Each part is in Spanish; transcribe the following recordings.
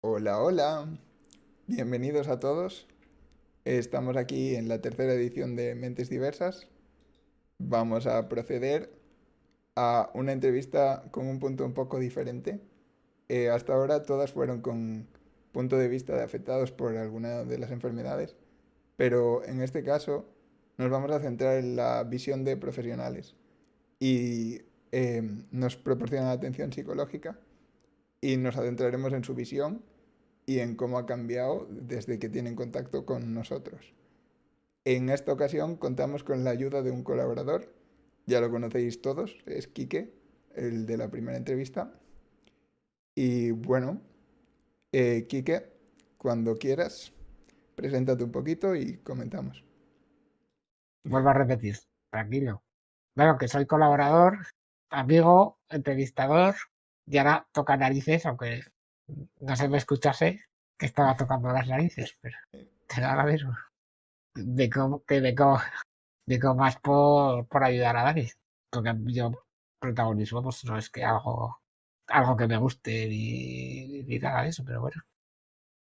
Hola, hola. Bienvenidos a todos. Estamos aquí en la tercera edición de Mentes Diversas. Vamos a proceder a una entrevista con un punto un poco diferente. Hasta ahora todas fueron con punto de vista de afectados por alguna de las enfermedades, pero en este caso nos vamos a centrar en la visión de profesionales y nos proporcionan atención psicológica y nos adentraremos en su visión y en cómo ha cambiado desde que tienen contacto con nosotros. En esta ocasión contamos con la ayuda de un colaborador, ya lo conocéis todos, es Quique, el de la primera entrevista. Y bueno, Quique, cuando quieras, preséntate un poquito y comentamos. Vuelvo a repetir, tranquilo. Bueno, que soy colaborador, amigo, entrevistador, y ahora toca narices, aunque no se me escuchase que estaba tocando las narices, pero ahora mismo vengo más por ayudar a Dani, porque yo protagonismo pues no es que algo que me guste ni nada de eso, pero bueno.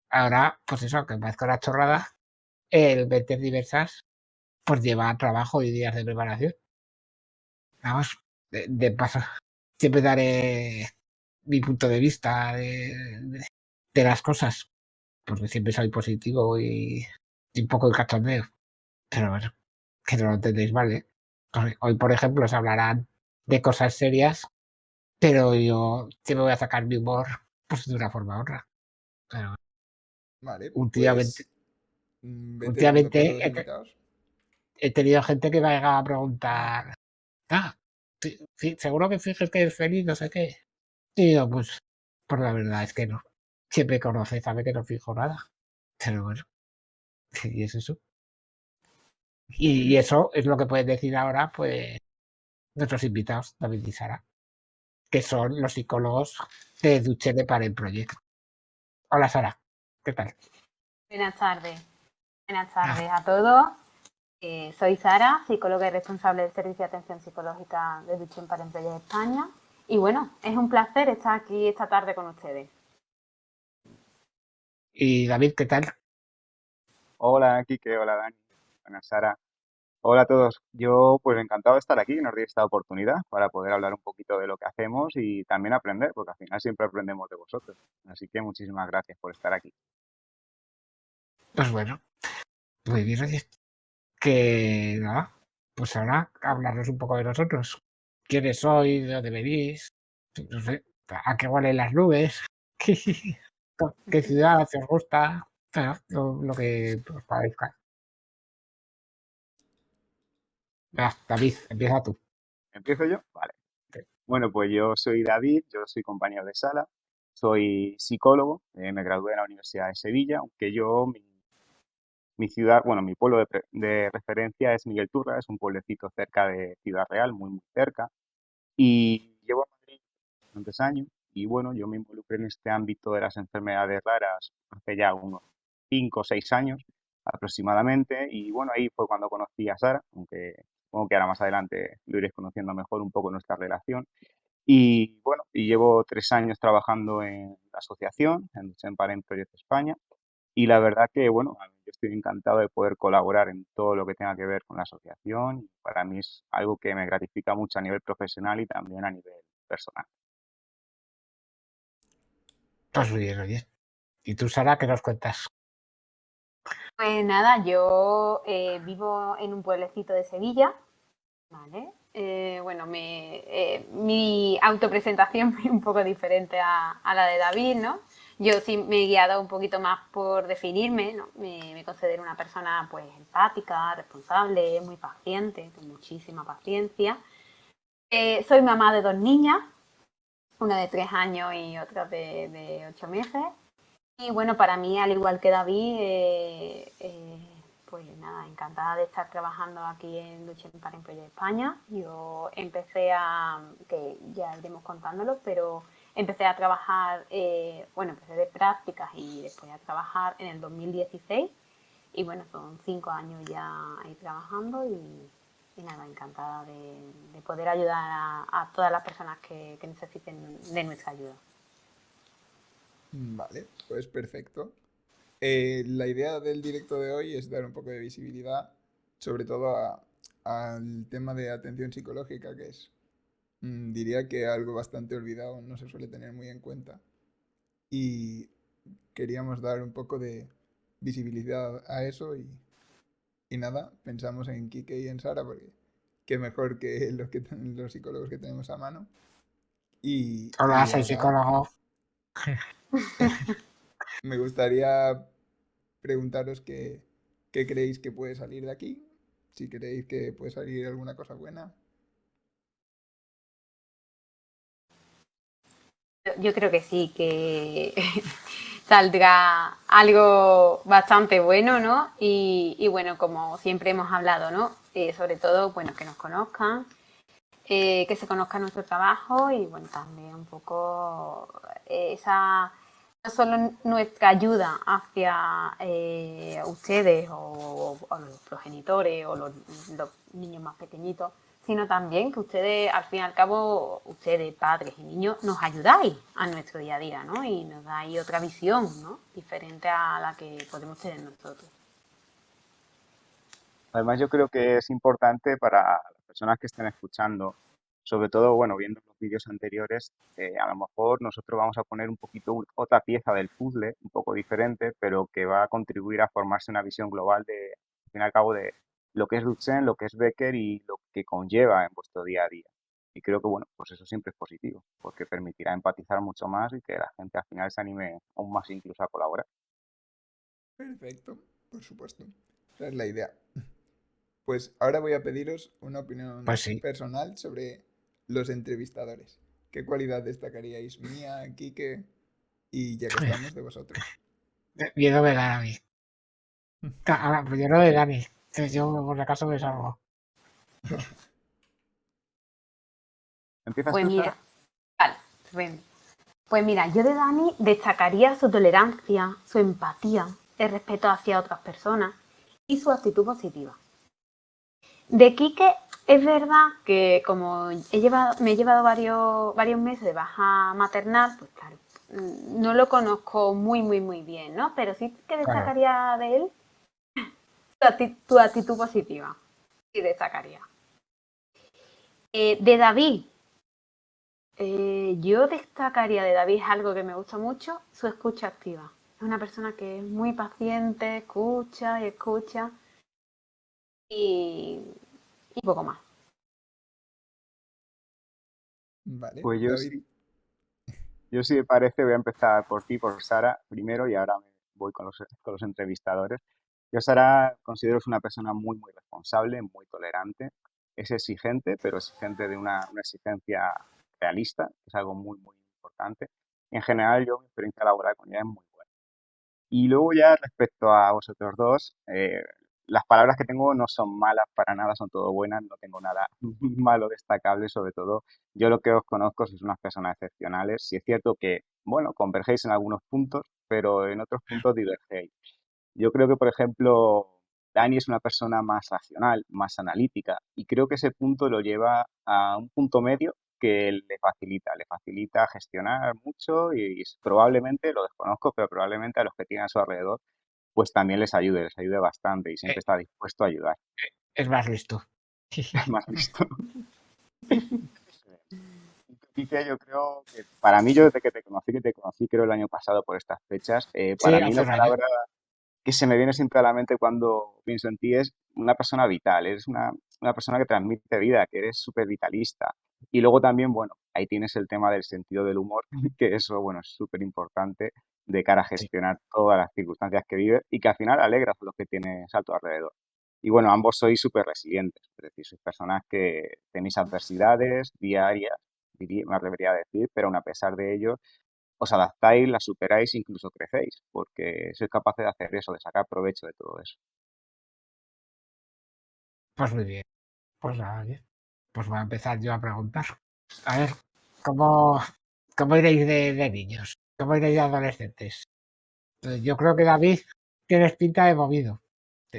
Ahora, pues eso, que parezca una chorrada, el meter diversas, pues lleva trabajo y días de preparación. Vamos, de paso, siempre daré mi punto de vista de las cosas, porque siempre soy positivo y un poco el cachondeo. Pero bueno, que no lo entendéis mal, ¿eh? Hoy, por ejemplo, se hablarán de cosas serias, pero yo siempre voy a sacar mi humor pues, de una forma u otra. Pero Vale, últimamente, pues vete dando últimamente paso a los he, invitados. he tenido gente que me ha llegado a preguntar, ah, sí, sí, seguro que fijes que es feliz, no sé qué. Y yo, pues la verdad es que no. Siempre conoce, sabe que no fijo nada. Pero bueno, y es eso. Y eso es lo que pueden decir ahora, pues, nuestros invitados, David y Sara, que son los psicólogos de Duche de Parent Project. Hola Sara, ¿qué tal? Buenas tardes. Buenas Ah, tardes a todos. Soy Sara, psicóloga y responsable del Servicio de Atención Psicológica de Duchen para Empleo de España. Y bueno, es un placer estar aquí esta tarde con ustedes. y David, ¿qué tal? Hola, Kike, hola, Dani, hola, Sara. Hola a todos. Yo, pues encantado de estar aquí, que nos di esta oportunidad para poder hablar un poquito de lo que hacemos y también aprender, porque al final siempre aprendemos de vosotros. Así que muchísimas gracias por estar aquí. Pues bueno, muy bien, oye, que nada, pues ahora hablarnos un poco de nosotros. ¿Quiénes sois? ¿De dónde venís? No sé, ¿a qué huelen las nubes? ¿Qué ciudad os gusta? Bueno, lo que os parezca. David, empieza tú. ¿Empiezo yo? Vale. Bueno, pues yo soy David, yo soy compañero de sala, soy psicólogo, me gradué en la Universidad de Sevilla, aunque mi ciudad, bueno, mi pueblo de referencia es Miguel Turra, es un pueblecito cerca de Ciudad Real, muy, muy cerca. Y llevo en Madrid bastantes años y bueno, yo me involucré en este ámbito de las enfermedades raras hace ya unos 5 o 6 años aproximadamente y bueno, ahí fue cuando conocí a Sara, aunque supongo que ahora más adelante lo iréis conociendo mejor un poco nuestra relación. Y bueno, y llevo 3 años trabajando en la asociación, en Duchen Parent Project España, y la verdad que, bueno, a mí yo estoy encantado de poder colaborar en todo lo que tenga que ver con la asociación. Y para mí es algo que me gratifica mucho a nivel profesional y también a nivel personal. Pues muy bien, oye. ¿Y tú, Sara, qué nos cuentas? Pues nada, yo vivo en un pueblecito de Sevilla, ¿vale? Bueno, mi autopresentación es un poco diferente a la de David, ¿no? Yo sí me he guiado un poquito más por definirme, ¿no? Me considero una persona pues empática, responsable, muy paciente, con muchísima paciencia. Soy mamá de dos niñas, una de 3 años y otra de 8 meses. Y bueno, para mí, al igual que David, pues nada, encantada de estar trabajando aquí en Lucha para Empleo de España. Yo empecé que ya iremos contándolo, pero empecé a trabajar, bueno, empecé de prácticas y después a trabajar en el 2016. Y bueno, son 5 años ya ahí trabajando y nada, encantada de poder ayudar a todas las personas que necesiten de nuestra ayuda. Vale, pues perfecto. La idea del directo de hoy es dar un poco de visibilidad, sobre todo al tema de atención psicológica, que es, diría que algo bastante olvidado, no se suele tener muy en cuenta. Y queríamos dar un poco de visibilidad a eso y nada, pensamos en Kike y en Sara porque qué mejor que los psicólogos que tenemos a mano. Hola, Y soy nada, psicólogo. me gustaría preguntaros qué creéis que puede salir de aquí, si creéis que puede salir alguna cosa buena. Yo creo que sí, que saldrá algo bastante bueno, ¿no? Y bueno, como siempre hemos hablado, ¿no? Sobre todo, bueno, que nos conozcan, que se conozca nuestro trabajo y bueno, también un poco esa, no solo nuestra ayuda hacia ustedes o los progenitores o los niños más pequeñitos, sino también que ustedes, al fin y al cabo, ustedes, padres y niños, nos ayudáis a nuestro día a día, ¿no? Y nos dais otra visión, ¿no? Diferente a la que podemos tener nosotros. Además, yo creo que es importante para las personas que estén escuchando, sobre todo, bueno, viendo los vídeos anteriores, a lo mejor nosotros vamos a poner un poquito otra pieza del puzzle, un poco diferente, pero que va a contribuir a formarse una visión global de, al fin y al cabo, de lo que es Dutzen, lo que es Becker y lo que conlleva en vuestro día a día. Y creo que, bueno, pues eso siempre es positivo, porque permitirá empatizar mucho más y que la gente al final se anime aún más incluso a colaborar. Perfecto, por supuesto. Esa es la idea. Pues ahora voy a pediros una opinión Pues sí. personal sobre los entrevistadores. ¿Qué cualidad destacaríais mía, Kike y ya que estamos de vosotros? Miedo me da a mí. Ahora, pues yo no de Dani. Yo por si acaso me salgo. ¿Empiezas Pues tú, mira, Sara? vale, bueno. Pues mira, yo de Dani destacaría su tolerancia, su empatía, el respeto hacia otras personas y su actitud positiva. De Quique es verdad que como me he llevado varios meses de baja maternal, pues claro, no lo conozco muy bien, ¿no? Pero sí que Claro. destacaría de él tu actitud positiva. Sí destacaría. De David, yo destacaría de David algo que me gusta mucho, su escucha activa. Es una persona que es muy paciente, escucha y escucha y, y poco más. Vale, Pues yo David. sí. Yo, si me parece, voy a empezar por ti, por Sara, primero, y ahora me voy con los entrevistadores. Yo, Sara, considero que es una persona muy responsable, muy tolerante. Es exigente, pero exigente de una exigencia realista, que es algo muy importante. En general, yo, mi experiencia laboral con ella es muy buena. Y luego ya respecto a vosotros dos, las palabras que tengo no son malas para nada, son todo buenas, no tengo nada malo destacable, sobre todo yo lo que os conozco sois unas personas excepcionales. Sí es cierto que, bueno, convergéis en algunos puntos, pero en otros puntos divergéis. Yo creo que, por ejemplo, Dani es una persona más racional, más analítica, y creo que ese punto lo lleva a un punto medio que le facilita gestionar mucho y probablemente, lo desconozco, pero probablemente a los que tiene a su alrededor, pues también les ayude bastante y siempre Eh, está dispuesto a ayudar. Es más listo. Más visto. Quique, yo creo que para mí, yo desde que te conocí creo el año pasado por estas fechas, Sí, para mí hace la un año. palabra que se me viene siempre a la mente cuando pienso en ti es una persona vital, eres una persona que transmite vida, que eres súper vitalista. Y luego también, bueno, ahí tienes el tema del sentido del humor, que eso, bueno, es súper importante de cara a Sí. gestionar todas las circunstancias que vives y que al final alegras a los que tienes a tu alrededor. Y bueno, ambos sois súper resilientes, es decir, sois personas que tenéis adversidades diarias, me atrevería a decir, pero aun a pesar de ello, os adaptáis, las superáis, incluso crecéis, porque sois capaces de hacer eso, de sacar provecho de todo eso. Pues muy bien. Pues nada, oye. Pues voy a empezar yo a preguntar. A ver, ¿cómo, cómo iréis de niños? ¿Cómo iréis de adolescentes? Yo creo que David tienes pinta de movido.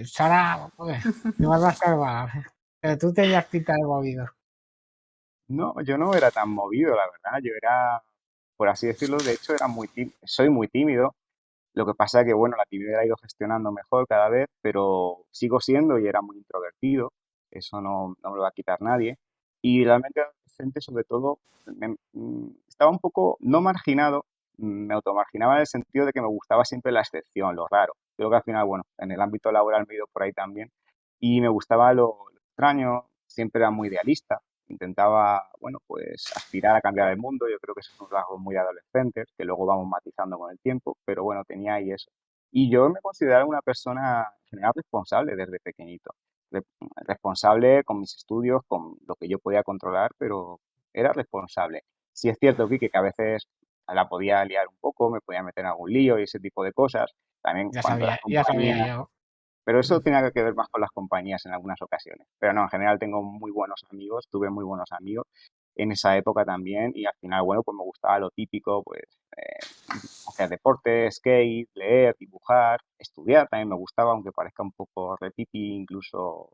Sara, joder, igual más calmada. Pero tú tenías pinta de movido. No, yo no era tan movido, la verdad. Yo era por así decirlo. De hecho, soy muy tímido. Lo que pasa es que, bueno, la timidez la he ido gestionando mejor cada vez, pero sigo siendo y era muy introvertido. Eso no me lo va a quitar nadie. Y realmente adolescente, sobre todo, estaba un poco, no marginado, me automarginaba en el sentido de que me gustaba siempre la excepción, lo raro. Creo que al final, bueno, en el ámbito laboral me he ido por ahí también. Y me gustaba lo extraño, siempre era muy idealista. Intentaba, bueno, pues aspirar a cambiar el mundo. Yo creo que eso es un rasgo muy adolescente, que luego vamos matizando con el tiempo, pero bueno, tenía ahí eso. Y yo me consideraba una persona en general responsable desde pequeñito. Re- Responsable con mis estudios, con lo que yo podía controlar, pero era responsable. Sí es cierto, Quique, que a veces la podía liar un poco, me podía meter en algún lío y ese tipo de cosas. También cuando las Ya sabía compañías, yo. pero eso tenía que ver más con las compañías en algunas ocasiones. Pero no, en general tengo muy buenos amigos, tuve muy buenos amigos en esa época también y al final, bueno, pues me gustaba lo típico, pues hacer deporte, skate, leer, dibujar, estudiar también me gustaba, aunque parezca un poco repipi, incluso,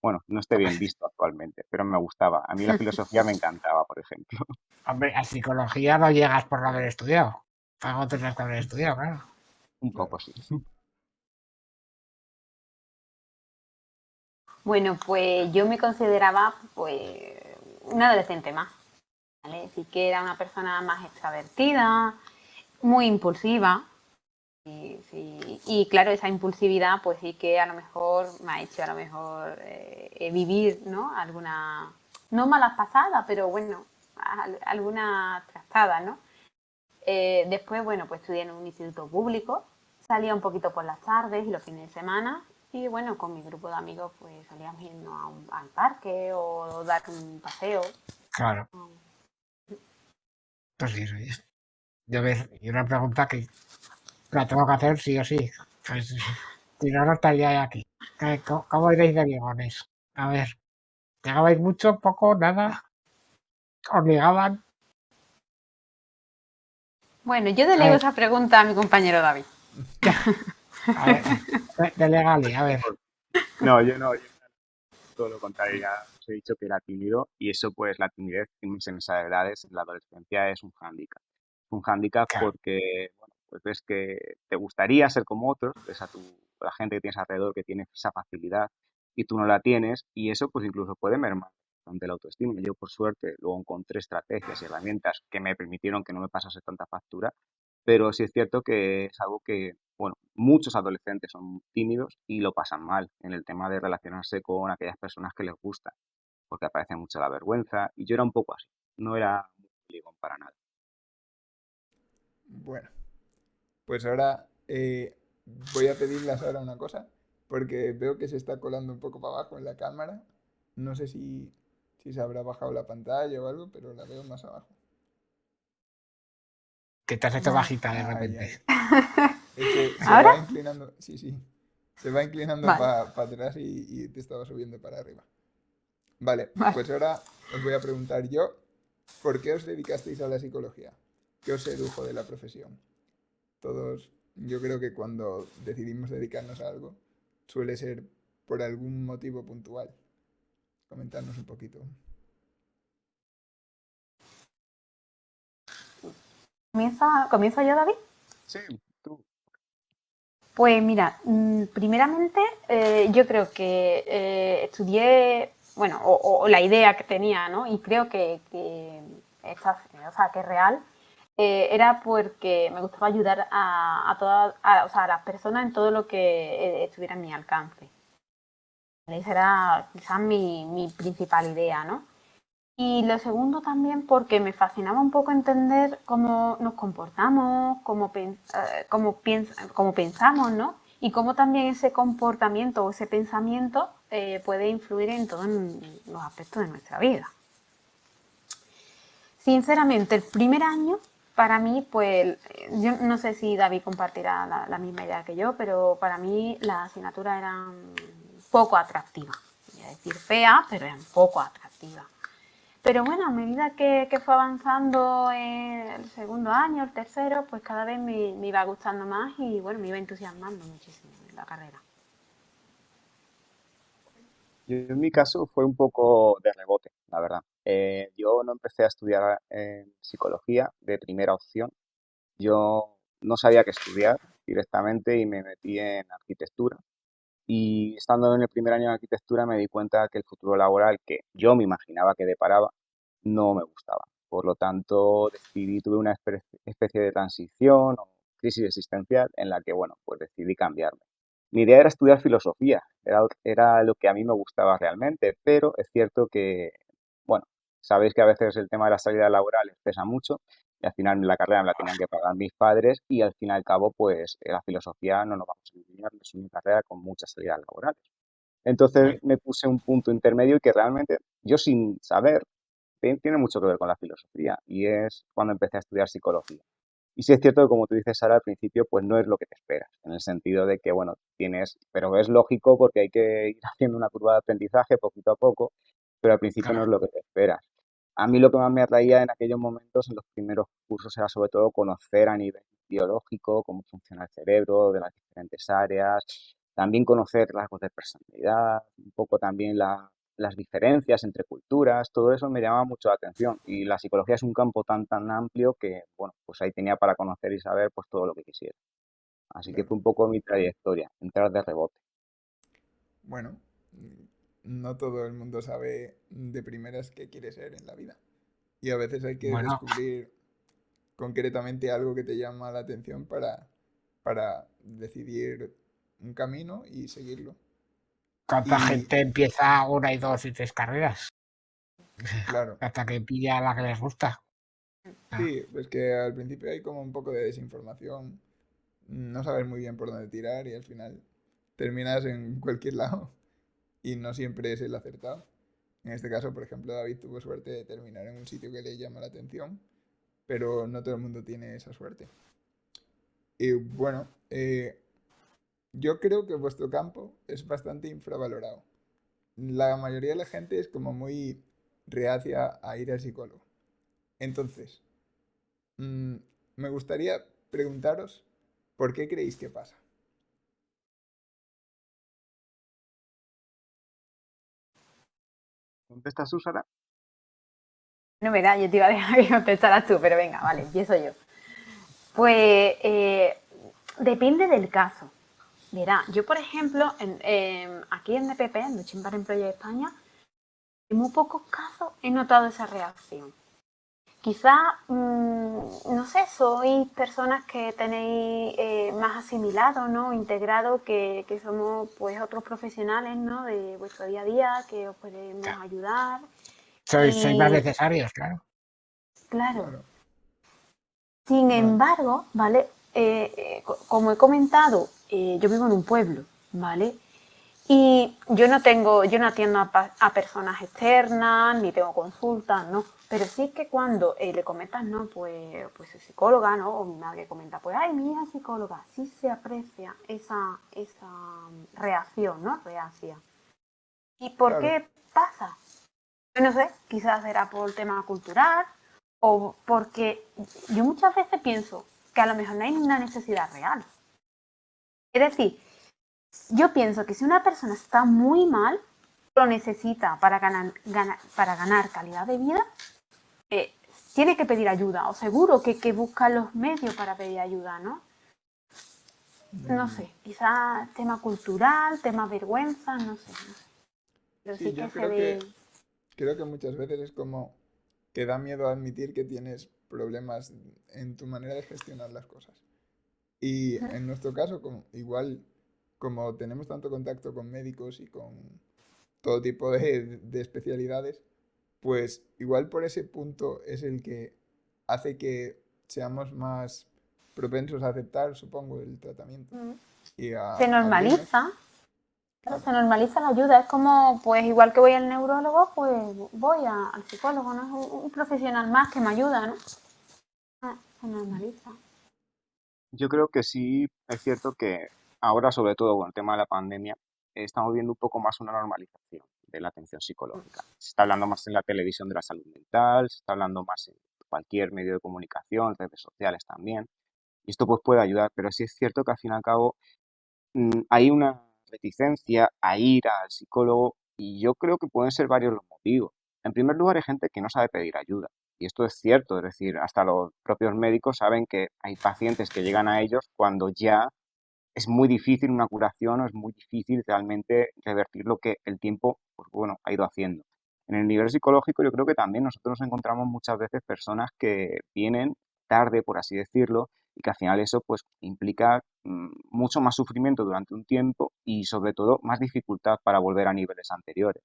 bueno, no esté bien visto actualmente, pero me gustaba. A mí la filosofía me encantaba, por ejemplo. Hombre, a psicología no llegas por no haber estudiado. Algo tendrás que haber estudiado, claro. Un Claro. poco sí. Bueno, pues yo me consideraba pues una adolescente más, ¿vale? Sí que era una persona más extravertida, muy impulsiva. Y claro, esa impulsividad pues sí que a lo mejor me ha hecho a lo mejor vivir, ¿no? Alguna, no malas pasadas, pero bueno, alguna trastada, ¿no? Después, bueno, pues estudié en un instituto público, salía un poquito por las tardes y los fines de semana y bueno, con mi grupo de amigos pues salíamos yendo al parque o dar un paseo. Claro, pues sí, sí. Yo ves, y una pregunta que la tengo que hacer sí o sí. Pues, si no, no estaría aquí. ¿Cómo iréis de ligones? A ver, ¿llegabais mucho, poco, nada? ¿Os ligaban? Bueno, yo A delego ver, esa pregunta a mi compañero David. a ver, de legali, a ver. No, yo no, yo todo lo contrario, ya os he dicho que era tímido y eso pues la timidez en esas edades, en la adolescencia es un hándicap. Un hándicap Claro, porque, bueno, pues ves que te gustaría ser como otros, ves a la gente que tienes alrededor que tiene esa facilidad y tú no la tienes y eso pues incluso puede mermar ante la autoestima. Yo por suerte luego encontré estrategias y herramientas que me permitieron que no me pasase tanta factura, pero sí es cierto que es algo que, bueno, muchos adolescentes son tímidos y lo pasan mal en el tema de relacionarse con aquellas personas que les gustan, porque aparece mucho la vergüenza y yo era un poco así, no era muy ligón para nada. Bueno, pues ahora voy a pedirle a Sara una cosa, porque veo que se está colando un poco para abajo en la cámara. No sé si se habrá bajado la pantalla o algo, pero la veo más abajo. que te has hecho Vale. bajita de Ahí, repente. ahí. Es que se ¿Ahora? va inclinando, sí, sí, se va inclinando Vale, para atrás y te estaba subiendo para arriba. Vale, vale. pues ahora os voy a preguntar yo, ¿por qué os dedicasteis a la psicología? ¿Qué os sedujo de la profesión? Todos, yo creo que cuando decidimos dedicarnos a algo, suele ser por algún motivo puntual. Comentarnos un poquito. ¿Comienzo yo, David? Sí, tú. Pues mira, primeramente yo creo que estudié, bueno, o la idea que tenía, ¿no? Y creo que o sea, que es real, era porque me gustaba ayudar a todas, o sea, a las personas en todo lo que estuviera en mi alcance. Esa era quizás mi principal idea, ¿no? Y lo segundo también porque me fascinaba un poco entender cómo nos comportamos, cómo pensamos, ¿no? Y cómo también ese comportamiento o ese pensamiento puede influir en todos los aspectos de nuestra vida. Sinceramente, el primer año, para mí, pues, yo no sé si David compartirá la misma idea que yo, pero para mí las asignaturas eran poco atractivas. Voy a decir fea, pero eran poco atractivas. Pero bueno, a medida que fue avanzando el segundo año, el tercero, pues cada vez me iba gustando más y bueno, me iba entusiasmando muchísimo en la carrera. Yo en mi caso fue un poco de rebote, la verdad. Yo no empecé a estudiar psicología de primera opción. Yo no sabía qué estudiar directamente y me metí en arquitectura. Y estando en el primer año de arquitectura me di cuenta que el futuro laboral que yo me imaginaba que deparaba no me gustaba. Por lo tanto, tuve una especie de transición o crisis existencial en la que, bueno, pues decidí cambiarme. Mi idea era estudiar filosofía, era lo que a mí me gustaba realmente, pero es cierto que, bueno, sabéis que a veces el tema de las salidas laborales pesa mucho y al final la carrera me la tenían que pagar mis padres y al fin y al cabo, pues la filosofía no nos vamos a engañar, es una carrera con muchas salidas laborales. Entonces Muy- me puse un punto intermedio y que realmente yo sin saber tiene mucho que ver con la filosofía y es cuando empecé a estudiar psicología. Y sí es cierto que, como tú dices, Sara, al principio, pues no es lo que te esperas, en el sentido de que, bueno, pero es lógico porque hay que ir haciendo una curva de aprendizaje poquito a poco, pero al principio no claro, es lo que te esperas. A mí lo que más me atraía en aquellos momentos, en los primeros cursos, era sobre todo conocer a nivel biológico cómo funciona el cerebro, de las diferentes áreas, también conocer rasgos de personalidad, un poco también las diferencias entre culturas, todo eso me llamaba mucho la atención. Y la psicología es un campo tan amplio que, bueno, pues ahí tenía para conocer y saber pues todo lo que quisiera. Así que Claro. fue un poco mi trayectoria, entrar de rebote. Bueno, no todo el mundo sabe de primeras qué quiere ser en la vida. Y a veces hay que bueno, descubrir concretamente algo que te llama la atención para decidir un camino y seguirlo. ¿cuánta Y gente empieza una y dos y tres carreras claro, hasta que pilla la que les gusta? Ah, sí, pues que al principio hay como un poco de desinformación, no sabes muy bien por dónde tirar y al final terminas en cualquier lado y no siempre es el acertado. En este caso, por ejemplo, David tuvo suerte de terminar en un sitio que le llama la atención, pero no todo el mundo tiene esa suerte. Y bueno, yo creo que vuestro campo es bastante infravalorado. La mayoría de la gente es como muy reacia a ir al psicólogo. Entonces, mm, me gustaría preguntaros por qué creéis que pasa. ¿Contestas tú, Sara? No, verá, yo te iba a dejar que contestaras tú, pero venga, vale, empiezo yo. Pues depende del caso. Mira, yo por ejemplo, aquí en DPP, en The Chimbar Project España, en muy pocos casos he notado esa reacción. Quizá, no sé, sois personas que tenéis más asimilado, ¿no? Integrado, que somos pues otros profesionales, ¿no? De vuestro día a día, que os podemos ya. ayudar. Sois más Y necesarios, claro. claro, Claro, sin vale, embargo, ¿vale? Como he comentado, yo vivo en un pueblo, ¿vale? Y yo no atiendo a personas externas, ni tengo consultas, ¿no? Pero sí que cuando le comentas, ¿no? Pues soy psicóloga, ¿no? O mi madre comenta, pues, ay, mi hija es psicóloga, sí se aprecia esa reacción, ¿no? Reacia. ¿Y por claro. qué pasa? Yo no sé, quizás será por el tema cultural o porque yo muchas veces pienso que a lo mejor no hay una necesidad real. Es decir, yo pienso que si una persona está muy mal, lo necesita para ganar calidad de vida, eh, tiene que pedir ayuda o seguro que busca los medios para pedir ayuda, ¿no? No Mm, sé, quizás tema cultural, tema vergüenza, no sé, no sé. Pero sí, sí que yo se ve. creo que muchas veces es como que da miedo admitir que tienes problemas en tu manera de gestionar las cosas. Y en nuestro caso, como, igual, como tenemos tanto contacto con médicos y con todo tipo de especialidades, pues igual por ese punto es el que hace que seamos más propensos a aceptar, supongo, el tratamiento y a Se abrirnos. normaliza. Claro, Claro, se normaliza la ayuda. Es como, pues igual que voy al neurólogo, pues voy al psicólogo, ¿no? Es un profesional más que me ayuda, ¿no? Se normaliza. Yo creo que sí es cierto que ahora, sobre todo con el tema de la pandemia, estamos viendo un poco más una normalización de la atención psicológica. Se está hablando más en la televisión de la salud mental, se está hablando más en cualquier medio de comunicación, redes sociales también. Y esto pues puede ayudar, pero sí es cierto que al fin y al cabo hay una reticencia a ir al psicólogo y yo creo que pueden ser varios los motivos. En primer lugar, hay gente que no sabe pedir ayuda. Y esto es cierto, es decir, hasta los propios médicos saben que hay pacientes que llegan a ellos cuando ya es muy difícil una curación o es muy difícil realmente revertir lo que el tiempo, pues bueno, ha ido haciendo. En el nivel psicológico yo creo que también nosotros nos encontramos muchas veces personas que vienen tarde, por así decirlo, y que al final eso pues implica mucho más sufrimiento durante un tiempo y sobre todo más dificultad para volver a niveles anteriores.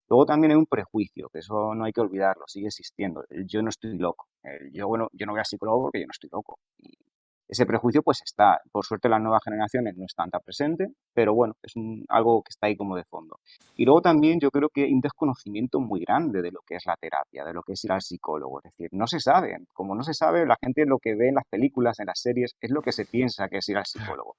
Luego también hay un prejuicio, que eso no hay que olvidarlo, sigue existiendo. El yo no estoy loco. El yo, bueno, yo no voy a psicólogo porque yo no estoy loco. Y ese prejuicio pues está. Por suerte las nuevas generaciones no están tan presentes, pero bueno, es algo que está ahí como de fondo. Y luego también yo creo que hay un desconocimiento muy grande de lo que es la terapia, de lo que es ir al psicólogo. Es decir, no se sabe. Como no se sabe, la gente lo que ve en las películas, en las series, es lo que se piensa que es ir al psicólogo.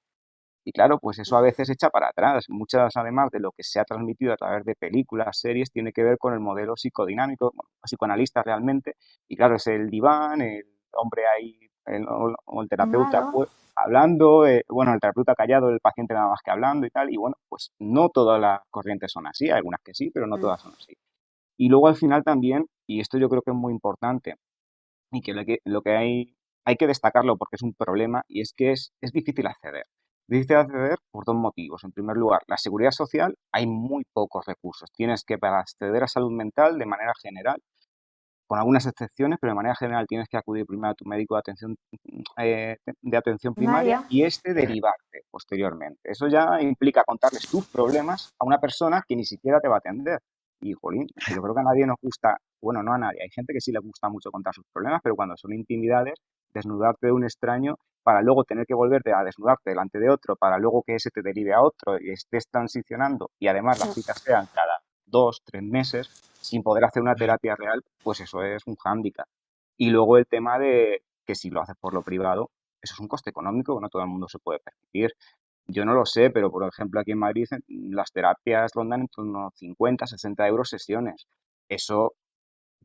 Y claro, pues eso a veces echa para atrás. Muchas, además de lo que se ha transmitido a través de películas, series, tiene que ver con el modelo psicodinámico, bueno, psicoanalista realmente. Y claro, es el diván, el hombre ahí, o el terapeuta Claro. pues, hablando, bueno, el terapeuta callado, el paciente nada más que hablando y tal. Y bueno, pues no todas las corrientes son así, hay algunas que sí, pero no todas son así. Y luego al final también, y esto yo creo que es muy importante, y que lo que hay que destacarlo porque es un problema, y es que es difícil acceder. Difícil acceder por dos motivos. En primer lugar, la seguridad social, hay muy pocos recursos. Tienes que, para acceder a salud mental de manera general, con algunas excepciones, pero de manera general tienes que acudir primero a tu médico de atención primaria María. y derivarte posteriormente. Eso ya implica contarles tus problemas a una persona que ni siquiera te va a atender. Y, jolín, yo creo que a nadie nos gusta, bueno, no a nadie, hay gente que sí le gusta mucho contar sus problemas, pero cuando son intimidades, desnudarte de un extraño para luego tener que volverte a desnudarte delante de otro, para luego que ese te derive a otro y estés transicionando y además las citas sean cada 2, 3 meses, sin poder hacer una terapia real, pues eso es un hándicap. Y luego el tema de que si lo haces por lo privado, eso es un coste económico que no todo el mundo se puede permitir. Yo no lo sé, pero por ejemplo aquí en Madrid las terapias rondan en torno a 50, 60 euros sesiones. Eso,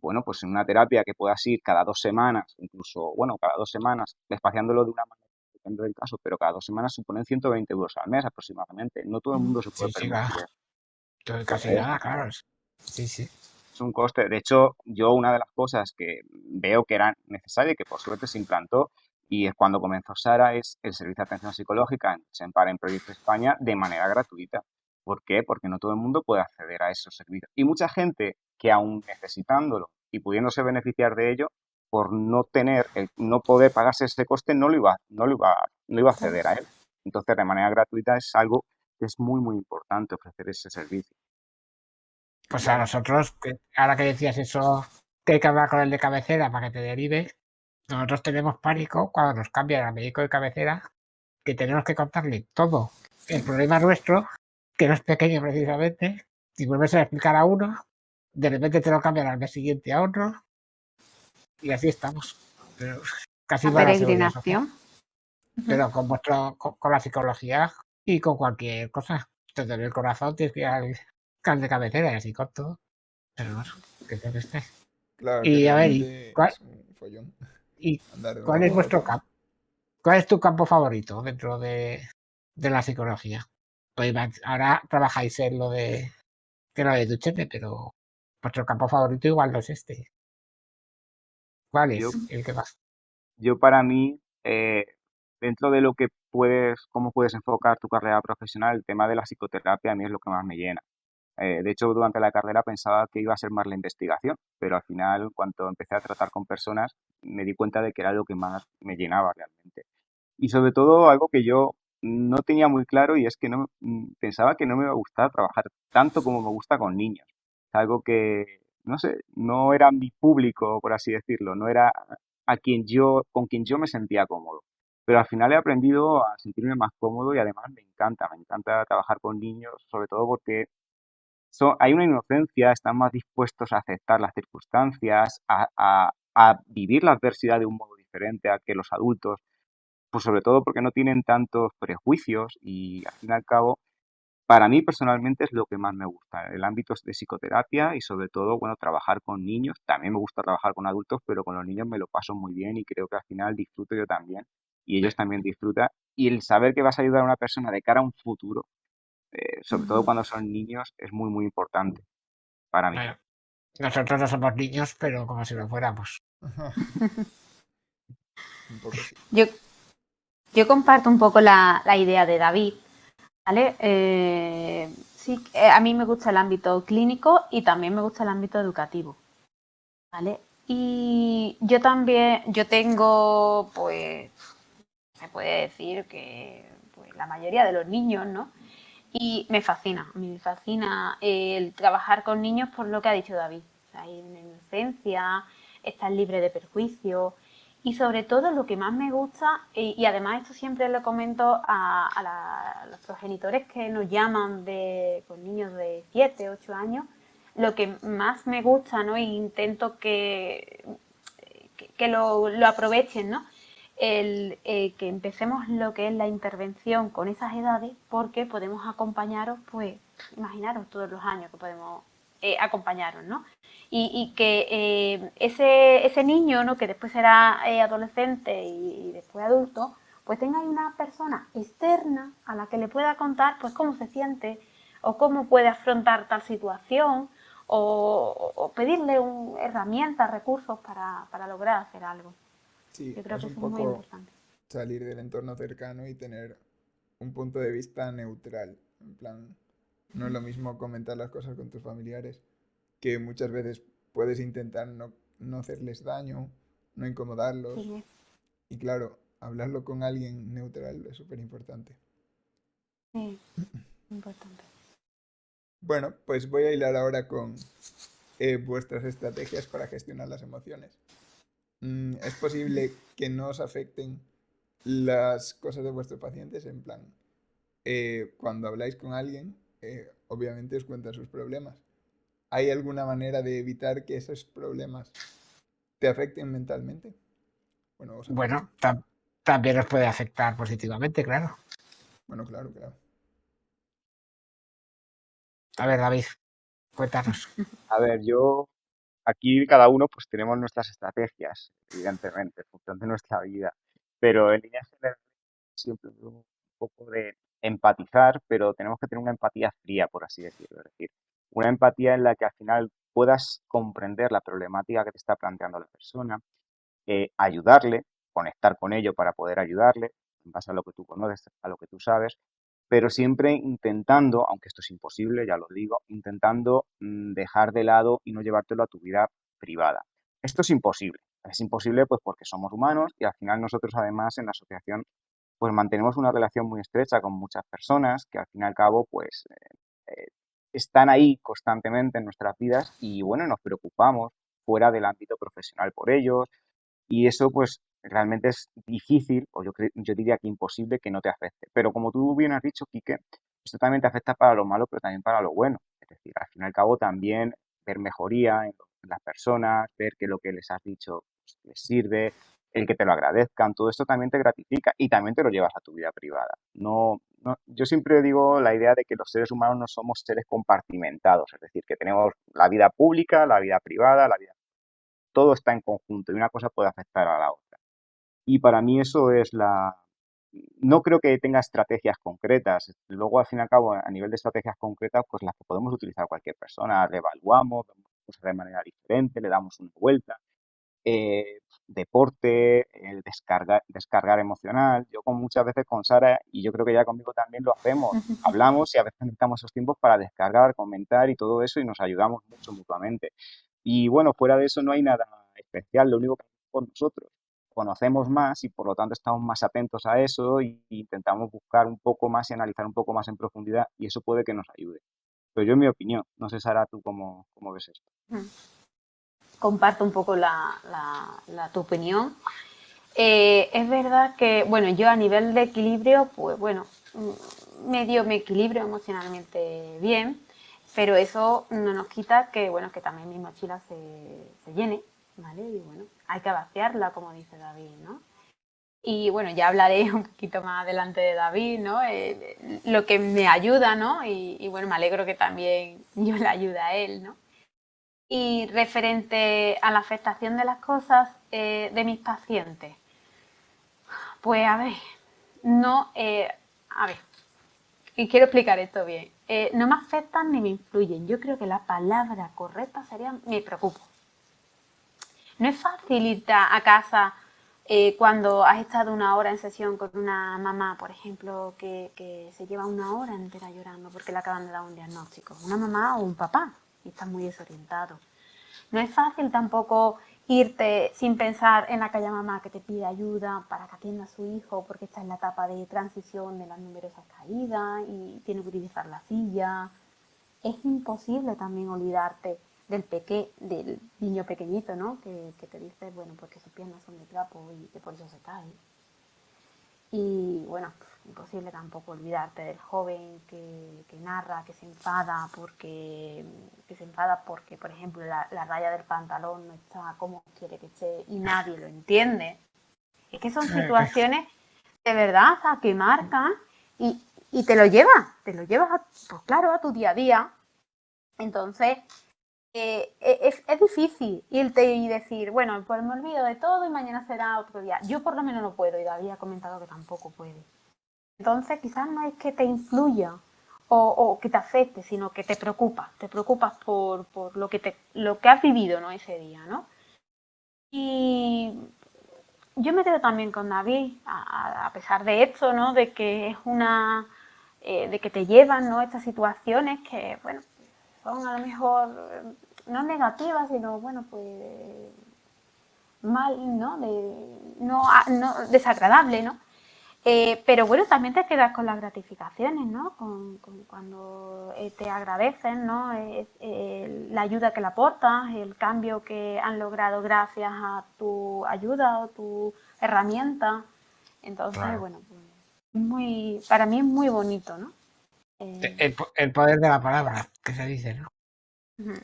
bueno, pues en una terapia que puedas ir cada 2 semanas, incluso, bueno, cada 2 semanas, espaciándolo de una manera, depende del caso, pero cada 2 semanas suponen 120 euros al mes aproximadamente. No todo el mundo se puede Sí, sí, claro. permitir eso. Casi Entonces, nada, claro. Sí, sí. es un coste. De hecho, yo una de las cosas que veo que era necesaria y que por suerte se implantó, y es cuando comenzó Sara, es el servicio de atención psicológica en Sempara en Proyecto España de manera gratuita. ¿Por qué? Porque no todo el mundo puede acceder a esos servicios. Y mucha gente que aún necesitándolo y pudiéndose beneficiar de ello, por no tener, no poder pagarse ese coste, no iba a acceder a él. Entonces, de manera gratuita es algo que es muy, muy importante ofrecer ese servicio. Pues a nosotros, ahora que decías eso, que hay que hablar con el de cabecera para que te derive, nosotros tenemos pánico cuando nos cambian al médico de cabecera, que tenemos que contarle todo. El problema nuestro, que no es pequeño precisamente, si vuelves a explicar a uno, de repente te lo cambian al mes siguiente a otro, y así estamos. Pero casi La para la seguridad social. peregrinación. Pero con la psicología y con cualquier cosa. Te duele el corazón, tienes que ir al de cabecera y así con todo. Pero bueno, que te esté. Claro que Y a ver, realmente es un follón y andar de un cuál lado es para vuestro otro. campo? ¿Cuál es tu campo favorito dentro de la psicología? Pues ahora trabajáis en lo de Duchenne, pero vuestro campo favorito igual no es este. ¿Cuál Yo es el que más? Yo para mí, dentro de lo que cómo puedes enfocar tu carrera profesional, el tema de la psicoterapia a mí es lo que más me llena. De hecho, durante la carrera pensaba que iba a ser más la investigación, pero al final, cuando empecé a tratar con personas, me di cuenta de que era lo que más me llenaba realmente. Y sobre todo, algo que yo no tenía muy claro y es que pensaba que no me iba a gustar trabajar tanto como me gusta con niños. Algo que, no sé, no era mi público, por así decirlo, no era con quien yo me sentía cómodo. Pero al final he aprendido a sentirme más cómodo y además me encanta trabajar con niños, sobre todo porque hay una inocencia, están más dispuestos a aceptar las circunstancias, a vivir la adversidad de un modo diferente a que los adultos, pues sobre todo porque no tienen tantos prejuicios y al fin y al cabo, para mí personalmente es lo que más me gusta, el ámbito de psicoterapia y sobre todo, bueno, trabajar con niños. También me gusta trabajar con adultos, pero con los niños me lo paso muy bien y creo que al final disfruto yo también y ellos también disfrutan. Y el saber que vas a ayudar a una persona de cara a un futuro, sobre todo cuando son niños, es muy, muy importante para mí. Bueno, Nosotros no somos niños, pero como si lo fuéramos. Un poco sí. Yo comparto un poco la idea de David, ¿vale? Sí, a mí me gusta el ámbito clínico y también me gusta el ámbito educativo, ¿vale? Y yo también, yo tengo, pues, se puede decir que pues, la mayoría de los niños, ¿no? Y me fascina el trabajar con niños por lo que ha dicho David. O sea, hay una inocencia, están libres de perjuicio y sobre todo lo que más me gusta, y además esto siempre lo comento a los progenitores que nos llaman con niños de 7, 8 años, lo que más me gusta, ¿no? E intento que lo aprovechen, ¿no? Que empecemos lo que es la intervención con esas edades, porque podemos acompañaros, pues, imaginaros todos los años que podemos acompañaros, ¿no? Y que ese niño, ¿no? Que después será adolescente y después adulto, pues tenga ahí una persona externa a la que le pueda contar, pues, cómo se siente o cómo puede afrontar tal situación o pedirle herramientas, recursos para lograr hacer algo. Sí, Yo creo es que un eso es muy poco importante. salir del entorno cercano y tener un punto de vista neutral. En plan, no es lo mismo comentar las cosas con tus familiares, que muchas veces puedes intentar no hacerles daño, no incomodarlos. Sí, Y claro, hablarlo con alguien neutral es súper importante. sí, importante. Bueno, pues voy a hilar ahora con vuestras estrategias para gestionar las emociones. ¿Es posible que no os afecten las cosas de vuestros pacientes? En plan, cuando habláis con alguien, obviamente os cuentan sus problemas. ¿Hay alguna manera de evitar que esos problemas te afecten mentalmente? Bueno, os afecten. Bueno, también nos puede afectar positivamente, claro. Bueno, claro, claro. A ver, David, cuéntanos. A ver, yo aquí cada uno pues tenemos nuestras estrategias, evidentemente, en función de nuestra vida, pero en líneas generales siempre un poco de empatizar, pero tenemos que tener una empatía fría, por así decirlo, es decir, una empatía en la que al final puedas comprender la problemática que te está planteando la persona, ayudarle, conectar con ello para poder ayudarle, en base a lo que tú conoces, a lo que tú sabes, pero siempre intentando, aunque esto es imposible, ya lo digo, intentando dejar de lado y no llevártelo a tu vida privada. Esto es imposible pues porque somos humanos y al final nosotros además en la asociación pues mantenemos una relación muy estrecha con muchas personas que al fin y al cabo pues están ahí constantemente en nuestras vidas y bueno, nos preocupamos fuera del ámbito profesional por ellos, y eso, pues, realmente es difícil, o yo diría que imposible que no te afecte. Pero como tú bien has dicho, Quique, esto también te afecta para lo malo, pero también para lo bueno. Es decir, al fin y al cabo también ver mejoría en las personas, ver que lo que les has dicho pues, les sirve, el que te lo agradezcan, todo esto también te gratifica y también te lo llevas a tu vida privada. Yo siempre digo la idea de que los seres humanos no somos seres compartimentados, es decir, que tenemos la vida pública, la vida privada, la vida todo está en conjunto y una cosa puede afectar a la otra. Y para mí eso es la... No creo que tenga estrategias concretas. Luego, al fin y al cabo, a nivel de estrategias concretas, pues las que podemos utilizar cualquier persona, reevaluamos, vemos las cosas de manera diferente, le damos una vuelta. Deporte, descargar emocional. Yo muchas veces con Sara, y yo creo que ya conmigo también lo hacemos, hablamos y a veces necesitamos esos tiempos para descargar, comentar y todo eso y nos ayudamos mucho mutuamente. Y bueno, fuera de eso no hay nada especial, lo único que hacemos nosotros. Conocemos más y por lo tanto estamos más atentos a eso y intentamos buscar un poco más y analizar un poco más en profundidad y eso puede que nos ayude. Pero yo en mi opinión, no sé Sara, tú cómo ves esto. Comparto un poco tu opinión. Es verdad que, bueno, yo a nivel de equilibrio, pues bueno, medio me equilibro emocionalmente bien, pero eso no nos quita que, bueno, que también mi mochila se llene, ¿vale? Y bueno, hay que vaciarla, como dice David, ¿no? Y bueno, ya hablaré un poquito más adelante de David, ¿no? Lo que me ayuda, ¿no? Y bueno, me alegro que también yo le ayude a él, ¿no? Y referente a la afectación de las cosas de mis pacientes, pues a ver, no, a ver, y quiero explicar esto bien. no me afectan ni me influyen. Yo creo que la palabra correcta sería me preocupo. No es fácil irte a casa cuando has estado una hora en sesión con una mamá, por ejemplo, que se lleva una hora entera llorando porque le acaban de dar un diagnóstico. Una mamá o un papá y está muy desorientado. No es fácil tampoco irte sin pensar en aquella mamá que te pide ayuda para que atienda a su hijo porque está en la etapa de transición de las numerosas caídas y tiene que utilizar la silla. Es imposible también olvidarte del niño pequeñito, ¿no? Que te dice, bueno, pues que sus piernas son de trapo y que por eso se cae. Y bueno, imposible tampoco olvidarte del joven que narra, que se enfada porque, por ejemplo, la raya del pantalón no está como quiere que esté y nadie lo entiende. Es que son situaciones de verdad, o sea, que marcan y te lo llevas, pues claro, a tu día a día. Entonces, es difícil irte y decir, bueno, pues me olvido de todo y mañana será otro día. Yo por lo menos no puedo y David ha comentado que tampoco puede. Entonces, quizás no es que te influya o que te afecte, sino que te preocupas por lo que has vivido, ¿no? Ese día, ¿no? Y yo me quedo también con David, a pesar de esto, ¿no? De que es de que te llevan, ¿no? Estas situaciones que, bueno, son a lo mejor no negativas, sino, bueno, pues mal, ¿no? Desagradable, ¿no? Pero bueno, también te quedas con las gratificaciones, ¿no? Con cuando te agradecen, ¿no? La ayuda que le aportas, el cambio que han logrado gracias a tu ayuda o tu herramienta. Entonces, Claro. bueno, pues para mí es muy bonito, ¿no? El poder de la palabra, que se dice, ¿no?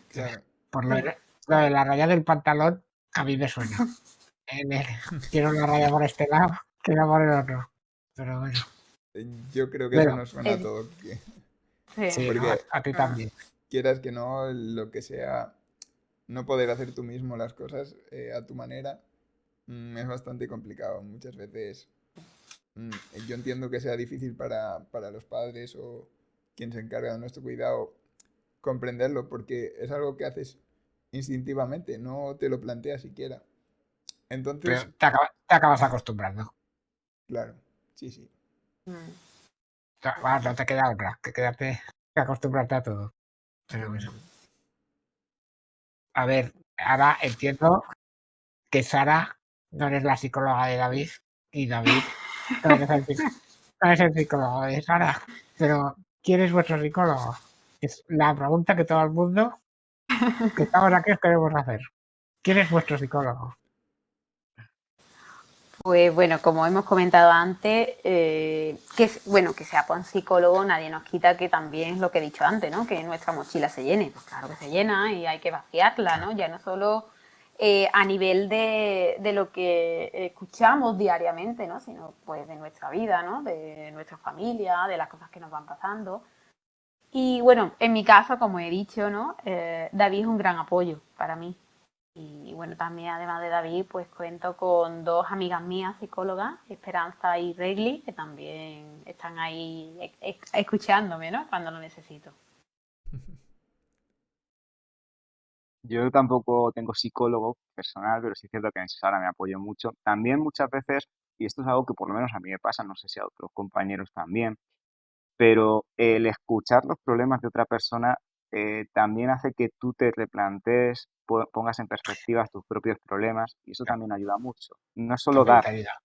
Claro. Por lo de la raya del pantalón, a mí me suena. Quiero una raya por este lado, quiero por el otro. Pero bueno. Yo creo que eso Bueno, nos suena a todo. sí, ¿no? Porque A ti también. quieras que no, lo que sea, no poder hacer tú mismo las cosas a tu manera es bastante complicado. Muchas veces yo entiendo que sea difícil para los padres o quien se encarga de nuestro cuidado comprenderlo porque es algo que haces instintivamente, no te lo planteas siquiera. Pero Entonces, te acabas acostumbrando. claro, sí, sí. No te queda otra, que quedarte, que acostumbrarte a todo. Pero bueno. A ver, ahora entiendo que Sara no eres la psicóloga de David y David no eres el psicólogo de Sara. Pero ¿quién es vuestro psicólogo? Es la pregunta que todo el mundo que estamos aquí os queremos hacer. ¿Quién es vuestro psicólogo? Pues bueno, como hemos comentado antes, que sea un psicólogo, nadie nos quita que también es lo que he dicho antes, ¿no? Que nuestra mochila se llene. Pues claro que se llena y hay que vaciarla, ¿no? Ya no solo a nivel de lo que escuchamos diariamente, ¿no? Sino pues de nuestra vida, ¿no? De nuestra familia, de las cosas que nos van pasando. Y bueno, en mi caso, como he dicho, ¿no? David es un gran apoyo para mí. Y bueno, también además de David, pues cuento con dos amigas mías psicólogas, Esperanza y Regli, que también están ahí escuchándome, ¿no? Cuando lo necesito. Yo tampoco tengo psicólogo personal, pero sí es cierto que en Sara me apoyo mucho. También muchas veces, y esto es algo que por lo menos a mí me pasa, no sé si a otros compañeros también, pero el escuchar los problemas de otra persona también hace que tú te replantees, pongas en perspectiva tus propios problemas y eso también ayuda mucho. No es solo También dar, te ayuda.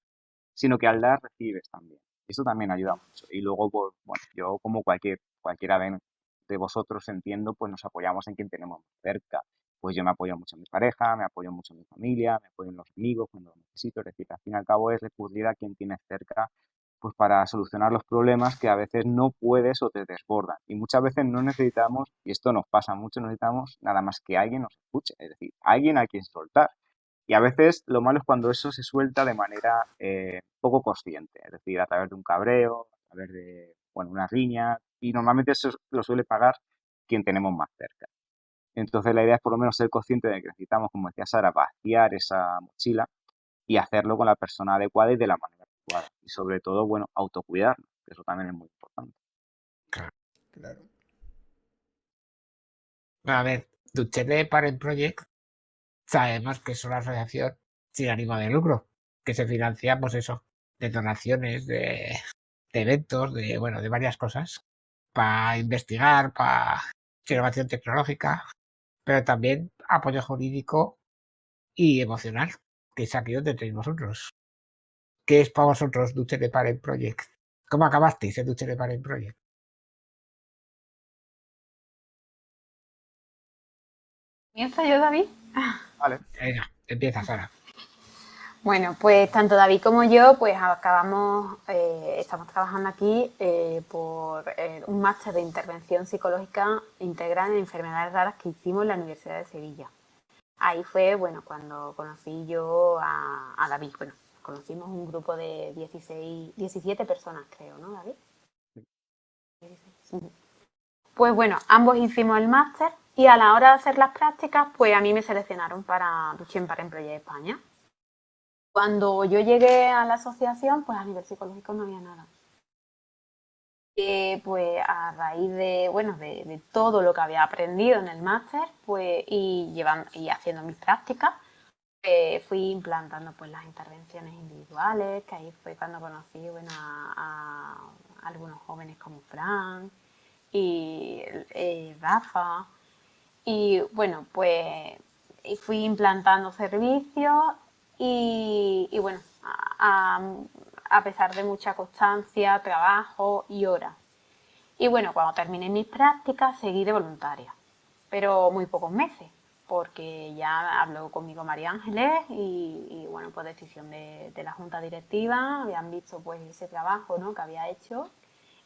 sino que al dar recibes también. Eso también ayuda mucho. Y luego, pues, bueno, yo como cualquiera de vosotros entiendo, pues nos apoyamos en quien tenemos más cerca. Pues yo me apoyo mucho en mi pareja, me apoyo mucho en mi familia, me apoyo en los amigos cuando lo necesito. Es decir, al fin y al cabo es recurrir a quien tienes cerca pues para solucionar los problemas que a veces no puedes o te desbordan. Y muchas veces no necesitamos, y esto nos pasa mucho, no necesitamos nada más que alguien nos escuche, es decir, alguien a quien soltar. Y a veces lo malo es cuando eso se suelta de manera poco consciente, es decir, a través de un cabreo, a través de, bueno, una riña, y normalmente eso lo suele pagar quien tenemos más cerca. Entonces la idea es por lo menos ser consciente de que necesitamos, como decía Sara, vaciar esa mochila y hacerlo con la persona adecuada y de la manera adecuada. Y sobre todo, bueno, autocuidarnos, que eso también es muy importante. Claro. A ver, Duchenne Parent Project sabemos que es una asociación sin ánimo de lucro, que se financia, pues eso, de donaciones, de eventos, de varias cosas, para investigar, para innovación tecnológica, pero también apoyo jurídico y emocional, que es aquí donde tenéis vosotros. ¿Qué es para vosotros Duchenne Parent Project? ¿Cómo acabasteis en Duchenne Parent Project? ¿Comienzo yo, David? Vale. Venga, empieza, Sara. Bueno, pues tanto David como yo pues estamos trabajando aquí por un máster de intervención psicológica integral en enfermedades raras que hicimos en la Universidad de Sevilla. Ahí fue, bueno, cuando conocí yo a David. Bueno, conocimos un grupo de 17 personas, creo, ¿no, David? Sí. Pues bueno, ambos hicimos el máster y a la hora de hacer las prácticas, pues a mí me seleccionaron para Duchenne Parent Project España. Cuando yo llegué a la asociación, pues a nivel psicológico no había nada. Pues a raíz de todo lo que había aprendido en el máster, pues y haciendo mis prácticas, fui implantando pues las intervenciones individuales, que ahí fue cuando conocí a algunos jóvenes como Fran y Rafa. Y bueno, pues fui implantando servicios y bueno, a pesar de mucha constancia, trabajo y horas. Y bueno, cuando terminé mis prácticas seguí de voluntaria, pero muy pocos meses, porque ya habló conmigo María Ángeles y bueno, pues decisión de la junta directiva, habían visto pues ese trabajo, ¿no?, que había hecho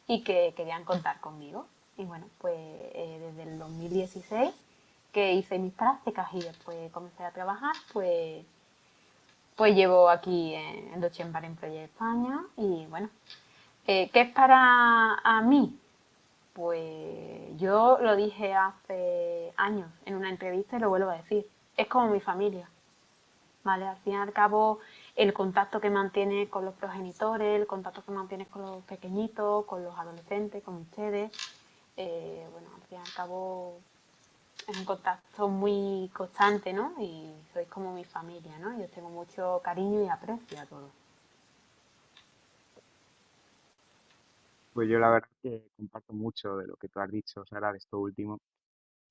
y que querían contar conmigo. Y bueno, pues desde el 2016 que hice mis prácticas y después comencé a trabajar, pues llevo aquí en Duchenne Parent Project España. Y bueno, ¿qué es para a mí? Pues yo lo dije hace años en una entrevista y lo vuelvo a decir. Es como mi familia, ¿vale? Al fin y al cabo, el contacto que mantienes con los progenitores, el contacto que mantienes con los pequeñitos, con los adolescentes, con ustedes, bueno, al fin y al cabo es un contacto muy constante, ¿no? Y sois como mi familia, ¿no? Yo tengo mucho cariño y aprecio a todos. Pues yo la verdad que comparto mucho de lo que tú has dicho, Sara, de esto último,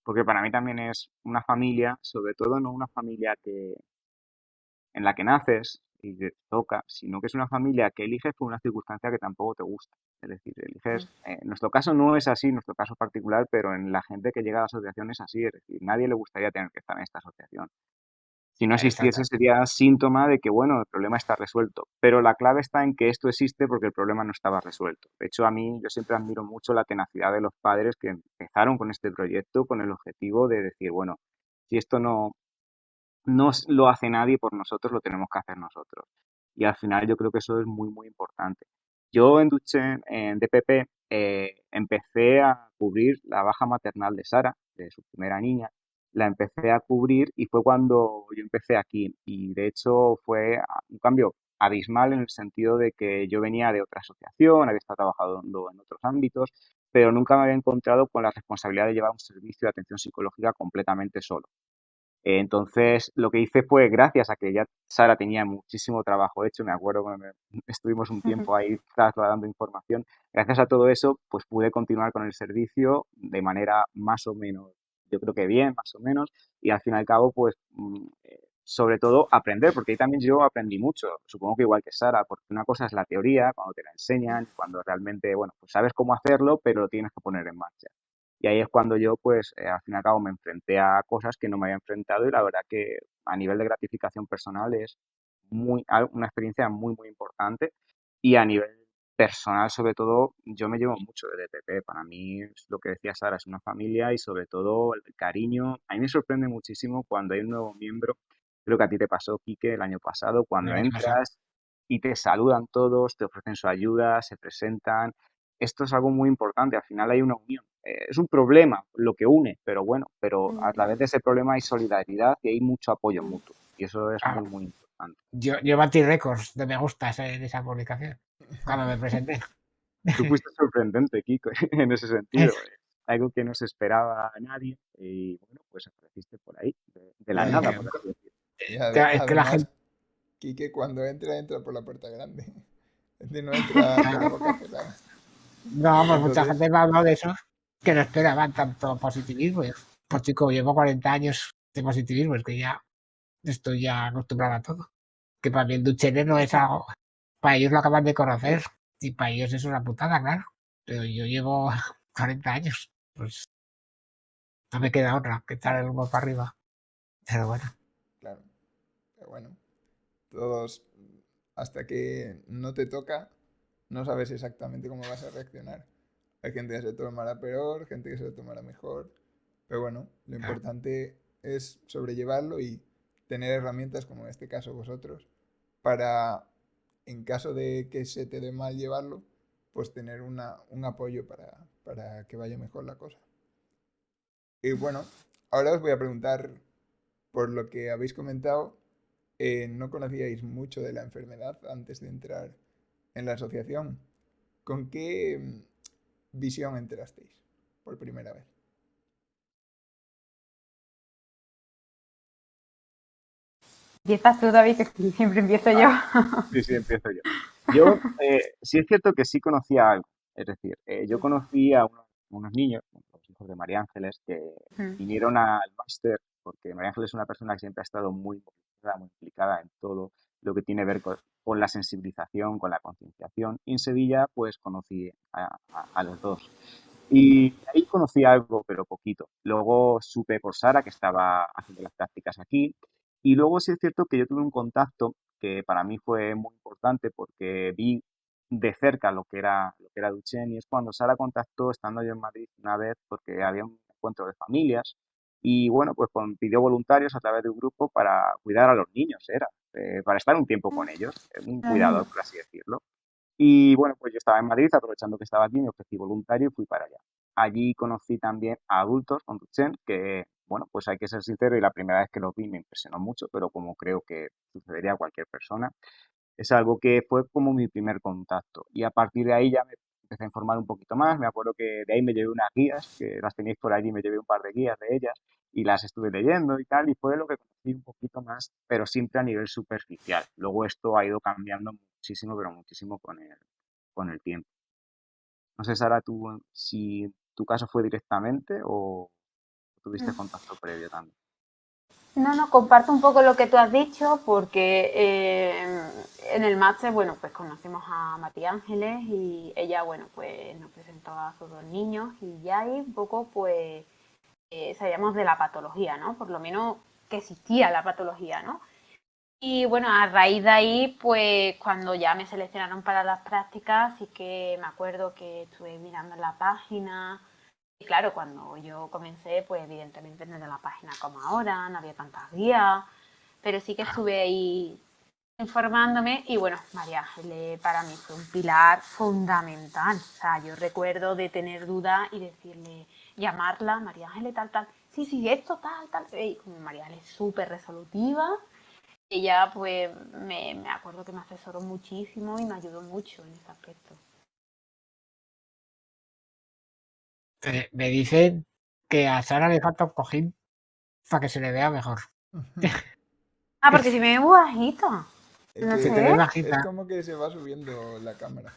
porque para mí también es una familia, sobre todo no una familia en la que naces y te toca, sino que es una familia que eliges por una circunstancia que tampoco te gusta. Es decir, eliges, en nuestro caso no es así, en nuestro caso particular, pero en la gente que llega a la asociación es así, es decir, nadie le gustaría tener que estar en esta asociación. Si no existiese Exacto. sería síntoma de que, bueno, el problema está resuelto. Pero la clave está en que esto existe porque el problema no estaba resuelto. De hecho, a mí yo siempre admiro mucho la tenacidad de los padres que empezaron con este proyecto con el objetivo de decir, bueno, si esto no lo hace nadie por nosotros, lo tenemos que hacer nosotros. Y al final yo creo que eso es muy, muy importante. Yo en Duchen, en DPP, empecé a cubrir la baja maternal de Sara, de su primera niña. La empecé a cubrir y fue cuando yo empecé aquí. Y de hecho fue un cambio abismal en el sentido de que yo venía de otra asociación, había estado trabajando en otros ámbitos, pero nunca me había encontrado con la responsabilidad de llevar un servicio de atención psicológica completamente solo. Entonces, lo que hice fue, gracias a que ya Sara tenía muchísimo trabajo hecho, me acuerdo cuando estuvimos un tiempo ahí trasladando información, gracias a todo eso, pues pude continuar con el servicio de manera más o menos, yo creo que bien, más o menos, y al fin y al cabo, pues, sobre todo aprender, porque ahí también yo aprendí mucho, supongo que igual que Sara, porque una cosa es la teoría, cuando te la enseñan, cuando realmente, bueno, pues sabes cómo hacerlo, pero lo tienes que poner en marcha. Y ahí es cuando yo, pues, al fin y al cabo me enfrenté a cosas que no me había enfrentado y la verdad que a nivel de gratificación personal es una experiencia muy, muy importante y a nivel personal, sobre todo, yo me llevo mucho de DTP. Para mí, es lo que decía Sara, es una familia y sobre todo el cariño. A mí me sorprende muchísimo cuando hay un nuevo miembro, creo que a ti te pasó, Quique, el año pasado, cuando El año pasado. entras y te saludan todos, te ofrecen su ayuda, se presentan. Esto es algo muy importante, al final hay una unión. Es un problema lo que une, pero bueno, pero a través de ese problema hay solidaridad y hay mucho apoyo mutuo. Y eso es Ah, muy, muy importante. yo batí récords de me gustas en esa publicación cuando me presenté. Tú fuiste sorprendente, Kiko, en ese sentido. algo que no se esperaba a nadie y bueno, pues apareciste por ahí, de Y la Sí, nada, además, por así decirlo. es que la además, gente, Quique cuando entra por la puerta grande. Este no entra con la boca cerrada. no, pues mucha Entonces, gente me ha hablado de eso, que no esperaban tanto positivismo. Pues chico, llevo 40 años de positivismo, es que ya estoy ya acostumbrado a todo. Que para mí el Duchenne no es algo, para ellos lo acaban de conocer y para ellos es una putada, claro. Pero yo llevo 40 años, pues no me queda otra que echar el humo para arriba. Pero bueno, claro, pero bueno, todos, hasta que no te toca, no sabes exactamente cómo vas a reaccionar. Hay gente que se lo tomará peor, gente que se lo tomará mejor, pero bueno, lo claro. importante es sobrellevarlo y tener herramientas como en este caso vosotros para, en caso de que se te dé mal llevarlo, pues tener un apoyo para que vaya mejor la cosa. Y bueno, ahora os voy a preguntar por lo que habéis comentado. No conocíais mucho de la enfermedad antes de entrar en la asociación. ¿Con qué visión entrasteis por primera vez? Empiezas tú, David, que siempre empiezo yo. Vale, sí, sí, empiezo yo. Yo, sí es cierto que sí conocía algo, es decir, yo conocí a unos niños, los hijos de María Ángeles, que vinieron al máster, porque María Ángeles es una persona que siempre ha estado muy implicada en todo lo que tiene que ver con la sensibilización, con la concienciación. Y en Sevilla, pues conocí a los dos. Y ahí conocí algo, pero poquito. Luego supe por Sara que estaba haciendo las prácticas aquí. Y luego sí es cierto que yo tuve un contacto que para mí fue muy importante porque vi de cerca lo que era Duchenne y es cuando Sara contactó estando yo en Madrid una vez porque había un encuentro de familias y bueno, pues pidió voluntarios a través de un grupo para cuidar a los niños, para estar un tiempo con ellos, un Los niños. cuidador, por así decirlo. Y bueno, pues yo estaba en Madrid, aprovechando que estaba aquí, me ofrecí voluntario y fui para allá. Allí conocí también a adultos con Duchenne, que, bueno, pues hay que ser sincero, y la primera vez que los vi me impresionó mucho, pero como creo que sucedería a cualquier persona, es algo que fue como mi primer contacto. Y a partir de ahí ya me empecé a informar un poquito más. Me acuerdo que de ahí me llevé unas guías, que las tenéis por allí, me llevé un par de guías de ellas y las estuve leyendo y tal, y fue lo que conocí un poquito más, pero siempre a nivel superficial. Luego esto ha ido cambiando muchísimo, pero muchísimo con el tiempo. No sé, Sara, tú si tu caso fue directamente o tuviste contacto previo también. No, no, comparto un poco lo que tú has dicho porque en el máster, bueno, pues conocimos a María Ángeles y ella, bueno, pues nos presentó a sus dos niños y ya ahí un poco, pues, sabíamos de la patología, ¿no? Por lo menos que existía la patología, ¿no? Y bueno, a raíz de ahí, pues cuando ya me seleccionaron para las prácticas, sí que me acuerdo que estuve mirando en la página. Y claro, cuando yo comencé, pues evidentemente no era la página como ahora, no había tantas guías, pero sí que estuve ahí informándome y bueno, María Ángeles para mí fue un pilar fundamental. O sea, yo recuerdo de tener dudas y decirle, llamarla, María Ángeles tal, tal, sí, sí, esto tal, tal. Y como María Ángeles súper resolutiva, ella pues me acuerdo que me asesoró muchísimo y me ayudó mucho en ese aspecto. Me dicen que a Sara le falta un cojín para que se le vea mejor. Ah, porque si me ve muy bajita. Es No Se te ve sé. es bajita. como que se va subiendo la cámara.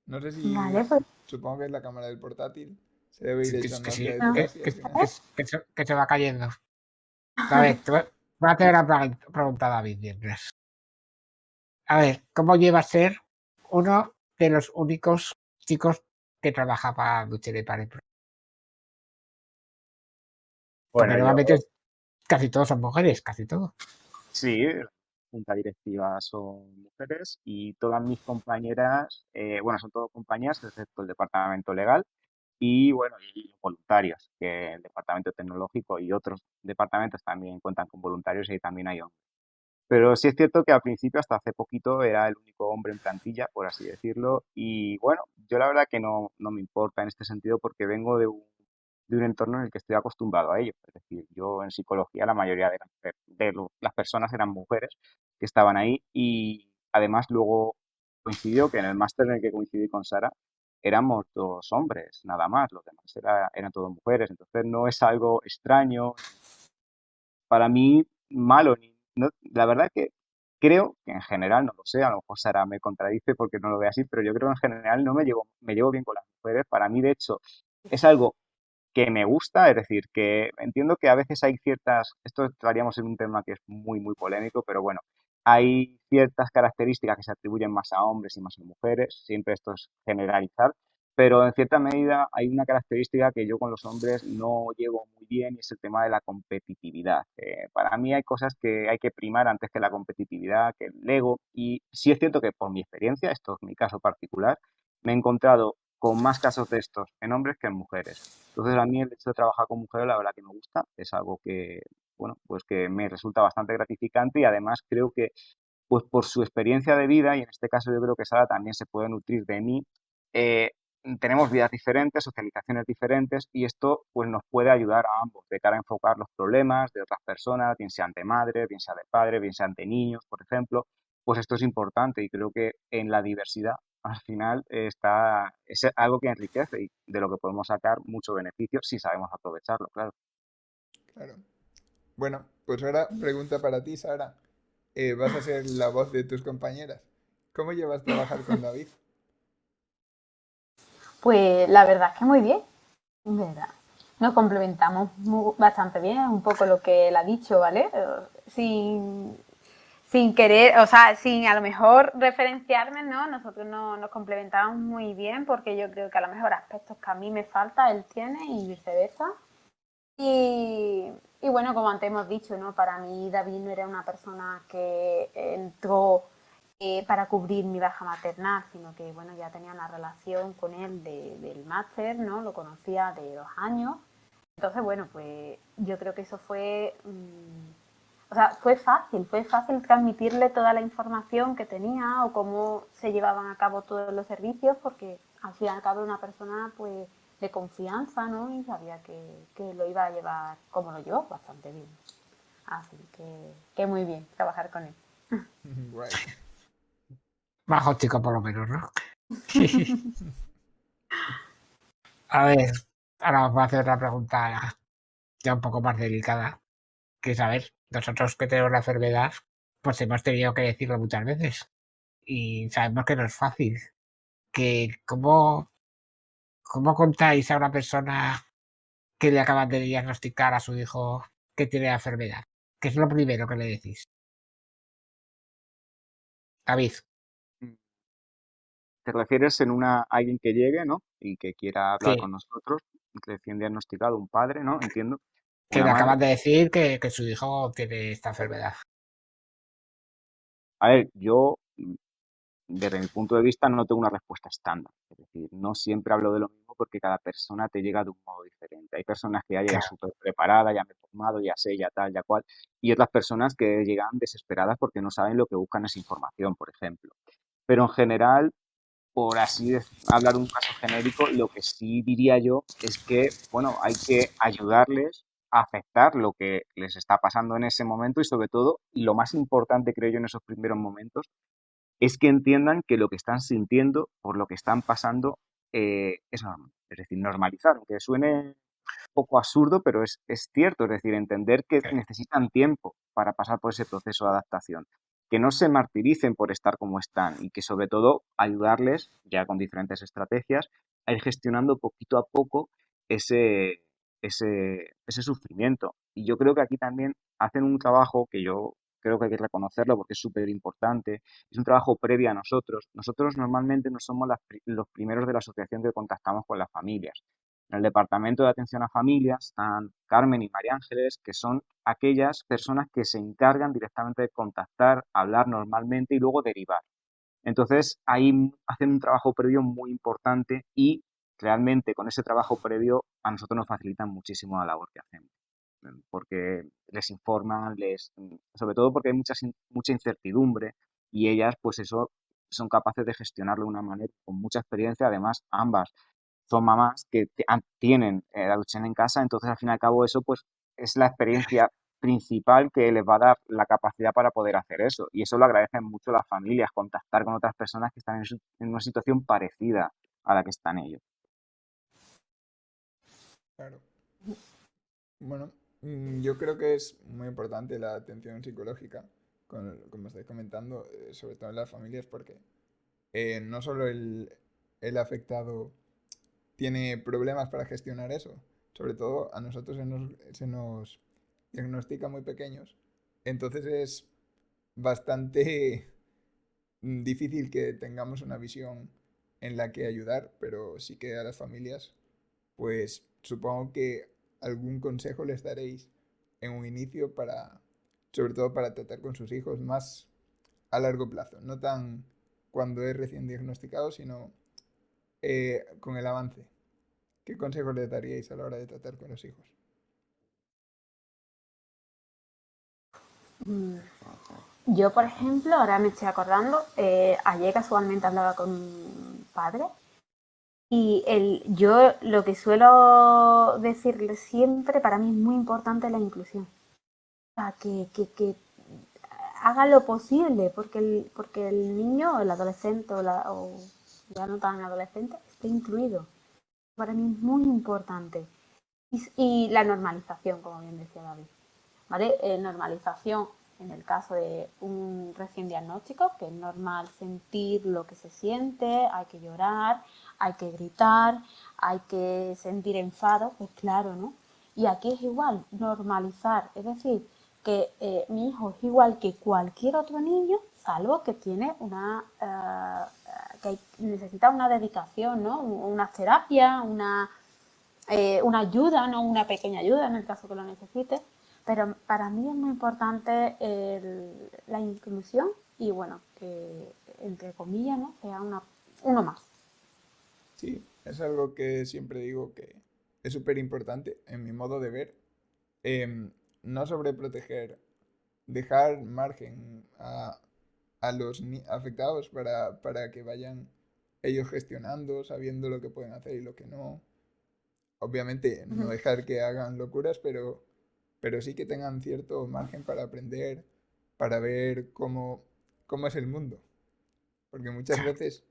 No sé si, Vale, pues. supongo que es la cámara del portátil. Se debe ir Sí, echando sí, hacia No. detrás y al final. que se va cayendo. A ver, voy a hacer una pregunta a David mientras. A ver, ¿cómo lleva a ser uno de los únicos chicos que trabaja para Duchenne para porque Bueno, normalmente casi todos son mujeres, casi todo. sí, la junta directiva son mujeres y todas mis compañeras, bueno, son todas compañeras excepto el departamento legal y, bueno, y los voluntarios, que el departamento tecnológico y otros departamentos también cuentan con voluntarios y ahí también hay hombres. Pero sí es cierto que al principio, hasta hace poquito, era el único hombre en plantilla, por así decirlo. Y bueno, yo la verdad que no me importa en este sentido porque vengo de un entorno en el que estoy acostumbrado a ello. Es decir, yo en psicología la mayoría las personas eran mujeres que estaban ahí y además luego coincidió que en el máster en el que coincidí con Sara, éramos dos hombres, nada más, los demás eran todas mujeres, entonces no es algo extraño, para mí malo. La verdad que creo que en general, no lo sé, a lo mejor Sara me contradice porque no lo ve así, pero yo creo que en general no me llevo bien con las mujeres. Para mí, de hecho, es algo que me gusta, es decir, que entiendo que a veces hay esto entraríamos en un tema que es muy, muy polémico, pero bueno, hay ciertas características que se atribuyen más a hombres y más a mujeres, siempre esto es generalizar, pero en cierta medida hay una característica que yo con los hombres no llevo muy bien y es el tema de la competitividad. Para mí hay cosas que hay que primar antes que la competitividad, que el ego, y sí es cierto que por mi experiencia, esto es mi caso particular, me he encontrado con más casos de estos en hombres que en mujeres. Entonces, a mí el hecho de trabajar con mujeres, la verdad que me gusta, es algo que, bueno, pues que me resulta bastante gratificante y además creo que, pues por su experiencia de vida, y en este caso yo creo que Sara también se puede nutrir de mí, eh, tenemos vidas diferentes, socializaciones diferentes y esto pues nos puede ayudar a ambos de cara a enfocar los problemas de otras personas, bien sean de madre, bien sea de padre, bien sean de niños, por ejemplo, pues esto es importante y creo que en la diversidad al final es algo que enriquece y de lo que podemos sacar mucho beneficio si sabemos aprovecharlo, claro. Claro. Bueno, pues ahora pregunta para ti, Sara. Vas a ser la voz de tus compañeras. ¿Cómo llevas trabajar con David? Pues la verdad es que muy bien, ¿verdad? Nos complementamos bastante bien, un poco lo que él ha dicho, ¿vale? Sin querer, o sea, sin a lo mejor referenciarme, ¿no? Nosotros nos complementamos muy bien porque yo creo que a lo mejor aspectos que a mí me falta, él tiene y viceversa. Y bueno, como antes hemos dicho, ¿no? Para mí David no era una persona que entró para cubrir mi baja maternal, sino que bueno, ya tenía una relación con él del máster, ¿no? Lo conocía de 2 años. Entonces, bueno, pues yo creo que eso fue, o sea, fue fácil transmitirle toda la información que tenía o cómo se llevaban a cabo todos los servicios, porque al fin y al cabo era una persona pues de confianza, ¿no? Y sabía que lo iba a llevar como lo llevó, bastante bien. Así que muy bien trabajar con él. Guay. Bajo chico por lo menos, ¿no? A ver, ahora os voy a hacer otra pregunta ya un poco más delicada. Que es, a ver, nosotros que tenemos la enfermedad, pues hemos tenido que decirlo muchas veces. Y sabemos que no es fácil. Que ¿cómo contáis a una persona que le acaban de diagnosticar a su hijo que tiene la enfermedad? ¿Qué es lo primero que le decís? David, ¿Te refieres en alguien que llegue, ¿no? Y que quiera hablar sí, con nosotros, recién diagnosticado, un padre, ¿no? Entiendo, que una le madre. acaban de decir que su hijo tiene esta enfermedad. A ver, yo desde mi punto de vista no tengo una respuesta estándar. Es decir, no siempre hablo de lo mismo porque cada persona te llega de un modo diferente. Hay personas que ya llegan Claro, súper preparadas, ya me he formado, ya sé, ya tal, ya cual. Y otras personas que llegan desesperadas porque no saben lo que buscan es información, por ejemplo. Pero en general, por así hablar un caso genérico, lo que sí diría yo es que, bueno, hay que ayudarles a aceptar lo que les está pasando en ese momento y sobre todo, y lo más importante creo yo en esos primeros momentos, es que entiendan que lo que están sintiendo, por lo que están pasando, es normal. Es decir, normalizar, aunque suene un poco absurdo, pero es cierto, es decir, entender que sí, necesitan tiempo para pasar por ese proceso de adaptación, que no se martiricen por estar como están y que sobre todo ayudarles, ya con diferentes estrategias, a ir gestionando poquito a poco ese, ese sufrimiento. Y yo creo que aquí también hacen un trabajo que yo creo que hay que reconocerlo porque es súper importante, es un trabajo previo a nosotros. Nosotros normalmente no somos los primeros de la asociación que contactamos con las familias. En el departamento de atención a familias están Carmen y María Ángeles, que son aquellas personas que se encargan directamente de contactar, hablar normalmente y luego derivar. Entonces, ahí hacen un trabajo previo muy importante y realmente con ese trabajo previo a nosotros nos facilitan muchísimo la labor que hacemos, porque les informan, sobre todo porque hay mucha incertidumbre y ellas, pues eso, son capaces de gestionarlo de una manera con mucha experiencia. Además, ambas son mamás que tienen la Duchenne en casa, entonces al fin y al cabo eso pues es la experiencia principal que les va a dar la capacidad para poder hacer eso. Y eso lo agradecen mucho las familias, contactar con otras personas que están en una situación parecida a la que están ellos. Claro. Bueno, yo creo que es muy importante la atención psicológica, como estáis comentando, sobre todo en las familias, porque no solo el afectado tiene problemas para gestionar eso, sobre todo a nosotros se nos diagnostica muy pequeños, entonces es bastante difícil que tengamos una visión en la que ayudar, pero sí que a las familias, pues supongo que algún consejo les daréis en un inicio para, sobre todo para tratar con sus hijos más a largo plazo, no tan cuando es recién diagnosticado, sino con el avance. ¿Qué consejos les daríais a la hora de tratar con los hijos? Mm, Yo, por ejemplo, ahora me estoy acordando, ayer casualmente hablaba con un padre y yo lo que suelo decirle siempre, para mí es muy importante la inclusión. O sea, que haga lo posible porque el niño, o el adolescente o ya no tan adolescente, esté incluido. Para mí es muy importante. Y la normalización, como bien decía David. ¿Vale? Normalización en el caso de un recién diagnóstico, que es normal sentir lo que se siente, hay que llorar, hay que gritar, hay que sentir enfado, pues claro, ¿no? Y aquí es igual, normalizar, es decir, que mi hijo es igual que cualquier otro niño, salvo que tiene que necesita una dedicación, ¿no? Una terapia, una ayuda, no una pequeña ayuda en el caso que lo necesite, pero para mí es muy importante la inclusión y bueno, que entre comillas, ¿no? Sea uno más. Sí, es algo que siempre digo que es súper importante en mi modo de ver. em, no sobreproteger, dejar margen a los afectados para que vayan ellos gestionando, sabiendo lo que pueden hacer y lo que no. Obviamente no Ujú. dejar que hagan locuras, pero sí que tengan cierto margen para aprender, para ver cómo es el mundo. Porque muchas veces,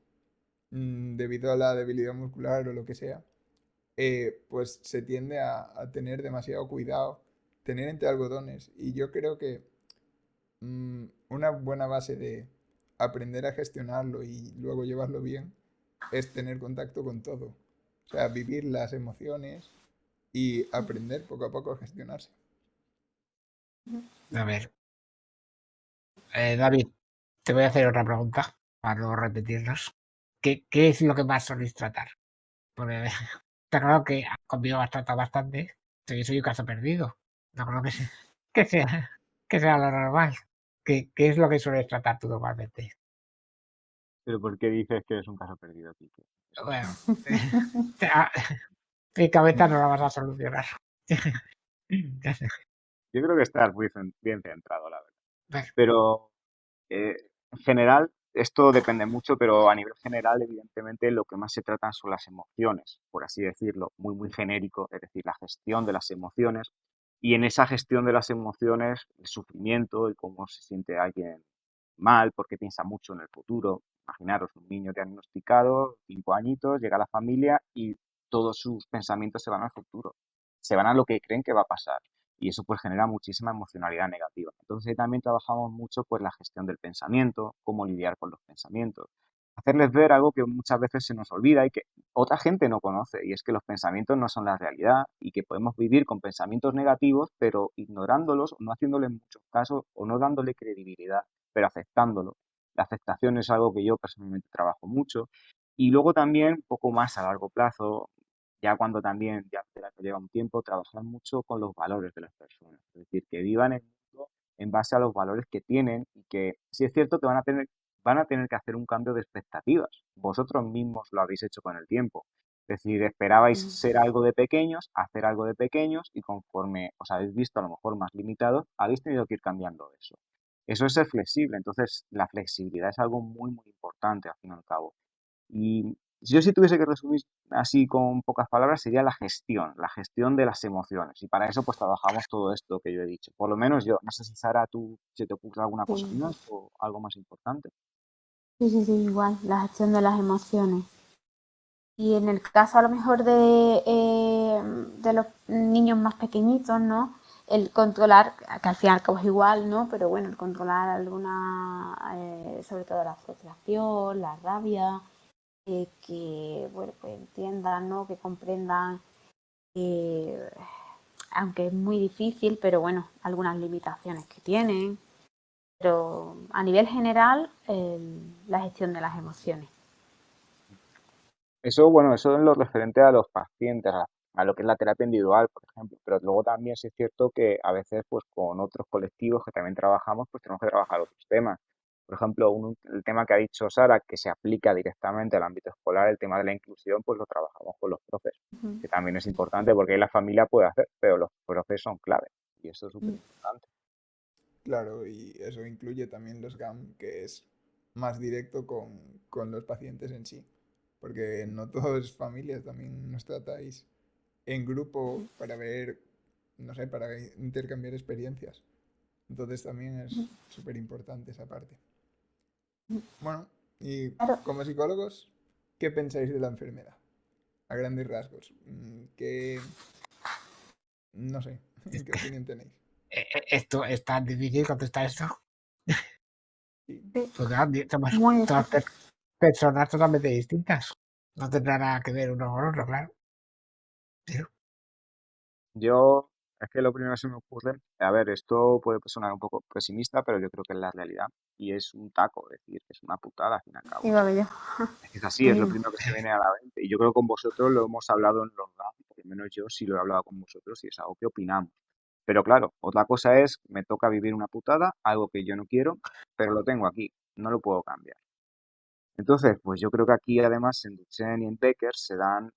debido a la debilidad muscular o lo que sea, pues se tiende a tener demasiado cuidado, tener entre algodones. Y yo creo que una buena base de aprender a gestionarlo y luego llevarlo bien es tener contacto con todo. O sea, vivir las emociones y aprender poco a poco a gestionarse. A ver, David, te voy a hacer otra pregunta para no repetirnos. ¿Qué es lo que más soléis tratar? Porque está claro que conmigo has tratado bastante, yo soy un caso perdido. No creo que sea, que sea lo normal. ¿Qué es lo que sueles tratar tú normalmente? Pero ¿por qué dices que es un caso perdido, Quique? Bueno, a- mi cabeza no la vas a solucionar. Ya sé. Yo creo que estás muy bien centrado, la verdad. Bueno, Pero en general, esto depende mucho, pero a nivel general, evidentemente, lo que más se tratan son las emociones, por así decirlo, muy, muy genérico, es decir, la gestión de las emociones. Y en esa gestión de las emociones, el sufrimiento, el cómo se siente alguien mal, porque piensa mucho en el futuro. Imaginaros un niño diagnosticado, 5 añitos, llega a la familia y todos sus pensamientos se van al futuro, se van a lo que creen que va a pasar y eso pues genera muchísima emocionalidad negativa. Entonces ahí también trabajamos mucho pues la gestión del pensamiento, cómo lidiar con los pensamientos, hacerles ver algo que muchas veces se nos olvida y que otra gente no conoce y es que los pensamientos no son la realidad y que podemos vivir con pensamientos negativos pero ignorándolos, no haciéndole mucho caso o no dándole credibilidad, pero aceptándolo. La aceptación es algo que yo personalmente trabajo mucho y luego también, un poco más a largo plazo, ya cuando también, ya que lleva un tiempo, trabajar mucho con los valores de las personas. Es decir, que vivan el mundo en base a los valores que tienen y que, si es cierto, que van a tener que hacer un cambio de expectativas. Vosotros mismos lo habéis hecho con el tiempo. Es decir, esperabais ser algo de pequeños, hacer algo de pequeños y conforme os habéis visto a lo mejor más limitados, habéis tenido que ir cambiando eso. Eso es ser flexible. Entonces, la flexibilidad es algo muy, muy importante al fin y al cabo. Y yo si tuviese que resumir así con pocas palabras sería la gestión de las emociones. Y para eso pues trabajamos todo esto que yo he dicho. Por lo menos yo, no sé si Sara, tú se te ocurre alguna cosa Sí. más o algo más importante. Sí, sí, sí, igual, la gestión de las emociones. Y en el caso a lo mejor de los niños más pequeñitos, ¿no? El controlar, que al fin y al cabo es igual, ¿no? Pero bueno, el controlar alguna, sobre todo la frustración, la rabia, que, bueno, pues entiendan, ¿no? Que comprendan, aunque es muy difícil, pero bueno, algunas limitaciones que tienen. Pero a nivel general, la gestión de las emociones. Eso, bueno, eso en lo referente a los pacientes, a lo que es la terapia individual, por ejemplo, pero luego también sí es cierto que a veces pues con otros colectivos que también trabajamos, pues tenemos que trabajar otros temas. Por ejemplo, el tema que ha dicho Sara, que se aplica directamente al ámbito escolar, el tema de la inclusión, pues lo trabajamos con los profes, Ujú. que también es importante porque ahí la familia puede hacer, pero los profes son clave y eso es súper importante. Claro, y eso incluye también los GAM, que es más directo con los pacientes en sí, porque no todas familias también nos tratáis en grupo para ver, no sé, para intercambiar experiencias. Entonces también es súper importante esa parte. Bueno, y Claro, como psicólogos, ¿qué pensáis de la enfermedad? A grandes rasgos. No sé, ¿qué opinión tenéis? Esto es tan difícil contestar esto. Sí. sí, Porque claro, somos muy todas difícil. personas totalmente distintas. No tendrá nada que ver uno con otro, claro. Pero, Yo, es que lo primero que se me ocurre, a ver, esto puede sonar un poco pesimista, pero yo creo que es la realidad y es un taco, es decir, que es una putada al fin y al cabo. Digo yo, Es que es así, lo es lo mismo. primero que se viene a la mente. Y yo creo que con vosotros lo hemos hablado en los GAM, por lo menos yo sí lo he hablado con vosotros y es algo que opinamos. Pero claro, otra cosa es, me toca vivir una putada, algo que yo no quiero, pero lo tengo aquí, no lo puedo cambiar. Entonces, pues yo creo que aquí además en Duchenne y en Becker se dan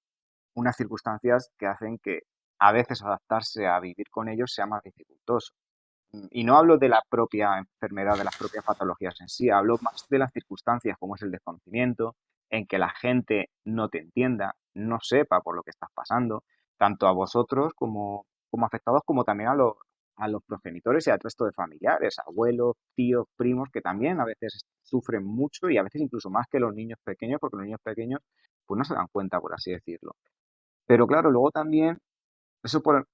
unas circunstancias que hacen que a veces adaptarse a vivir con ellos sea más dificultoso. Y no hablo de la propia enfermedad, de las propias patologías en sí, hablo más de las circunstancias, como es el desconocimiento, en que la gente no te entienda, no sepa por lo que estás pasando, tanto a vosotros como afectados, como también a los progenitores y al resto de familiares, abuelos, tíos, primos, que también a veces sufren mucho y a veces incluso más que los niños pequeños, porque los niños pequeños pues no se dan cuenta, por así decirlo. Pero claro, luego también, eso por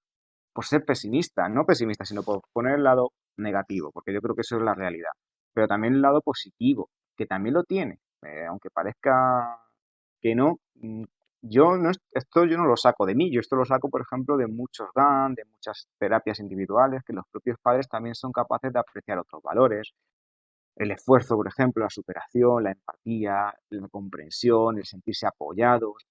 ser pesimista, no pesimista, sino por poner el lado negativo, porque yo creo que eso es la realidad. Pero también el lado positivo, que también lo tiene, aunque parezca que no. Yo no, esto yo no lo saco de mí, yo esto lo saco, por ejemplo, de muchos GAN, de muchas terapias individuales, que los propios padres también son capaces de apreciar otros valores, el esfuerzo, por ejemplo, la superación, la empatía, la comprensión, el sentirse apoyados.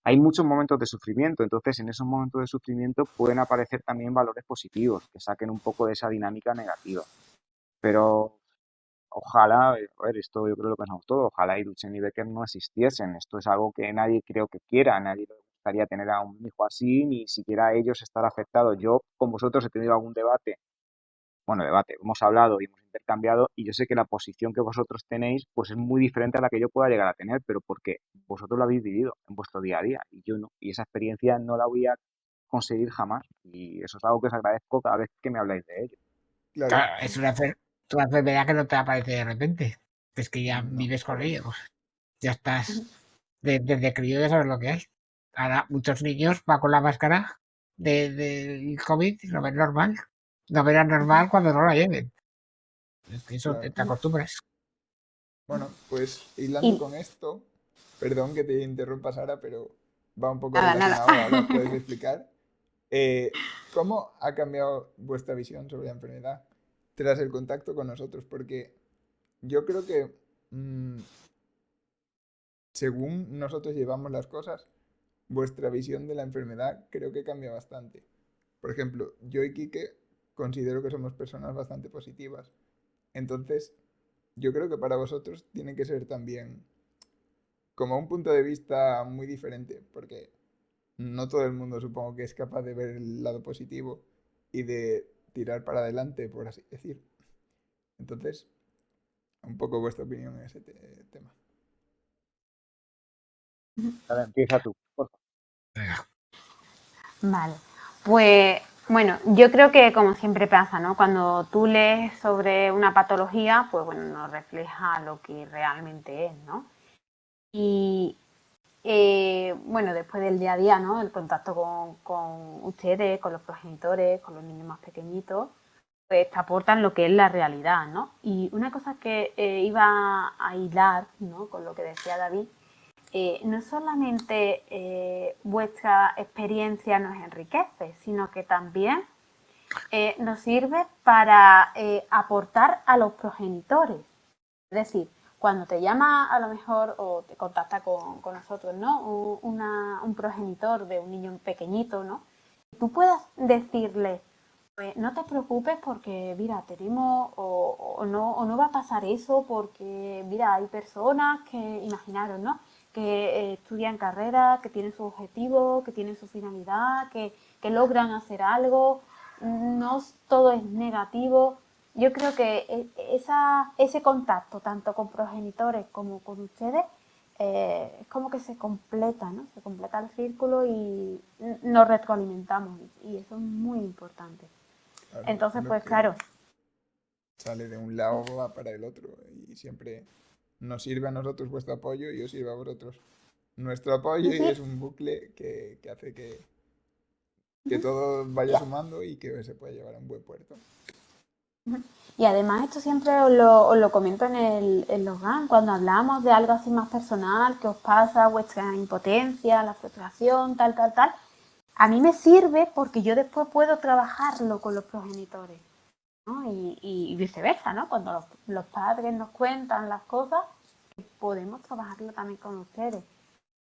Hay muchos momentos de sufrimiento, entonces en esos momentos de sufrimiento pueden aparecer también valores positivos que saquen un poco de esa dinámica negativa. Pero ojalá, a ver, esto yo creo que lo pensamos todos, ojalá Iruchen y Becker no existiesen. Esto es algo que nadie creo que quiera, a nadie le gustaría tener a un hijo así, ni siquiera ellos estar afectados. Yo con vosotros he tenido algún debate, bueno, debate, hemos hablado y hemos intercambiado y yo sé que la posición que vosotros tenéis pues es muy diferente a la que yo pueda llegar a tener, pero porque vosotros lo habéis vivido en vuestro día a día y yo no. Y esa experiencia no la voy a conseguir jamás y eso es algo que os agradezco cada vez que me habláis de ello. Claro, claro, es una enfermedad que no te aparece de repente. Es que ya no. vives con ello. Pues, ya estás. Desde crío ya sabes lo que hay. Ahora, muchos niños van con la máscara del COVID y lo ven normal. Lo verán normal cuando no la lleven. Es que eso te Claro. acostumbras. Bueno, pues hilando Y con esto, perdón que te interrumpa, Sara, pero va un poco nada, nada. relacionado, ahora puedes explicar. ¿Cómo ha cambiado vuestra visión sobre la enfermedad tras el contacto con nosotros? Porque yo creo que mm, según nosotros llevamos las cosas, vuestra visión de la enfermedad creo que cambia bastante. Por ejemplo, yo y Quique considero que somos personas bastante positivas. Entonces, yo creo que para vosotros tiene que ser también como un punto de vista muy diferente, porque no todo el mundo supongo que es capaz de ver el lado positivo y de tirar para adelante, por así decir. Entonces, un poco vuestra opinión en ese tema. Ahora empieza tú, por favor. Venga. Vale, pues bueno, yo creo que como siempre pasa, ¿no? Cuando tú lees sobre una patología, pues bueno, nos refleja lo que realmente es, ¿no? Y bueno, después del día a día, ¿no? El contacto con ustedes, con los progenitores, con los niños más pequeñitos, pues te aportan lo que es la realidad, ¿no? Y una cosa que iba a hilar, ¿no? Con lo que decía David, no solamente vuestra experiencia nos enriquece, sino que también nos sirve para aportar a los progenitores. Es decir, cuando te llama a lo mejor o te contacta con nosotros, ¿no? Un progenitor de un niño pequeñito, ¿no? Tú puedas decirle, pues no te preocupes porque, mira, tenemos o no va a pasar eso porque, mira, hay personas que, imaginaros, ¿no? Que estudian carreras, que tienen su objetivo, que tienen su finalidad, que logran hacer algo, no todo es negativo. Yo creo que ese contacto, tanto con progenitores como con ustedes, es como que se completa, ¿no? Se completa el círculo y nos retroalimentamos y eso es muy importante. Claro, Entonces, lo pues que claro. sale de un lado va para el otro y siempre nos sirve a nosotros vuestro apoyo y os sirve a vosotros nuestro apoyo Sí, y sí. es un bucle que hace que todo vaya sumando y que se pueda llevar a un buen puerto. Y además esto siempre os lo comento en los GAN, cuando hablamos de algo así más personal, que os pasa, vuestra impotencia, la frustración, tal, tal, tal, a mí me sirve porque yo después puedo trabajarlo con los progenitores, ¿no? Y viceversa, ¿no? Cuando los padres nos cuentan las cosas, podemos trabajarlo también con ustedes.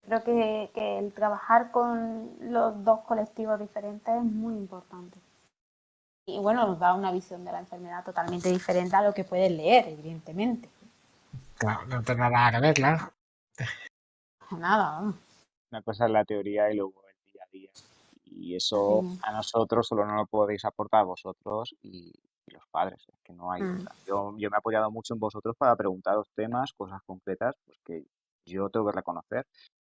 Creo que el trabajar con los dos colectivos diferentes es muy importante. Y bueno, nos da una visión de la enfermedad totalmente diferente a lo que puedes leer, evidentemente. Claro, no tendrá nada que ver, claro. Nada, vamos. Una cosa es la teoría y luego el día a día. Y eso Sí. a nosotros solo no lo podéis aportar vosotros y los padres. Es que no hay Mm. otra. Yo me he apoyado mucho en vosotros para preguntaros temas, cosas concretas, pues que yo tengo que reconocer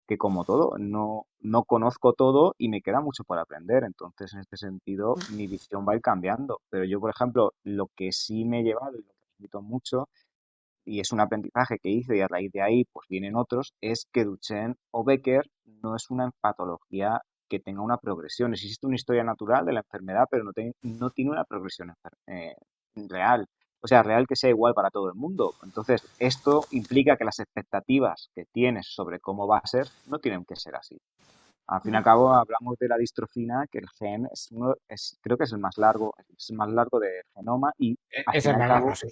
que como todo, no conozco todo y me queda mucho por aprender. Entonces, en este sentido, mi visión va a ir cambiando. Pero yo, por ejemplo, lo que sí me he llevado y lo que transmito mucho y es un aprendizaje que hice y a raíz de ahí pues vienen otros, es que Duchenne o Becker no es una patología que tenga una progresión. Existe una historia natural de la enfermedad, pero no tiene una progresión real. O sea, real que sea igual para todo el mundo. Entonces, esto implica que las expectativas que tienes sobre cómo va a ser no tienen que ser así. Al fin y al cabo, hablamos de la distrofina, que el gen creo que es el más largo del genoma y al Ese fin y es al más largo, cabo sí.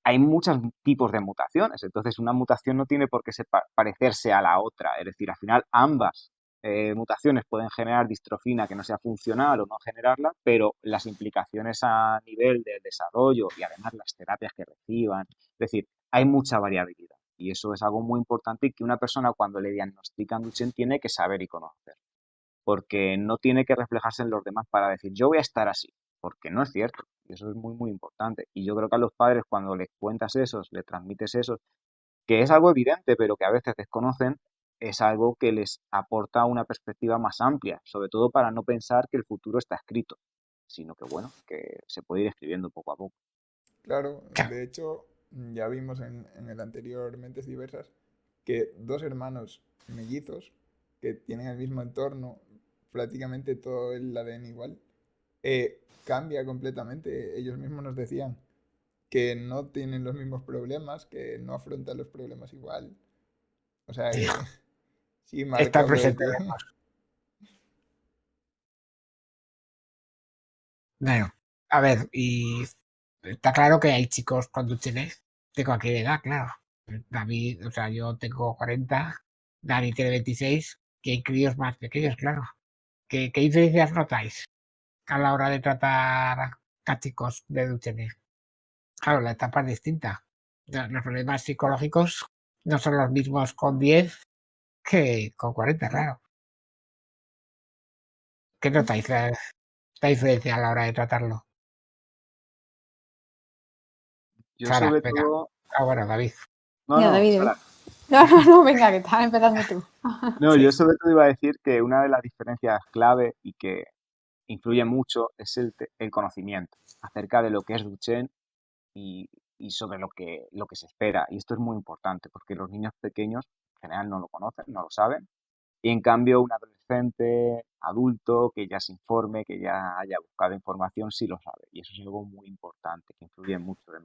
hay muchos tipos de mutaciones, entonces una mutación no tiene por qué parecerse a la otra, es decir, al final ambas mutaciones pueden generar distrofina que no sea funcional o no generarla, pero las implicaciones a nivel del desarrollo y además las terapias que reciban, es decir, hay mucha variabilidad y eso es algo muy importante y que una persona cuando le diagnostican Duchenne tiene que saber y conocer, porque no tiene que reflejarse en los demás para decir yo voy a estar así, porque no es cierto. Y eso es muy, muy importante. Y yo creo que a los padres cuando les cuentas eso, les transmites eso, que es algo evidente, pero que a veces desconocen, es algo que les aporta una perspectiva más amplia, sobre todo para no pensar que el futuro está escrito, sino que bueno, que se puede ir escribiendo poco a poco. Claro, Claro. de hecho, ya vimos en el anterior Mentes Diversas que dos hermanos mellizos que tienen el mismo entorno, prácticamente todo el ADN igual, cambia completamente. Ellos mismos nos decían que no tienen los mismos problemas, que no afrontan los problemas igual. O sea Sí, que sí está marca todo el presente. tiempo. Bueno, a ver, y está claro que hay chicos con Duchenne de cualquier edad, claro. David, o sea, yo tengo 40, Dani tiene 26, que hay críos más pequeños, claro. ¿Qué diferencias notáis a la hora de tratar a chicos de Duchenne? Claro, la etapa es distinta. Los problemas psicológicos no son los mismos con 10 que con 40, claro. ¿Qué notáis la diferencia a la hora de tratarlo? Yo Sara, sobre venga. todo, Ah, bueno, David. no, Mira, no, David, Sara, no, no, no, venga, que estás empezando tú. no, Sí. yo sobre todo iba a decir que una de las diferencias clave y que influye mucho es el conocimiento acerca de lo que es Duchenne y, y sobre lo que se espera. Y esto es muy importante porque los niños pequeños general no lo conocen, no lo saben. Y en cambio, un adolescente, adulto, que ya se informe, que ya haya buscado información, sí lo sabe. Y eso es algo muy importante, que influye mucho de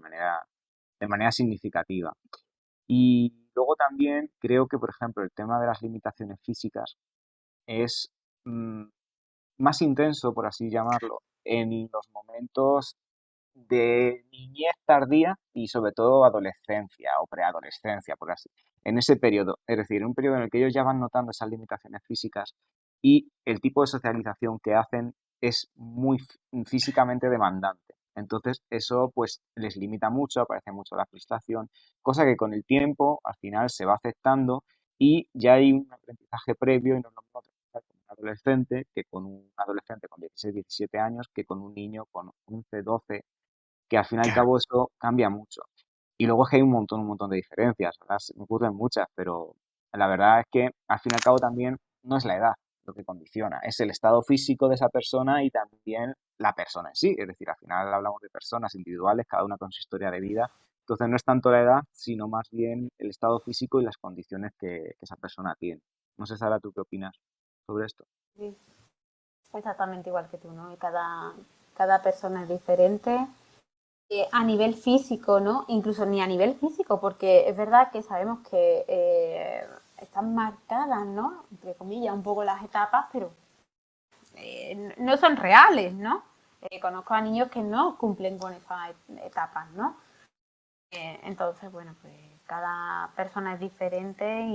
manera significativa. Y luego también creo que, por ejemplo, el tema de las limitaciones físicas es mm, más intenso, por así llamarlo, en los momentos de niñez tardía y sobre todo adolescencia o preadolescencia, por así. En ese periodo, es decir, un periodo en el que ellos ya van notando esas limitaciones físicas y el tipo de socialización que hacen es muy físicamente demandante. Entonces, eso pues les limita mucho, aparece mucho la frustración, cosa que con el tiempo al final se va aceptando y ya hay un aprendizaje previo y no es lo mismo trabajar con un adolescente que con un adolescente con 16, 17 años que con un niño con 11, 12, que al fin y al Claro, cabo eso cambia mucho. Y luego es que hay un montón de diferencias, ¿verdad? Se me ocurren muchas, pero la verdad es que al fin y al cabo también no es la edad lo que condiciona, es el estado físico de esa persona y también la persona en sí. Es decir, al final hablamos de personas individuales, cada una con su historia de vida. Entonces no es tanto la edad, sino más bien el estado físico y las condiciones que esa persona tiene. No sé, Sara, ¿tú qué opinas sobre esto? Sí, exactamente igual que tú, ¿no? Cada persona es diferente. A nivel físico, ¿no? Incluso ni a nivel físico, porque es verdad que sabemos que están marcadas, ¿no? Entre comillas, un poco las etapas, pero no son reales, ¿no? Conozco a niños que no cumplen con esas etapas, ¿no? Entonces, bueno, pues cada persona es diferente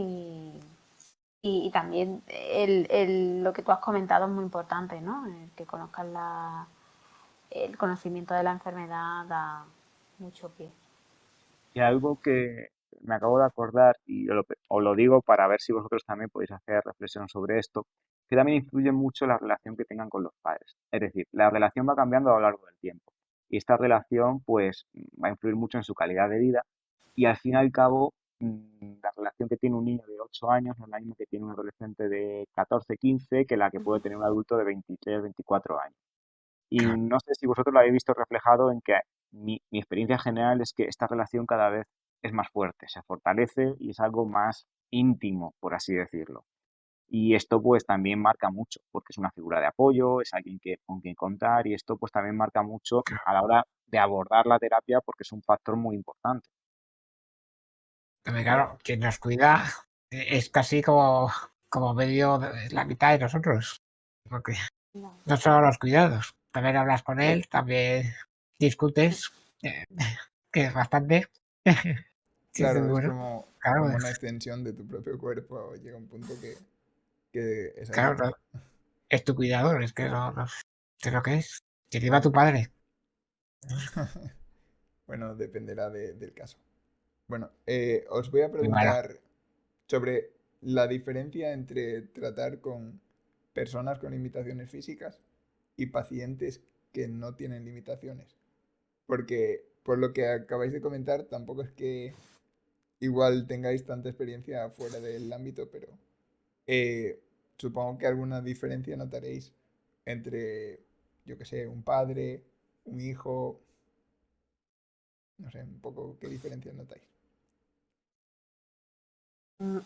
y también lo que tú has comentado es muy importante, ¿no? Que conozcas el conocimiento de la enfermedad da mucho pie. Y algo que me acabo de acordar, y os lo digo para ver si vosotros también podéis hacer reflexión sobre esto, que también influye mucho la relación que tengan con los padres. Es decir, la relación va cambiando a lo largo del tiempo. Y esta relación, pues, va a influir mucho en su calidad de vida. Y al fin y al cabo, la relación que tiene un niño de 8 años no es la misma que tiene un adolescente de 14, 15, que la que puede tener un adulto de 23, 24 años. Y claro. no sé si vosotros lo habéis visto reflejado en que mi experiencia general es que esta relación cada vez es más fuerte, se fortalece y es algo más íntimo, por así decirlo. Y esto pues también marca mucho, porque es una figura de apoyo, es alguien con quien contar y esto pues también marca mucho Claro. a la hora de abordar la terapia porque es un factor muy importante. También, claro, quien nos cuida es casi como medio la mitad de nosotros. Porque No. no solo los cuidados, también hablas con él, también discutes, eh, que es bastante. Sí, sí, Claro, es bueno, como, claro, como una extensión de tu propio cuerpo. Llega un punto que es así. claro, no, es tu cuidador, es que no sé lo que es. Que te iba tu padre. Bueno, dependerá del caso. Bueno, os voy a Muy malo. preguntar sobre la diferencia entre tratar con personas con limitaciones físicas y pacientes que no tienen limitaciones. Porque por lo que acabáis de comentar, tampoco es que igual tengáis tanta experiencia fuera del ámbito, pero eh, supongo que alguna diferencia notaréis entre, yo qué sé, un padre, un hijo, no sé, un poco qué diferencias notáis.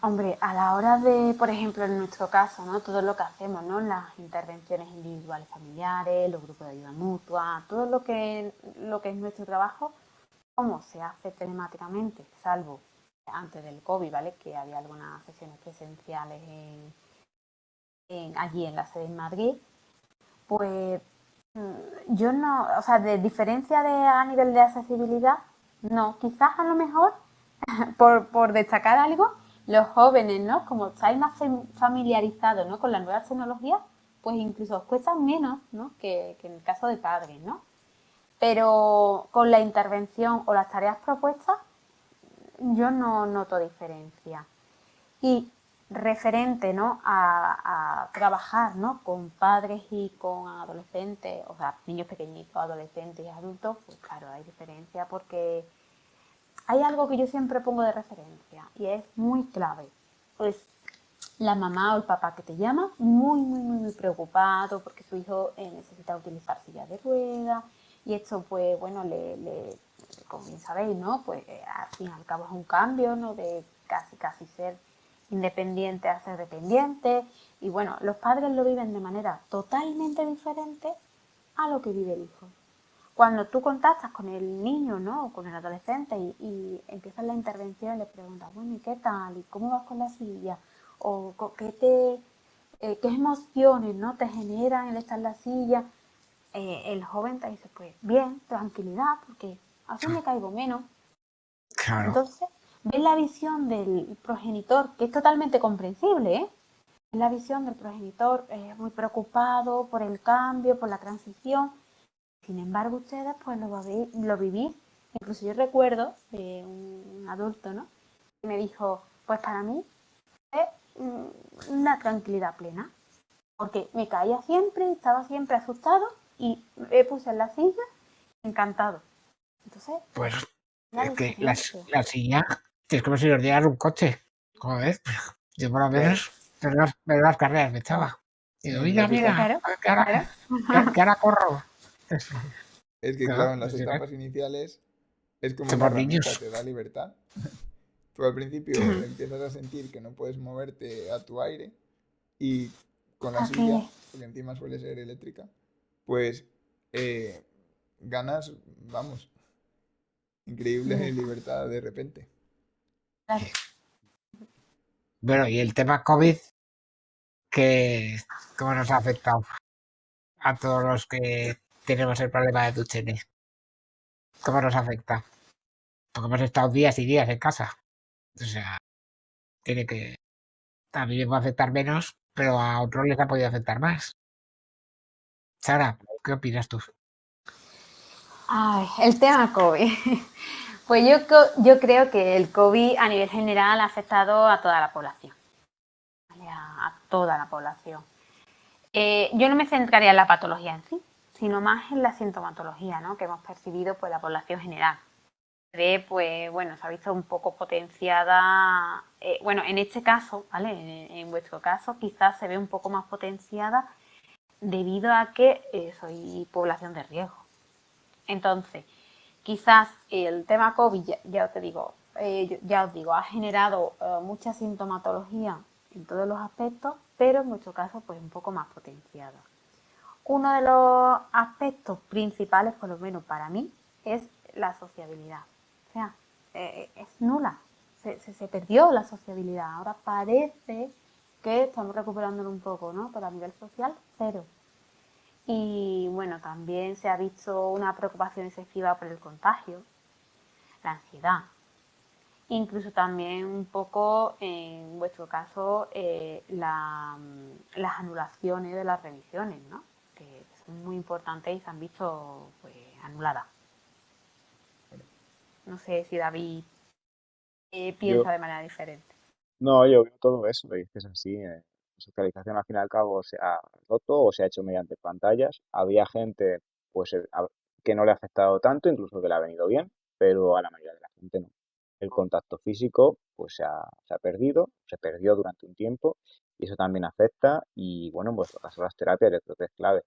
Hombre, a la hora de, por ejemplo, en nuestro caso, ¿no? Todo lo que hacemos, ¿no? Las intervenciones individuales familiares, los grupos de ayuda mutua, todo lo que es nuestro trabajo, cómo se hace telemáticamente, salvo antes del COVID, ¿vale? Que había algunas sesiones presenciales allí en la sede en Madrid, pues yo no, o sea, de diferencia a nivel de accesibilidad, no, quizás a lo mejor por destacar algo, los jóvenes, ¿no? Como estáis más familiarizados, ¿no? Con las nuevas tecnologías, pues incluso os cuesta menos, ¿no? Que en el caso de padres, ¿no? Pero con la intervención o las tareas propuestas, yo no noto diferencia. Y referente, ¿no? a trabajar, ¿no? Con padres y con adolescentes, o sea, niños pequeñitos, adolescentes y adultos, pues claro, hay diferencia porque hay algo que yo siempre pongo de referencia y es muy clave. Pues la mamá o el papá que te llama muy, muy, muy, muy preocupado porque su hijo necesita utilizar silla de ruedas y esto, pues, bueno, como bien sabéis, ¿no? Pues al fin y al cabo es un cambio, ¿no? De casi, casi ser independiente a ser dependiente. Y bueno, los padres lo viven de manera totalmente diferente a lo que vive el hijo. Cuando tú contactas con el niño, ¿no? O con el adolescente y empiezas la intervención y le preguntas, bueno, ¿y qué tal? ¿Y cómo vas con la silla? O qué emociones, ¿no? te generan el estar en la silla. El joven te dice, pues bien, tranquilidad, porque así me caigo menos. Claro, Entonces, ves la visión del progenitor, que es totalmente comprensible, ¿eh? Es la visión del progenitor muy preocupado por el cambio, por la transición. Sin embargo, ustedes pues lo vivís. Incluso yo recuerdo de un adulto, ¿no? Que me dijo, pues para mí es una tranquilidad plena, porque me caía siempre, estaba siempre asustado y me puse en la silla encantado. Entonces, pues la es que diferencia. la silla es como si nos diera un coche. Joder, yo por lo Claro. menos ver las carreras me echaba. Y digo, En las mira, etapas, Claro, que ahora, claro. que ahora corro. es que claro, Claro, en las pues etapas iniciales es como una somos herramienta, niños. te da libertad. Tú al principio empiezas a sentir que no puedes moverte a tu aire y con la Así silla, es. porque encima suele ser eléctrica, pues eh, ganas, vamos, increíble libertad de repente. Claro. Bueno, y el tema COVID, que cómo nos ha afectado a todos los que tenemos el problema de Duchenne. ¿Cómo nos afecta? Porque hemos estado días y días en casa. O sea, tiene que. A mí me va a afectar menos, pero a otros les ha podido afectar más. Sara, ¿qué opinas tú? Ay, el tema COVID. Pues yo creo que el COVID a nivel general ha afectado a toda la población. ¿Vale? A toda la población. Yo no me centraría en la patología en sí, sino más en la sintomatología, ¿no? que hemos percibido pues, la población general. Pues bueno, se ha visto un poco potenciada, bueno, en este caso, ¿vale? En vuestro caso, quizás se ve un poco más potenciada debido a que soy población de riesgo. Entonces, quizás el tema COVID, ya te digo, ya os digo, ha generado mucha sintomatología en todos los aspectos, pero en vuestro caso, pues un poco más potenciada. Uno de los aspectos principales, por lo menos para mí, es la sociabilidad. O sea, es nula. Se perdió la sociabilidad. Ahora parece que estamos recuperándolo un poco, ¿no? Pero a nivel social, cero. Y bueno, también se ha visto una preocupación excesiva por el contagio, la ansiedad. Incluso también un poco, en vuestro caso, las anulaciones de las revisiones, ¿no? Que son muy importantes y se han visto pues, anuladas. No sé si David Yo, piensa de manera diferente. no, yo veo todo eso, que dices así. La socialización al fin y al cabo se ha roto o se ha hecho mediante pantallas. Había gente pues que no le ha afectado tanto, incluso que le ha venido bien, pero a la mayoría de la gente no. El contacto físico pues se ha perdido, se perdió durante un tiempo y eso también afecta y bueno, en vuestro caso las terapias yo creo que es clave.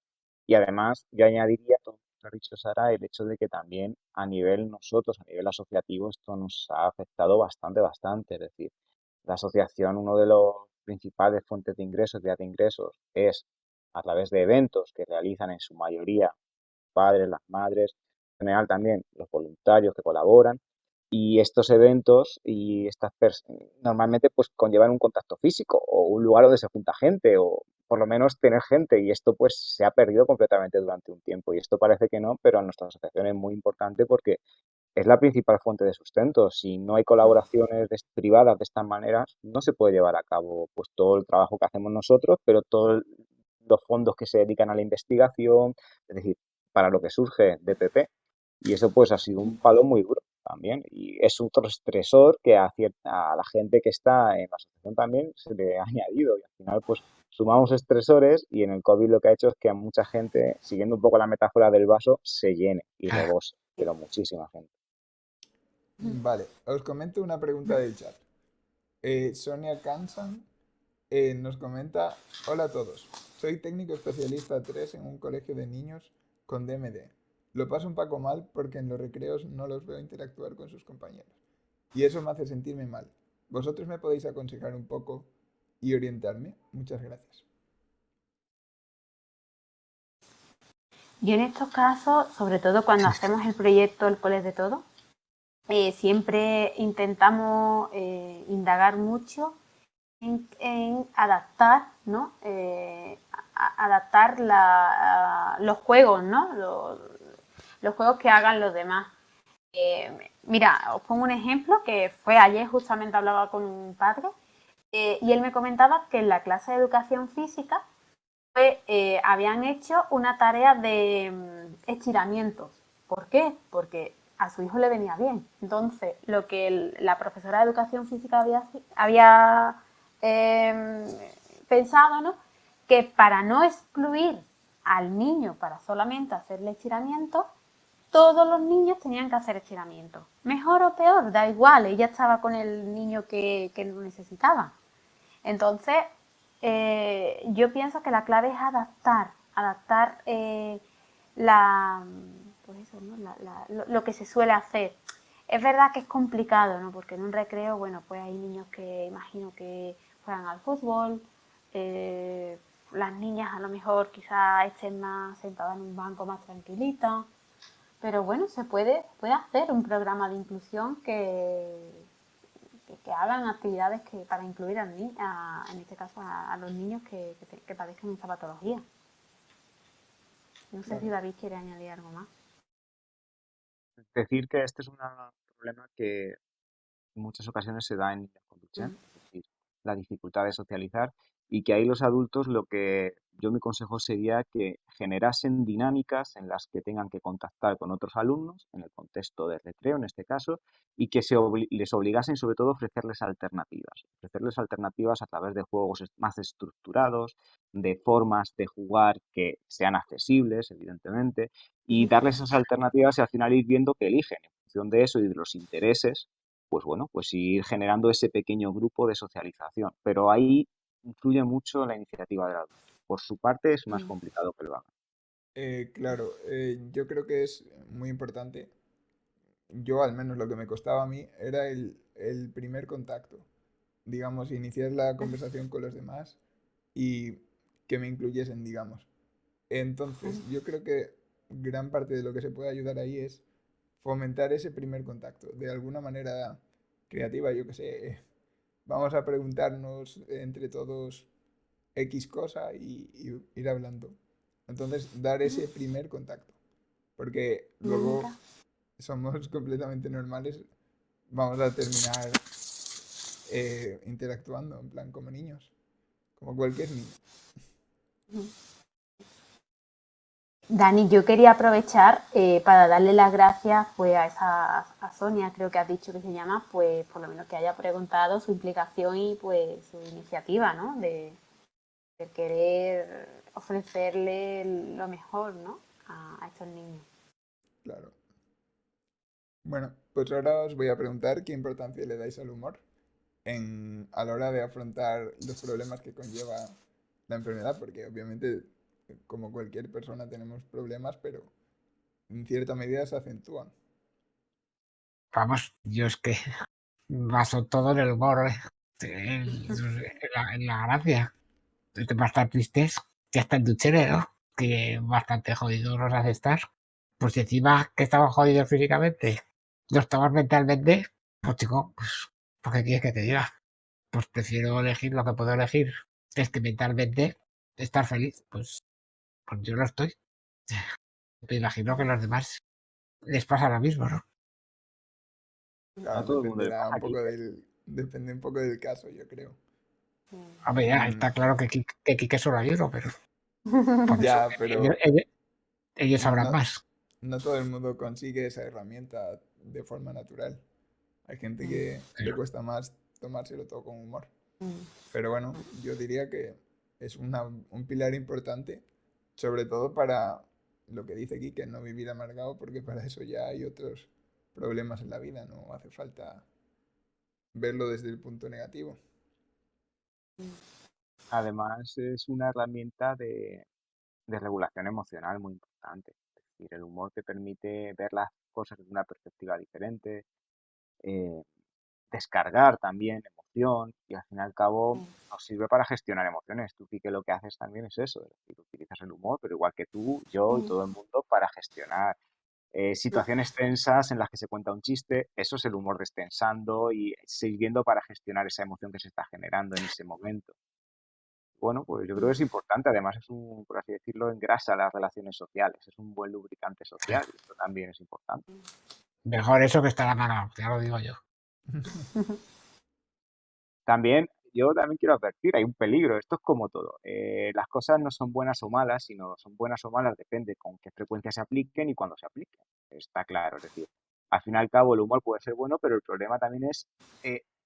Y además yo añadiría todo lo que ha dicho Sara, el hecho de que también a nivel nosotros, a nivel asociativo, esto nos ha afectado bastante, bastante. Es decir, la asociación, uno de los principales fuentes de ingresos, de ingresos, es a través de eventos que realizan en su mayoría padres, las madres, en general también los voluntarios que colaboran. Y estos eventos y estas normalmente pues conllevan un contacto físico o un lugar donde se junta gente o por lo menos tener gente y esto pues se ha perdido completamente durante un tiempo y esto parece que no, pero en nuestra asociación es muy importante porque es la principal fuente de sustento. Si no hay colaboraciones privadas de estas maneras, no se puede llevar a cabo pues todo el trabajo que hacemos nosotros, pero todos los fondos que se dedican a la investigación, es decir, para lo que surge de PP. Y eso pues ha sido un palo muy duro también. Y es otro estresor que a la gente que está en la asociación también se le ha añadido. Y al final pues sumamos estresores y en el COVID lo que ha hecho es que a mucha gente, siguiendo un poco la metáfora del vaso, se llene y Ah, rebose, pero muchísima gente. Vale, os comento una pregunta del chat. Sonia Kansan nos comenta, hola a todos, soy técnico especialista 3 en un colegio de niños con DMD. Lo paso un poco mal porque en los recreos no los veo interactuar con sus compañeros. Y eso me hace sentirme mal. ¿Vosotros me podéis aconsejar un poco y orientarme? Muchas gracias. Yo en estos casos, sobre todo cuando hacemos el proyecto El Cole de Todo, siempre intentamos indagar mucho en adaptar, ¿no? Adaptar los juegos, ¿no? Los juegos que hagan los demás. Mira, os pongo un ejemplo que fue ayer, justamente hablaba con un padre y él me comentaba que en la clase de educación física habían hecho una tarea de estiramientos. ¿Por qué? Porque a su hijo le venía bien. Entonces, lo que la profesora de educación física había pensado, ¿no? Que para no excluir al niño para solamente hacerle estiramientos, todos los niños tenían que hacer estiramientos. Mejor o peor, da igual, ella estaba con el niño que lo necesitaba. Entonces, yo pienso que la clave es adaptar pues eso, ¿no? Lo que se suele hacer. Es verdad que es complicado, ¿no? Porque en un recreo, bueno, pues hay niños que imagino que juegan al fútbol, las niñas a lo mejor quizás estén más sentadas en un banco más tranquilitas, pero bueno, se puede hacer un programa de inclusión que hagan actividades para incluir en este caso a los niños que padezcan esa patología. No sé si Claro. David quiere añadir algo más. Decir que este es un problema que en muchas ocasiones se da en niños con Duchenne, Mm. es decir, la dificultad de socializar y que ahí los adultos lo que yo mi consejo sería que generasen dinámicas en las que tengan que contactar con otros alumnos, en el contexto de recreo en este caso, y que les obligasen sobre todo a ofrecerles alternativas a través de juegos más estructurados, de formas de jugar que sean accesibles, evidentemente, y darles esas alternativas y al final ir viendo que eligen en función de eso y de los intereses pues bueno, pues ir generando ese pequeño grupo de socialización. Pero ahí influye mucho la iniciativa del adulto. Por su parte es más Mm. complicado que lo haga. Claro, yo creo que es muy importante. Yo al menos lo que me costaba a mí era el primer contacto. Digamos, iniciar la conversación con los demás y que me incluyesen, digamos. Entonces, yo creo que gran parte de lo que se puede ayudar ahí es fomentar ese primer contacto. De alguna manera creativa, yo que sé, vamos a preguntarnos entre todos X cosa y ir hablando. Entonces, dar ese primer contacto. Porque luego Nunca. somos completamente normales, vamos a terminar interactuando, en plan, como niños, como cualquier niño. Dani, yo quería aprovechar para darle las gracias pues a Sonia, creo que has dicho que se llama, pues por lo menos que haya preguntado su implicación y pues su iniciativa, ¿no? De querer ofrecerle lo mejor, ¿no? A estos niños. Claro. Bueno, pues ahora os voy a preguntar qué importancia le dais al humor a la hora de afrontar los problemas que conlleva la enfermedad, porque obviamente, como cualquier persona, tenemos problemas, pero en cierta medida se acentúan. Vamos, yo es que baso todo en el humor, en la gracia. El tema estar tristes, ya está en Duchenne, ¿no? Que bastante jodidos nos hace estar. Pues si encima que estamos jodidos físicamente, no estamos mentalmente, pues chico, pues ¿qué quieres que te diga? Pues prefiero elegir lo que puedo elegir. Es que mentalmente estar feliz, pues yo lo estoy. Me imagino que a los demás les pasa lo mismo, ¿no? A Claro, todo el mundo le dependerá pasa un aquí. poco depende un poco del caso, yo creo. Hombre, ya Mm, está claro que Quique solo ayuno, pero por eso ya, ellos, pero ellos- ellos sabrán no, más. no todo el mundo consigue esa herramienta de forma natural. Hay gente que le cuesta más tomárselo todo con humor. Pero bueno, yo diría que es un pilar importante, sobre todo para lo que dice aquí, que no vivir amargado, porque para eso ya hay otros problemas en la vida, no hace falta verlo desde el punto negativo. Además es una herramienta de regulación emocional muy importante. Es decir, el humor te permite ver las cosas desde una perspectiva diferente, eh, descargar también emoción y al fin y al cabo nos sirve para gestionar emociones. Tú, que lo que haces también es eso, es decir, utilizas el humor, pero igual que tú, yo y todo el mundo para gestionar situaciones tensas en las que se cuenta un chiste, eso es el humor destensando y sirviendo para gestionar esa emoción que se está generando en ese momento. Bueno, pues yo creo que es importante, además es un, por así decirlo, engrasa las relaciones sociales, es un buen lubricante social y esto también es importante. Mejor eso que estar amargado, ya lo digo yo. También, yo también quiero advertir, hay un peligro, esto es como todo. Las cosas no son buenas o malas, sino son buenas o malas, depende con qué frecuencia se apliquen y cuándo se apliquen. Está claro, es decir, al fin y al cabo el humor puede ser bueno, pero el problema también es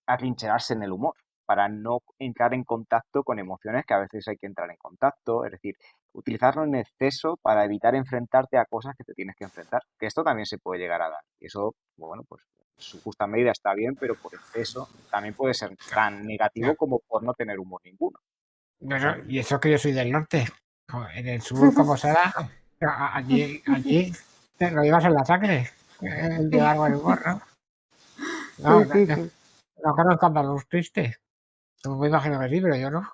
atrincherarse en el humor para no entrar en contacto con emociones que a veces hay que entrar en contacto, es decir, utilizarlo en exceso para evitar enfrentarte a cosas que te tienes que enfrentar, que esto también se puede llegar a dar. Y eso, bueno, pues su justa medida está bien, pero por exceso también puede ser tan negativo como por no tener humor ninguno. Y eso que yo soy del norte. En el sur, como será, allí te lo llevas en la sangre. El llevar buen humor, ¿no? No, no conozco a los tristes. Tú me imagino que sí, pero yo no.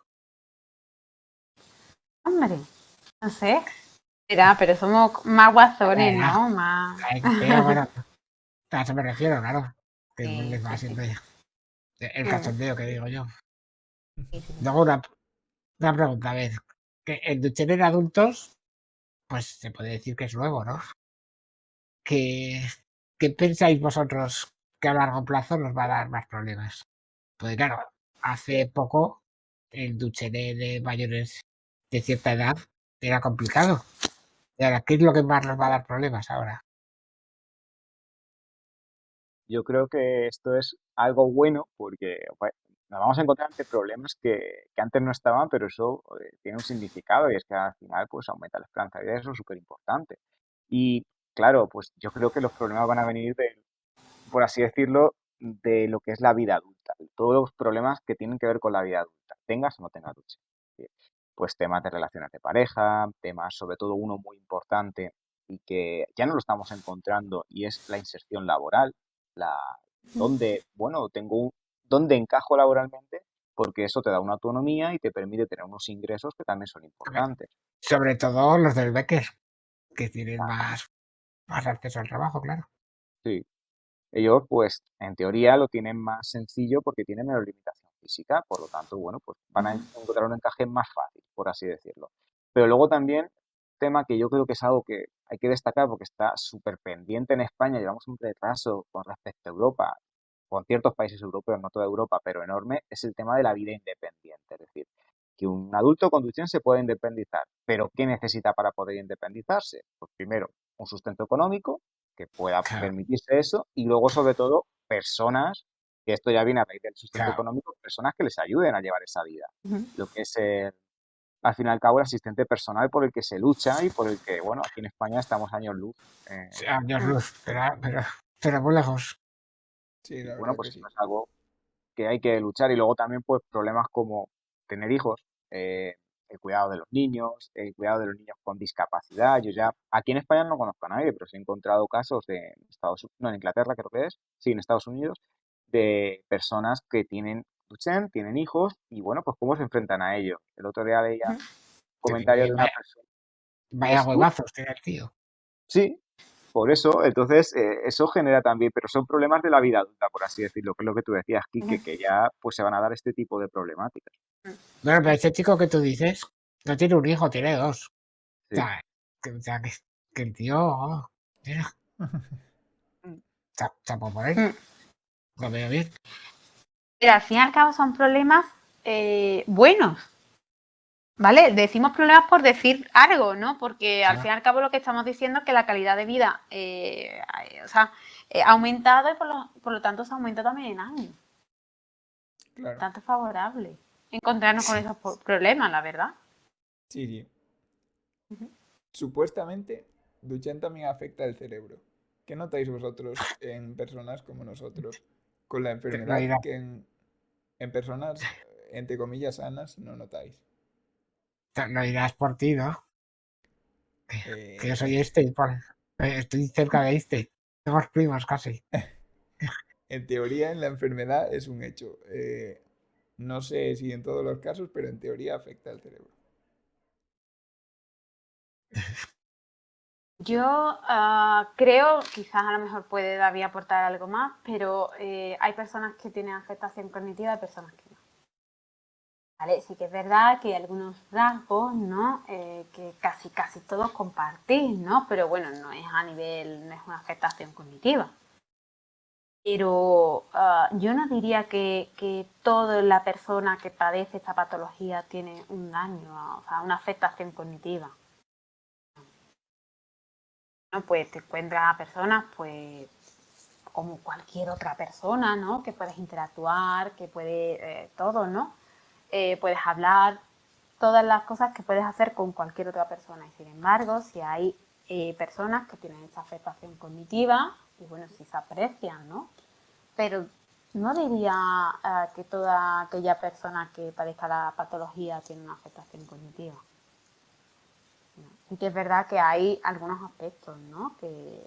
Hombre, no sé. Pero somos más guasones, ¿no? Más. Pero bueno, a eso me refiero, claro. Que Sí, les va sí, sí. siempre el cachondeo que digo yo. Sí, sí. Luego una pregunta, a ver. Que el duchero en adultos, pues se puede decir que es nuevo, ¿no? ¿Qué, qué pensáis vosotros que a largo plazo nos va a dar más problemas? Pues claro, hace poco el ducheré de mayores de cierta edad era complicado. Y ahora, ¿qué es lo que más nos va a dar problemas ahora? Yo creo que esto es algo bueno porque pues, nos vamos a encontrar ante problemas que antes no estaban, pero eso tiene un significado y es que al final pues aumenta la esperanza de vida, eso es súper importante. Y claro, pues yo creo que los problemas van a venir de, por así decirlo, de lo que es la vida adulta. Todos los problemas que tienen que ver con la vida adulta, tengas o no tengas ducha. Pues temas de relaciones de pareja, temas sobre todo uno muy importante y que ya no lo estamos encontrando y es la inserción laboral, la donde, bueno, dónde encajo laboralmente, porque eso te da una autonomía y te permite tener unos ingresos que también son importantes. Sobre todo los del Becker, que tienen más acceso al trabajo, claro. Sí. Ellos, pues, en teoría lo tienen más sencillo porque tienen menos limitación física, por lo tanto, bueno, pues van a encontrar un encaje más fácil, por así decirlo. Pero luego también, tema que yo creo que es algo que hay que destacar porque está súper pendiente en España, llevamos un retraso con respecto a Europa, con ciertos países europeos, no toda Europa, pero enorme, es el tema de la vida independiente. Es decir, que un adulto con duchén se puede independizar, pero ¿qué necesita para poder independizarse? Pues primero, un sustento económico que pueda Claro, permitirse eso y luego, sobre todo, personas, que esto ya viene a raíz del sustento claro. económico, personas que les ayuden a llevar esa vida. Ujú. Lo que es, al fin y al cabo, el asistente personal por el que se lucha y por el que, bueno, aquí en España estamos años luz. Sí, años luz, pero muy lejos. Sí, Y la bueno, verdad pues que esto sí. es algo que hay que luchar y luego también pues problemas como tener hijos, el cuidado de los niños, el cuidado de los niños con discapacidad. Yo ya aquí en España no conozco a nadie, pero sí he encontrado casos de Estados Unidos, no, en Inglaterra creo que es, sí, en Estados Unidos, de personas que tienen Duchenne, tienen hijos y bueno, pues cómo se enfrentan a ello. El otro día leía comentarios de una persona. Vaya huevazos tiene el tío. Sí, por eso, entonces, eso genera también, pero son problemas de la vida adulta, por así decirlo, que es lo que tú decías, Quique, que ya pues se van a dar este tipo de problemáticas. Bueno, pero ese chico que tú dices no tiene un hijo, tiene dos. O Sí. sea, que el tío, mira, chapo por él, lo veo bien. Pero al fin y al cabo son problemas buenos, ¿vale? Decimos problemas por decir algo, ¿no? Porque al Claro. fin y al cabo lo que estamos diciendo es que la calidad de vida ha aumentado y por lo tanto se aumenta también en años. Claro. Tanto favorable encontrarnos con Sí. esos problemas, la verdad. Sí, sí. Ujú. Supuestamente, Duchenne también afecta el cerebro. ¿Qué notáis vosotros en personas como nosotros con la Lo enfermedad dirá, que en personas, entre comillas, sanas no notáis? lo dirás por ti, ¿no? Que yo soy Eh, estoy cerca de Somos primos casi. En teoría, en la enfermedad es un hecho. No sé si en todos los casos, pero en teoría afecta al cerebro. Yo creo, quizás a lo mejor puede David aportar algo más, pero hay personas que tienen afectación cognitiva y personas que no. ¿Vale? Sí que es verdad que hay algunos rasgos, ¿no? Que casi todos compartís, ¿no? Pero bueno, no es a nivel, no es una afectación cognitiva. Pero yo no diría que toda la persona que padece esta patología tiene un daño, o sea, una afectación cognitiva. ¿No? Pues te encuentras a personas, pues, como cualquier otra persona, ¿no? Que puedes interactuar, que puede todo, ¿no? Puedes hablar, todas las cosas que puedes hacer con cualquier otra persona. Y sin embargo, si hay personas que tienen esa afectación cognitiva, y bueno, si se aprecian, ¿no? Pero no diría que toda aquella persona que padezca la patología tiene una afectación cognitiva. Y que es verdad que hay algunos aspectos, ¿no? Que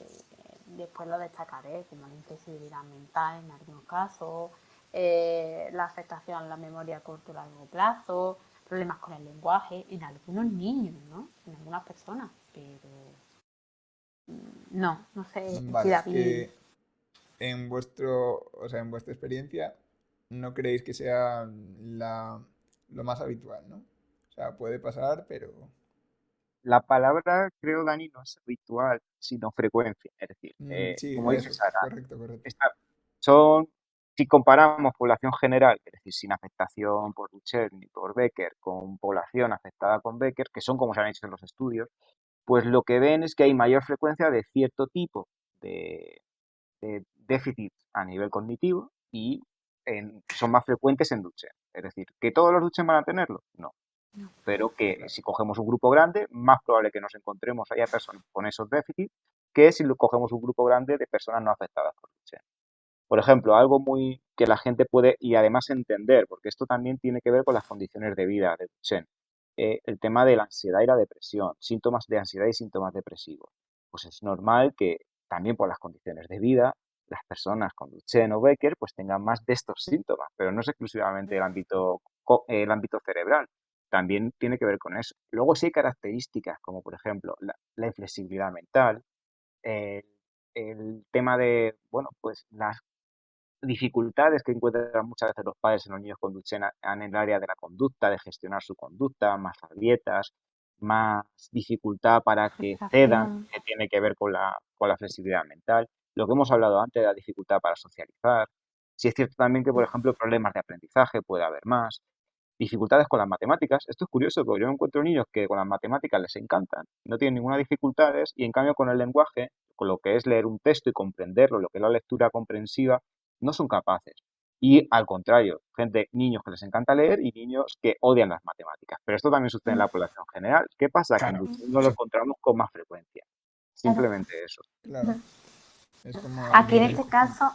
después lo destacaré, como la inflexibilidad mental en algunos casos, la afectación a la memoria a corto y largo plazo, problemas con el lenguaje en algunos niños, ¿no? En algunas personas, pero no sé si Vale, David. o sea, en vuestra experiencia, no creéis que sea lo más habitual, ¿no? O sea, puede pasar, pero... La palabra, creo, Dani, no es habitual, sino frecuencia. Es decir, Sí, como dice eso, Sara, correcto, correcto. esta- son, si comparamos población general, es decir, sin afectación por Duchenne ni por Becker, con población afectada con Becker, que son como se han hecho en los estudios, pues lo que ven es que hay mayor frecuencia de cierto tipo de, de déficit a nivel cognitivo y son más frecuentes en Duchenne. Es decir, ¿que todos los Duchenne van a tenerlo? No, pero que Claro. si cogemos un grupo grande, más probable que nos encontremos haya personas con esos déficits que si cogemos un grupo grande de personas no afectadas por Duchenne. Por ejemplo, algo muy que la gente puede y además entender, porque esto también tiene que ver con las condiciones de vida de Duchenne, el tema de la ansiedad y la depresión, síntomas de ansiedad y síntomas depresivos. Pues es normal que también por las condiciones de vida, las personas con Duchenne o Becker pues tengan más de estos síntomas, pero no es exclusivamente el ámbito cerebral, también tiene que ver con eso. Luego sí hay características como por ejemplo la inflexibilidad mental, el, el tema de, bueno, pues las dificultades que encuentran muchas veces los padres en los niños con Duchenne en el área de la conducta, de gestionar su conducta, más rabietas, más dificultad para que cedan, Frustración. que tiene que ver con la flexibilidad mental. Lo que hemos hablado antes de la dificultad para socializar. Sí es cierto también que, por ejemplo, problemas de aprendizaje puede haber más. Dificultades con las matemáticas. Esto es curioso, porque yo encuentro niños que con las matemáticas les encantan, no tienen ninguna dificultades, y en cambio con el lenguaje, con lo que es leer un texto y comprenderlo, lo que es la lectura comprensiva, no son capaces. Y al contrario, niños que les encanta leer y niños que odian las matemáticas. Pero esto también sucede en la población general. ¿Qué pasa? Que en Claro, Duchenne no lo sí, encontramos con más frecuencia. Claro. Simplemente eso. Claro, es como Aquí algo conjunto.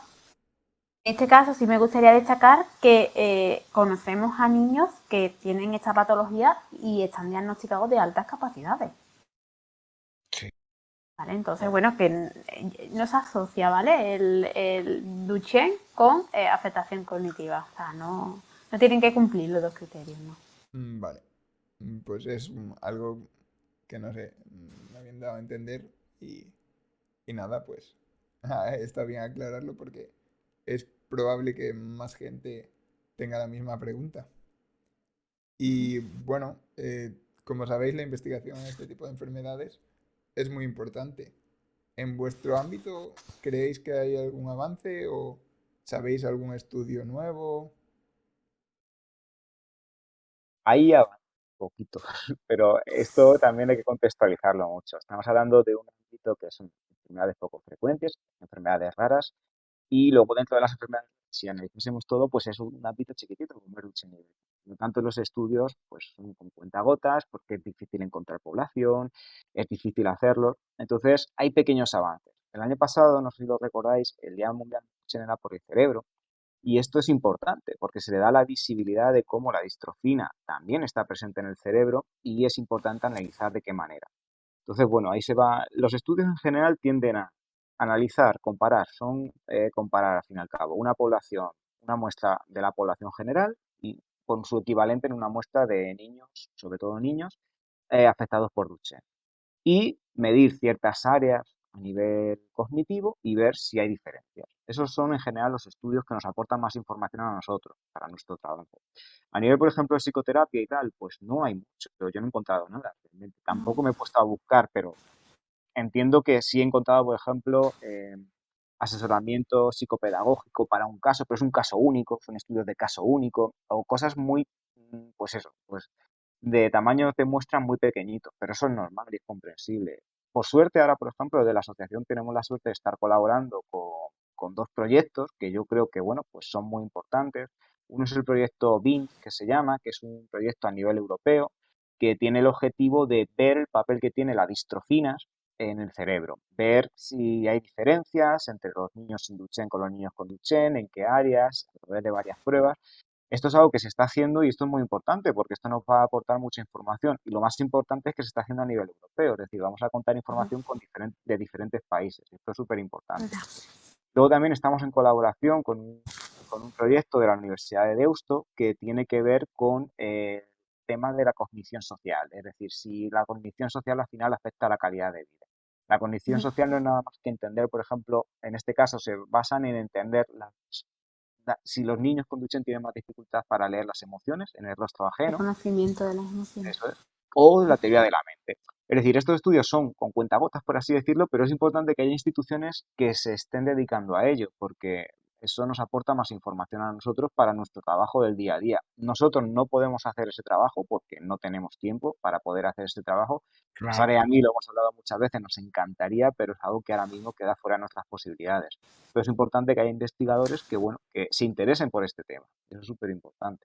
en este caso sí me gustaría destacar que conocemos a niños que tienen esta patología y están diagnosticados de altas capacidades. sí. ¿Vale? Entonces, Claro. bueno, que no se asocia, ¿vale? El Duchenne con afectación cognitiva. O sea, no tienen que cumplir los dos criterios, ¿no? Vale. Pues es algo que no sé, me habían dado a entender y nada, pues está bien aclararlo porque es probable que más gente tenga la misma pregunta. Y bueno, como sabéis, la investigación en este tipo de enfermedades es muy importante. ¿En vuestro ámbito creéis que hay algún avance o sabéis algún estudio nuevo? Ahí avanza un poquito, pero esto también hay que contextualizarlo mucho. Estamos hablando de un ámbito que son enfermedades poco frecuentes, enfermedades raras, y luego dentro de las enfermedades, si analizásemos todo, pues es un ámbito chiquitito, como es Duchenne. Por lo tanto, los estudios pues son con cuentagotas, porque es difícil encontrar población, es difícil hacerlo. Entonces, hay pequeños avances. El año pasado, no sé si lo recordáis, el Día Mundial de Duchenne era por el cerebro, y esto es importante porque se le da la visibilidad de cómo la distrofina también está presente en el cerebro y es importante analizar de qué manera. Entonces, bueno, ahí se va. Los estudios en general tienden analizar, comparar, son comparar al fin y al cabo una población, una muestra de la población general y con su equivalente en una muestra de niños, sobre todo niños, afectados por Duchenne. Y medir ciertas áreas a nivel cognitivo y ver si hay diferencias. Esos son en general los estudios que nos aportan más información a nosotros, para nuestro trabajo. A nivel, por ejemplo, de psicoterapia y tal, pues no hay mucho, yo no he encontrado nada. Realmente. Tampoco me he puesto a buscar, pero entiendo que sí he encontrado, por ejemplo, asesoramiento psicopedagógico para un caso, pero es un caso único, son estudios de caso único, o cosas muy, pues eso, pues de tamaño te muestran muy pequeñito, pero eso es normal y es comprensible. Por suerte, ahora, por ejemplo, de la asociación tenemos la suerte de estar colaborando con dos proyectos que yo creo que, bueno, pues son muy importantes. Uno es el proyecto BIND, que se llama, que es un proyecto a nivel europeo, que tiene el objetivo de ver el papel que tiene la distrofinas en el cerebro, ver si hay diferencias entre los niños sin Duchenne con los niños con Duchenne, en qué áreas, a través de varias pruebas. Esto es algo que se está haciendo y esto es muy importante porque esto nos va a aportar mucha información y lo más importante es que se está haciendo a nivel europeo, es decir, vamos a contar información de diferentes países. Esto es súper importante. Luego también estamos en colaboración con un proyecto de la Universidad de Deusto que tiene que ver con temas de la cognición social, es decir, si la cognición social al final afecta a la calidad de vida. La cognición social no es nada más que entender, por ejemplo, en este caso se basan en entender si los niños con Duchenne tienen más dificultad para leer las emociones en el rostro ajeno, Reconocimiento de las emociones. eso es, o la teoría de la mente. Es decir, estos estudios son con cuentagotas, por así decirlo, pero es importante que haya instituciones que se estén dedicando a ello, porque eso nos aporta más información a nosotros para nuestro trabajo del día a día. Nosotros no podemos hacer ese trabajo porque no tenemos tiempo para poder hacer ese trabajo. A Claro. Sara y a mí lo hemos hablado muchas veces, nos encantaría, pero es algo que ahora mismo queda fuera de nuestras posibilidades. Pero es importante que haya investigadores que, bueno, que se interesen por este tema. Eso es súper importante.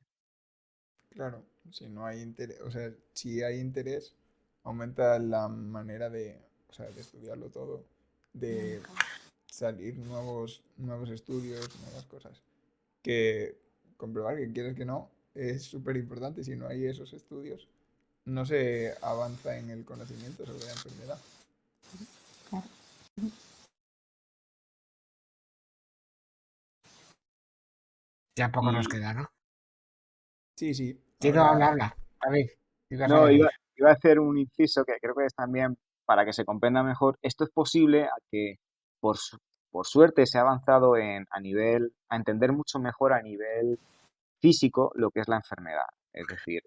Claro, si no hay interés, o sea, si hay interés, aumenta la manera de, o sea, de estudiarlo todo, de salir nuevos estudios, nuevas cosas. Que comprobar que quieres que no es súper importante. Si no hay esos estudios, no se avanza en el conocimiento sobre la enfermedad. Claro. Ya poco nos Y queda, ¿no? Sí, sí, Sí, no, habla, ahora habla. David, ¿qué ibas a no, decir? iba a hacer un inciso que creo que es también para que se comprenda mejor. Esto es posible a que, por, por suerte, se ha avanzado a entender mucho mejor a nivel físico lo que es la enfermedad. Es decir,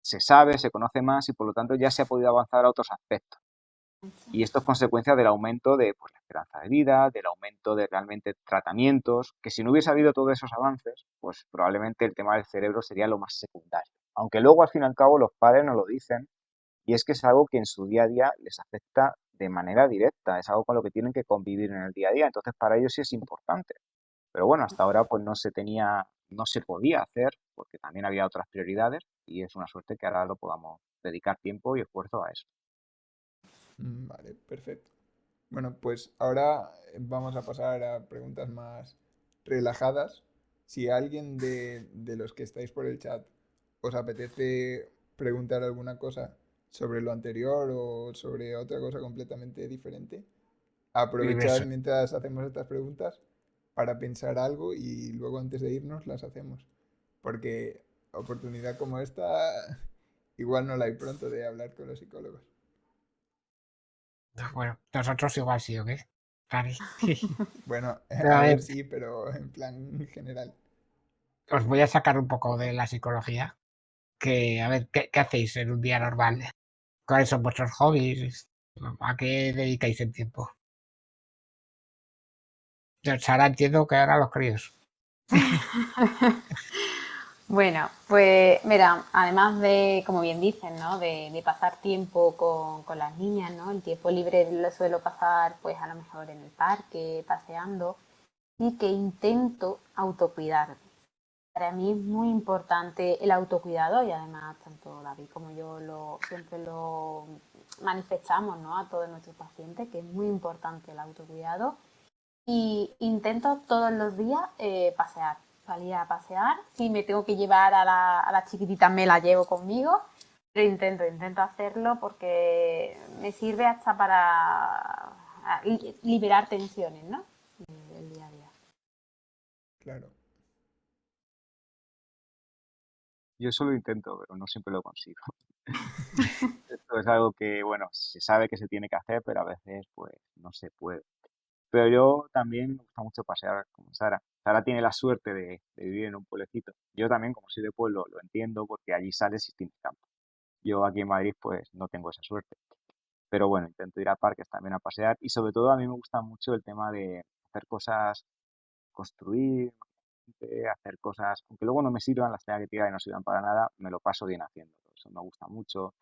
se sabe, se conoce más y por lo tanto ya se ha podido avanzar a otros aspectos. Y esto es consecuencia del aumento de pues, la esperanza de vida, del aumento de realmente tratamientos, que si no hubiese habido todos esos avances, pues probablemente el tema del cerebro sería lo más secundario. Aunque luego al fin y al cabo los padres nos lo dicen y es que es algo que en su día a día les afecta de manera directa, es algo con lo que tienen que convivir en el día a día, entonces para ellos sí es importante. Pero bueno, hasta ahora pues no se podía hacer porque también había otras prioridades y es una suerte que ahora lo podamos dedicar tiempo y esfuerzo a eso. Vale, perfecto. Bueno, pues ahora vamos a pasar a preguntas más relajadas. Si alguien de los que estáis por el chat os apetece preguntar alguna cosa sobre lo anterior o sobre otra cosa completamente diferente, aprovechar Universo. mientras hacemos estas preguntas para pensar algo y luego antes de irnos las hacemos. Porque oportunidad como esta igual no la hay pronto de hablar con los psicólogos. Bueno, nosotros igual sí, ¿o qué? Vale. Bueno, Pero a a ver ver, sí, pero en plan general. os voy a sacar un poco de la psicología. Que, a ver, ¿qué hacéis en un día normal? ¿Cuáles son vuestros hobbies? ¿A qué dedicáis el tiempo? Sara, entiendo que ahora los críos. Bueno, pues mira, además de, como bien dicen, ¿no? De pasar tiempo con las niñas, ¿no? El tiempo libre lo suelo pasar pues a lo mejor en el parque, paseando y que intento autocuidarme. Para mí es muy importante el autocuidado y además tanto David como yo siempre lo manifestamos, ¿no? A todos nuestros pacientes que es muy importante el autocuidado y intento todos los días pasear, salir a pasear. Si me tengo que llevar a la chiquitita me la llevo conmigo, pero intento hacerlo porque me sirve hasta para liberar tensiones, ¿no? Del día a día. Claro. Yo eso lo intento, pero no siempre lo consigo. Esto es algo que, bueno, se sabe que se tiene que hacer, pero a veces, pues, no se puede. Pero yo también me gusta mucho pasear como Sara. Sara tiene la suerte de vivir en un pueblecito. Yo también, como soy de pueblo, lo entiendo porque allí sales y tienes campo. Yo aquí en Madrid, pues, no tengo esa suerte. Pero bueno, intento ir a parques también a pasear y sobre todo a mí me gusta mucho el tema de hacer cosas, construir, hacer cosas, aunque luego no me sirvan, las tenga que tirar y no sirvan para nada, me lo paso bien haciendo. Eso me gusta mucho.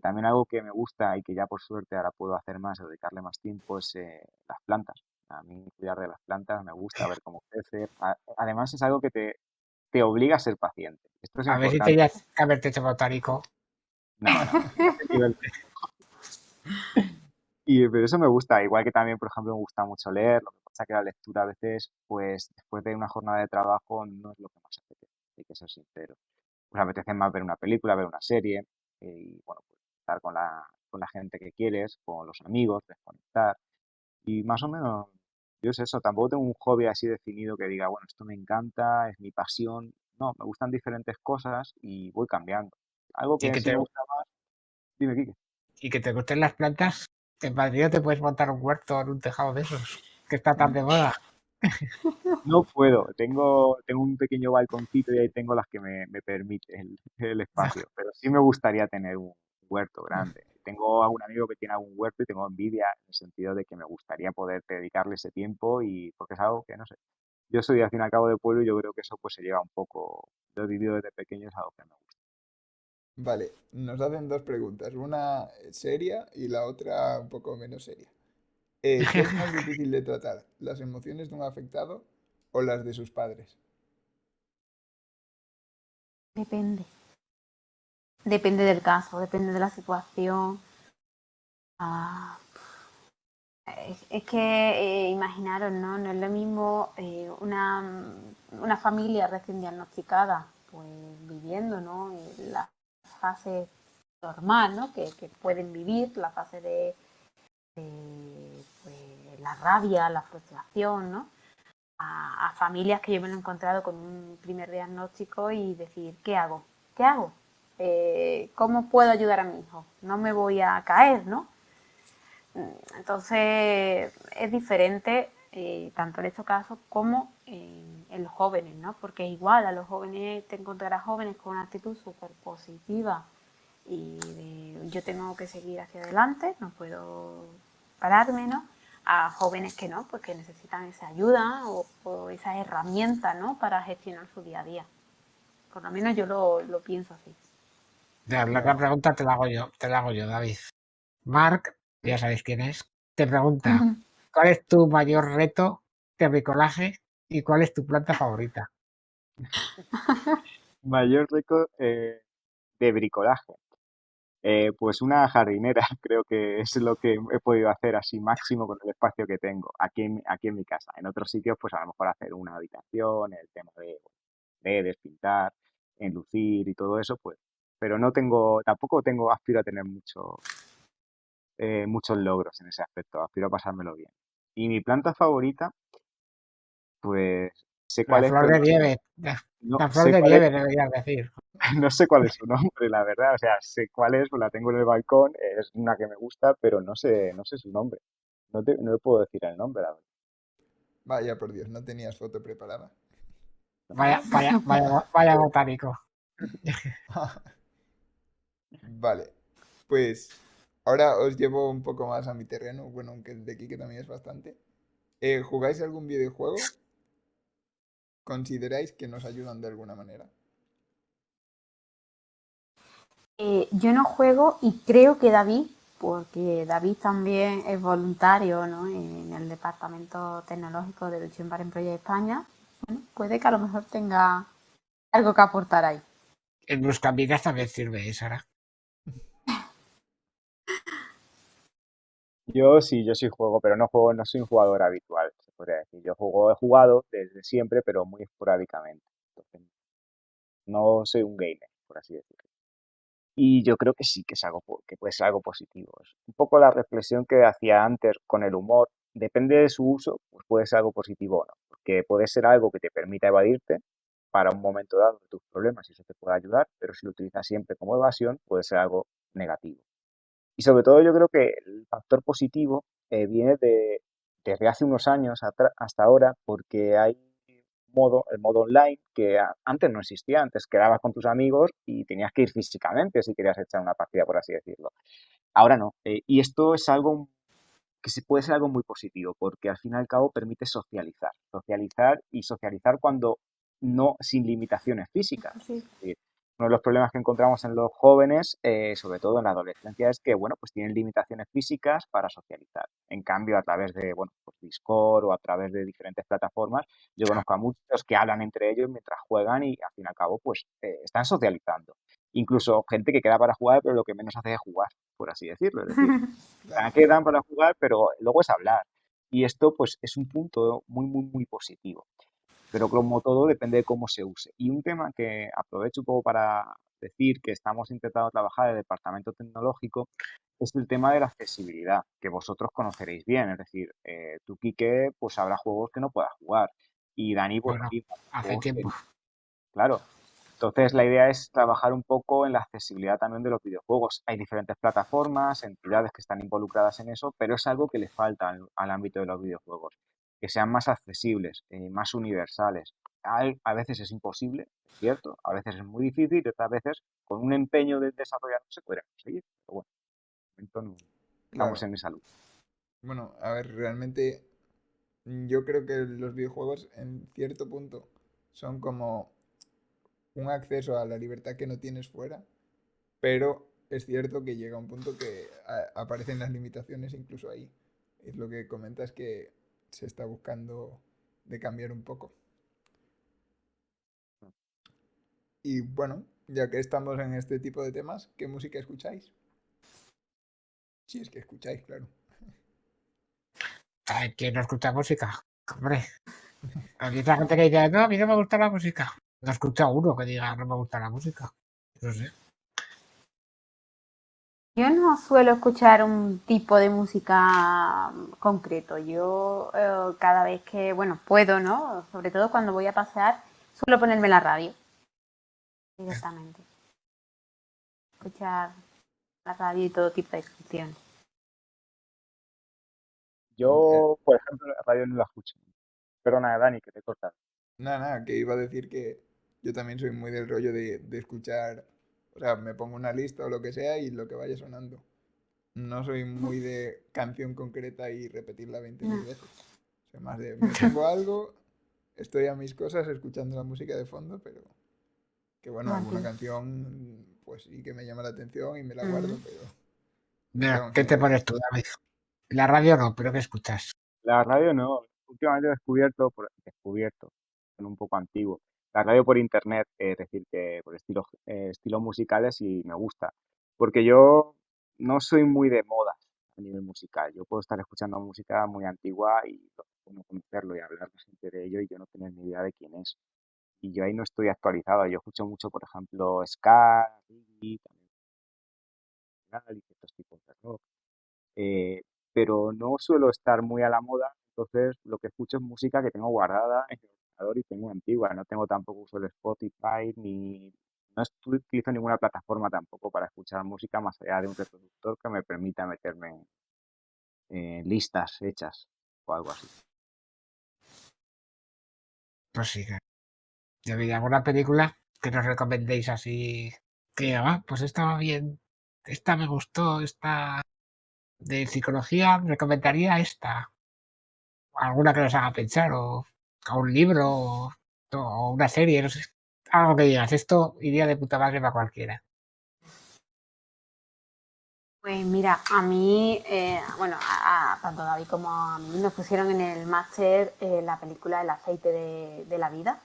También algo que me gusta y que ya por suerte ahora puedo hacer más, dedicarle más tiempo, es las plantas. A mí cuidar de las plantas me gusta ver cómo crece. Además es algo que te obliga a ser paciente. Esto es A ver si importante. tenías que haberte hecho botánico. No, no, a ese nivel. Pero eso me gusta, igual que también, por ejemplo, me gusta mucho leer, lo que pasa que la lectura a veces, pues después de una jornada de trabajo, no es lo que más apetece, hay que ser sincero. Pues apetece más ver una película, ver una serie, y bueno, pues estar con la gente que quieres, con los amigos, desconectar. Y más o menos, yo es eso, tampoco tengo un hobby así definido que diga, bueno, esto me encanta, es mi pasión. No, me gustan diferentes cosas y voy cambiando. Algo Y que que sí te, me gusta más, dime, Quique. y que te gusten las plantas. En Madrid no te puedes montar un huerto en un tejado de esos, que está tan de moda. No puedo, tengo un pequeño balconcito y ahí tengo las que me permite el espacio, pero sí me gustaría tener un huerto grande. Tengo algún amigo que tiene algún huerto y tengo envidia en el sentido de que me gustaría poder dedicarle ese tiempo y porque es algo que no sé. Yo soy al fin y al cabo de pueblo y yo creo que eso pues se lleva un poco, lo he vivido desde pequeño, es algo que me gusta. Vale, nos hacen dos preguntas, una seria y la otra un poco menos seria. ¿Qué es más difícil de tratar? ¿Las emociones de un afectado o las de sus padres? Depende. Depende del caso, depende de la situación. Ah, es que imaginaros, ¿no? No es lo mismo una familia recién diagnosticada, pues viviendo, ¿no? La fase normal, ¿no? Que pueden vivir, la fase de, pues, la rabia, la frustración, ¿no? A familias que yo me lo he encontrado con un primer diagnóstico y decir, ¿qué hago? ¿Qué hago? ¿Cómo puedo ayudar a mi hijo? No me voy a caer, ¿no? Entonces es diferente tanto en estos casos como en los jóvenes, ¿no? Porque igual a los jóvenes te encontrarás jóvenes con una actitud súper positiva y yo tengo que seguir hacia adelante, no puedo pararme, ¿no? A jóvenes que no, pues que necesitan esa ayuda o esa herramienta, ¿no? Para gestionar su día a día. Por lo menos yo lo pienso así. La otra Claro. pregunta te la hago yo, David. Marc, ya sabéis quién es, te pregunta, ¿cuál es tu mayor reto de bricolaje y cuál es tu planta favorita? Mayor récord de bricolaje. Pues una jardinera, creo que es lo que he podido hacer así máximo con el espacio que tengo aquí en mi casa. En otros sitios, pues a lo mejor hacer una habitación, el tema de despintar, enlucir y todo eso, pues, pero no tengo, tampoco tengo, aspiro a tener muchos logros en ese aspecto, aspiro a pasármelo bien. Y mi planta favorita, pues sé La cuál es, flor pero de no, nieve, no la flor sé de cuál es. nieve deberías decir. No sé cuál es su nombre, la verdad. O sea, sé cuál es, pues la tengo en el balcón, es una que me gusta, pero no sé su nombre. No le puedo decir el nombre, la verdad. Vaya por Dios, no tenías foto preparada. Vaya botánico. Vale, pues ahora os llevo un poco más a mi terreno, bueno, aunque el de aquí que también es bastante. ¿Jugáis algún videojuego? ¿Consideráis que nos ayudan de alguna manera? Yo no juego y creo que David, porque David también es voluntario, ¿no? En el Departamento Tecnológico de Lucha para Empleo España, bueno, puede que a lo mejor tenga algo que aportar ahí. En Buscaminas también sirve, Sara. Yo sí juego, pero no juego, no soy un jugador habitual, se podría decir. He jugado desde siempre, pero muy esporádicamente. Entonces, no soy un gamer, por así decirlo. Y yo creo que sí que es algo que puede ser algo positivo. Es un poco la reflexión que hacía antes con el humor. Depende de su uso, pues puede ser algo positivo o no. Porque puede ser algo que te permita evadirte para un momento dado de tus problemas y eso te puede ayudar, pero si lo utilizas siempre como evasión, puede ser algo negativo. Y sobre todo yo creo que el factor positivo viene desde hace unos años hasta ahora, porque hay el modo online que antes no existía. Antes quedabas con tus amigos y tenías que ir físicamente si querías echar una partida, por así decirlo. Ahora no. Y esto es algo que puede ser algo muy positivo, porque al fin y al cabo permite socializar y socializar cuando no sin limitaciones físicas. Sí. Es decir, uno de los problemas que encontramos en los jóvenes, sobre todo en la adolescencia, es que, bueno, pues tienen limitaciones físicas para socializar. En cambio, a través de, bueno, pues Discord o a través de diferentes plataformas, yo conozco a muchos que hablan entre ellos mientras juegan y, al fin y al cabo, pues están socializando. Incluso gente que queda para jugar, pero lo que menos hace es jugar, por así decirlo. Es decir, Claro. quedan para jugar, pero luego es hablar. Y esto, pues, es un punto muy, muy, muy positivo. Pero como todo, depende de cómo se use. Y un tema que aprovecho un poco para decir que estamos intentando trabajar en el departamento tecnológico es el tema de la accesibilidad, que vosotros conoceréis bien. Es decir, tú, Quique, pues habrá juegos que no puedas jugar. Y Dani, pues lo Bueno, mismo, hace juegos que, tiempo. claro. Entonces, la idea es trabajar un poco en la accesibilidad también de los videojuegos. Hay diferentes plataformas, entidades que están involucradas en eso, pero es algo que le falta al ámbito de los videojuegos, que sean más accesibles, más universales. A veces es imposible, es cierto, a veces es muy difícil y otras veces con un empeño de desarrollar se podría conseguir. Pero bueno, de momento no estamos Claro. en esa lucha. Bueno, a ver, realmente yo creo que los videojuegos en cierto punto son como un acceso a la libertad que no tienes fuera, pero es cierto que llega un punto que aparecen las limitaciones incluso ahí. Es lo que comentas que se está buscando de cambiar un poco. Y bueno, ya que estamos en este tipo de temas, ¿qué música escucháis? Si es que escucháis, claro. Ay, ¿quién no escucha música? Hombre, hay otra gente que dice, no, a mí no me gusta la música. No escucha uno que diga, no me gusta la música. No sé. Yo no suelo escuchar un tipo de música concreto. Yo cada vez que, bueno, puedo, ¿no? Sobre todo cuando voy a pasear, suelo ponerme la radio directamente. Escuchar la radio y todo tipo de canciones. Yo, por ejemplo, la radio no la escucho. Perdona, Dani, que te he cortado. Nada, nada, que iba a decir que yo también soy muy del rollo de escuchar, o sea, me pongo una lista o lo que sea y lo que vaya sonando. No soy muy de canción concreta y repetirla 20.000 No, veces. Soy más de, me pongo algo, estoy a mis cosas escuchando la música de fondo, pero que bueno, no alguna entiendo. canción pues sí que me llama la atención y me la guardo, Ujú. pero Mira, en ¿qué te general. pones tú, David? La radio no, pero ¿qué escuchas? La radio no, últimamente he descubierto, son un poco antiguo. La radio por internet, es decir, que por estilos musicales y me gusta. Porque yo no soy muy de moda a nivel musical. Yo puedo estar escuchando música muy antigua y no conocerlo y hablar con gente de ello y yo no tener ni idea de quién es. Y yo ahí no estoy actualizado. Yo escucho mucho, por ejemplo, ska, reggae, también y ciertos tipos de rock. eh, pero no suelo estar muy a la moda, entonces lo que escucho es música que tengo guardada en el ordenador y tengo antigua. No tengo tampoco uso de Spotify ni no utilizo ninguna plataforma tampoco para escuchar música más allá de un reproductor que me permita meterme en listas hechas o algo así. Pues sí, que yo vi alguna película que nos recomendéis así, que pues esta va bien, esta me gustó, esta de psicología, recomendaría esta, alguna que nos haga pensar, o un libro, o una serie, no sé, algo que digas, esto iría de puta madre para cualquiera. Pues mira, a mí, bueno, tanto a David como a mí nos pusieron en el máster la película El aceite de la vida.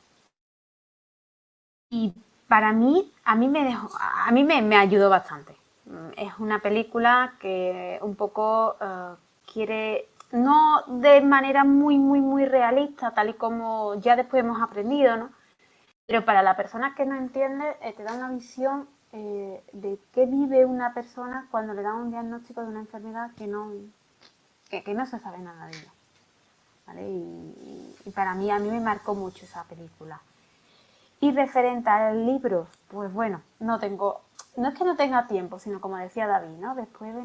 Y para mí, a mí me ayudó bastante. Es una película que un poco quiere, no de manera muy, muy, muy realista, tal y como ya después hemos aprendido, ¿no? Pero para la persona que no entiende, te da una visión de qué vive una persona cuando le dan un diagnóstico de una enfermedad que no se sabe nada de ella. ¿Vale? Y para mí, a mí me marcó mucho esa película. Y referente al libro, pues bueno, no es que no tenga tiempo, sino como decía David, ¿no? Después de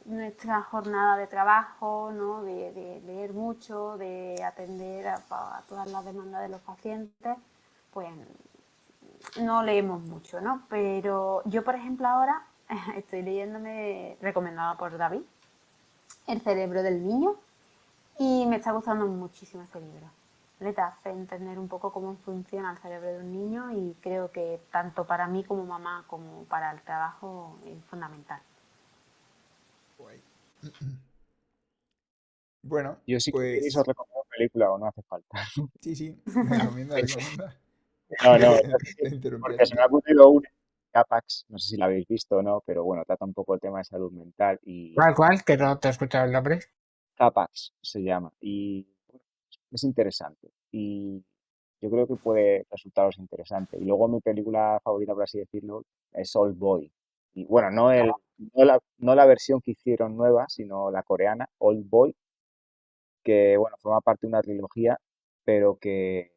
nuestra jornada de trabajo, ¿no? De leer mucho, de atender a todas las demandas de los pacientes, pues no leemos mucho, ¿no? Pero yo, por ejemplo, ahora estoy leyéndome, recomendada por David, El cerebro del niño, y me está gustando muchísimo ese libro. Le hace entender un poco cómo funciona el cerebro de un niño y creo que tanto para mí como mamá como para el trabajo es fundamental. Guay. Bueno, Yo si queréis os pues recomiendo película o no hace falta. sí, recomienda, recomienda. No, no, Te interrumpí porque así se me ha que... ocurrido una, Capax, no sé si la habéis visto o no, pero bueno, trata un poco el tema de salud mental y ¿Cuál? Que no te he escuchado el nombre. Capax se llama y es interesante y yo creo que puede resultaros interesante. Y luego mi película favorita, por así decirlo, es Old Boy. Y bueno, no la versión que hicieron nueva, sino la coreana, Old Boy, que bueno, forma parte de una trilogía, pero que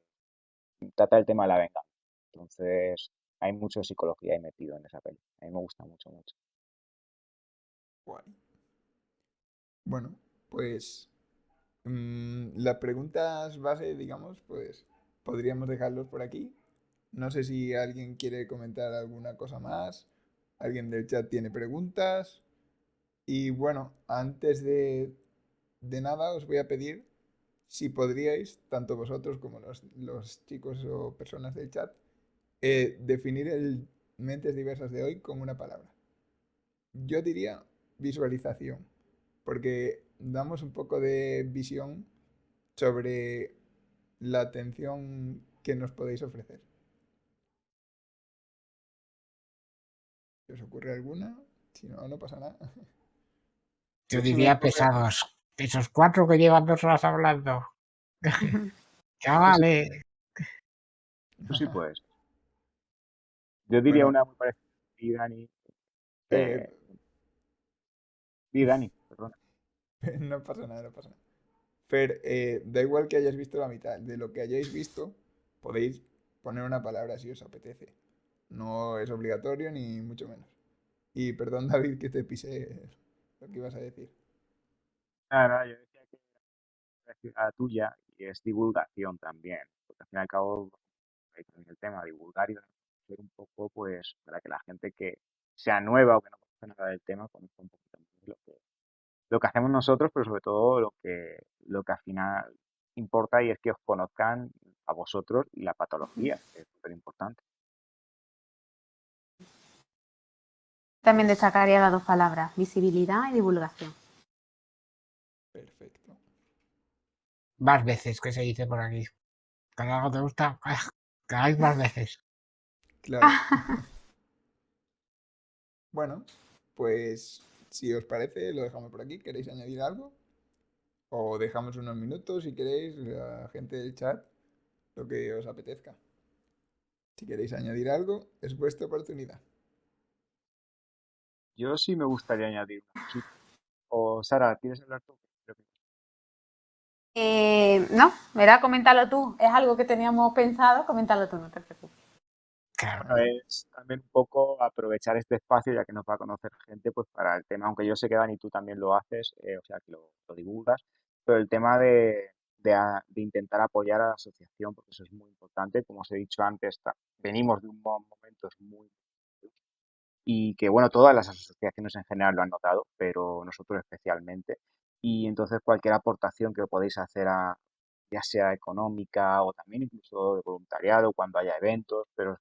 trata el tema de la venganza. Entonces, hay mucho psicología ahí metido en esa peli. A mí me gusta mucho, mucho. Guay. Bueno, pues las preguntas base, digamos, pues podríamos dejarlos por aquí. No sé si alguien quiere comentar alguna cosa más. Alguien del chat tiene preguntas. Y bueno, antes de nada os voy a pedir si podríais, tanto vosotros como los chicos o personas del chat, definir el mentes diversas de hoy con una palabra. Yo diría visualización, porque damos un poco de visión sobre la atención que nos podéis ofrecer. ¿Se os ocurre alguna? Si no, no pasa nada. Yo Yo se me diría ocurre, pesados. Esos 4 que llevan 2 horas hablando. yo sí, Chavales. tú sí puedes. Yo diría Bueno, una muy parecida. Y Dani, eh, que... Di Dani, perdona. no pasa nada, no pasa nada. Fer, da igual que hayáis visto la mitad. De lo que hayáis visto, podéis poner una palabra si os apetece. No es obligatorio ni mucho menos. Y perdón, David, que te pisé lo que ibas a decir. Nada, nada, yo decía que era la tuya y es divulgación también. Porque al fin y al cabo, ahí también el tema, divulgar y ser un poco, pues, para que la gente que sea nueva o que no conozca nada del tema, conozca un poquito más de lo que hacemos nosotros, pero sobre todo lo que al final importa y es que os conozcan a vosotros y la patología, que es súper importante. También destacaría las dos palabras, visibilidad y divulgación. Perfecto. Más veces que se dice por aquí. Cuando algo te gusta, que hagáis más veces. Claro. Bueno, pues si os parece, lo dejamos por aquí. ¿Queréis añadir algo? O dejamos unos minutos si queréis, la gente del chat, lo que os apetezca. Si queréis añadir algo, es vuestra oportunidad. Yo sí me gustaría añadir una cosita. O Sara, ¿quieres hablar tú? Creo que No, verá, coméntalo tú. Es algo que teníamos pensado, coméntalo tú, no te preocupes. Claro. bueno, es también un poco aprovechar este espacio, ya que nos va a conocer gente, pues para el tema, aunque yo sé que Dani tú también lo haces, o sea, que lo divulgas, pero el tema de intentar apoyar a la asociación, porque eso es muy importante. Como os he dicho antes, venimos de un momentos muy y que, bueno, todas las asociaciones en general lo han notado, pero nosotros especialmente. Y entonces cualquier aportación que podéis hacer ya sea económica o también incluso de voluntariado cuando haya eventos, pero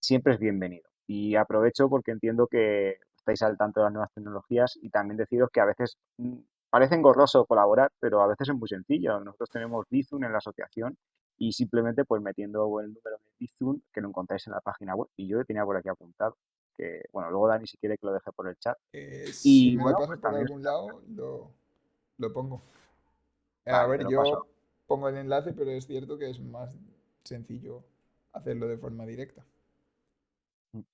siempre es bienvenido. Y aprovecho porque entiendo que estáis al tanto de las nuevas tecnologías y también deciros que a veces parece engorroso colaborar, pero a veces es muy sencillo. Nosotros tenemos Bizum en la asociación y simplemente pues metiendo el número de Bizum que lo encontráis en la página web y yo lo tenía por aquí apuntado, que bueno, luego Dani si quiere que lo deje por el chat. Si Y me lo bueno, pasas pues por también algún lado, lo pongo. A vale, te ver, lo yo paso. pongo el enlace, pero es cierto que es más sencillo hacerlo de forma directa.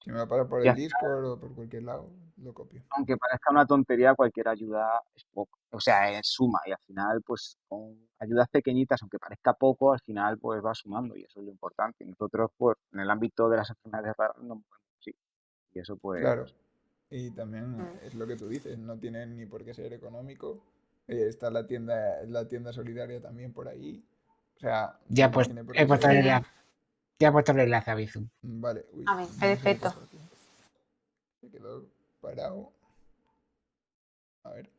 Si me va a pasar por Y el al final, Discord o por cualquier lado, lo copio. aunque parezca una tontería, cualquier ayuda es poco. O sea, es suma y al final, pues con ayudas pequeñitas, aunque parezca poco, al final pues va sumando y eso es lo importante. Y nosotros, pues en el ámbito de las enfermedades raras, no movemos así. Y eso pues, Claro. Y también Mm. es lo que tú dices, no tiene ni por qué ser económico. Está la tienda solidaria también por ahí. O sea, Ya no pues tiene por he qué puesto el ser. Sí, enlace, ya he puesto el enlace a Bizum. Vale, uy, a ver, no sé qué perfecto. pasó aquí. Se quedó parado. A ver,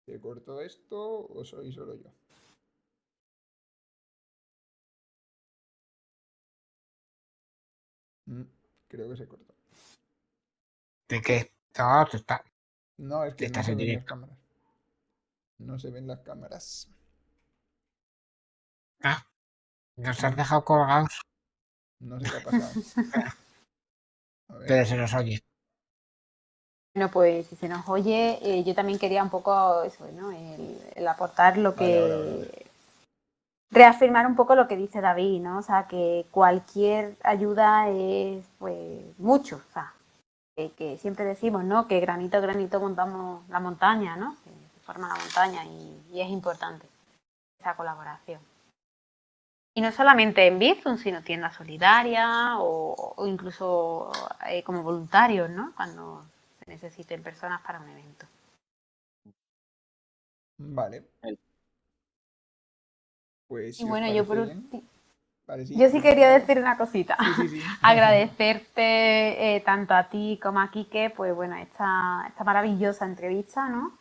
¿se cortó esto o soy solo yo? Mm, creo que se cortó. ¿De qué? No, No, es que no estás se en ven las directo. cámaras. No se ven las cámaras. Ah, nos has No, dejado colgados, no sé qué ha pasado. A ver. pero se nos oye. Bueno, pues si se nos oye, yo también quería un poco eso, ¿no? El aportar lo Vale, ahora. que... Reafirmar un poco lo que dice David, ¿no? O sea, que cualquier ayuda es, pues, mucho. O sea, que siempre decimos, ¿no? Que granito a granito montamos la montaña, ¿no? Que se forma la montaña y es importante esa colaboración. Y no solamente en Bizum, sino tienda solidaria o incluso como voluntarios, ¿no? Cuando se necesiten personas para un evento. Vale, el- pues Y si os bueno, yo parece por bien. último, Vale, sí, yo sí dime, quería Sara. decir una cosita. Sí, sí, sí. Agradecerte tanto a ti como a Quique, pues bueno, esta maravillosa entrevista, ¿no?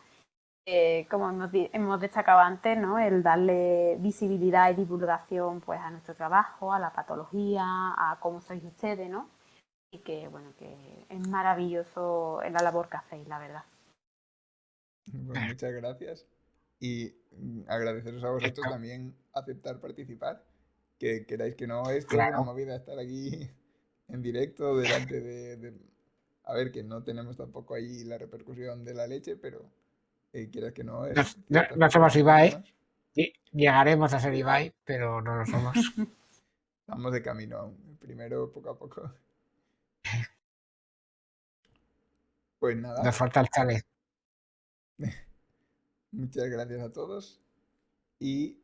Como hemos destacado antes, ¿no? El darle visibilidad y divulgación pues a nuestro trabajo, a la patología, a cómo sois ustedes, ¿no? Y que bueno, que es maravilloso la labor que hacéis, la verdad. Pues muchas gracias. Y agradeceros a vosotros Esto, también aceptar participar. Que queráis que no, esto es una claro. movida estar aquí en directo delante A ver, que no tenemos tampoco ahí la repercusión de la leche, pero quieras que no, es ciertas No cosas somos que Ibai. decimos. Llegaremos a ser Ibai, pero no lo somos. Estamos de camino aún. Primero, poco a poco. Pues Nos nada, falta el chale. muchas gracias a todos. Y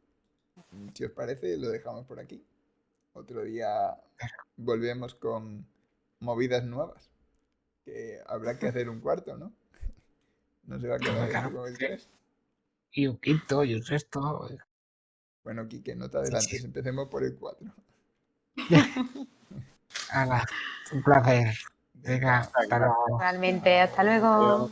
si os parece, lo dejamos por aquí. Otro día volvemos con movidas nuevas. Que habrá que hacer un cuarto, ¿no? No se va a quedar esto Claro, con el sí. 3. Y un quinto y un sexto. Bueno, Quique, no te Sí, sí. adelantes, empecemos por el 4. Ala, un placer. Venga, Venga, hasta luego. Realmente, hasta chao. luego. Adiós.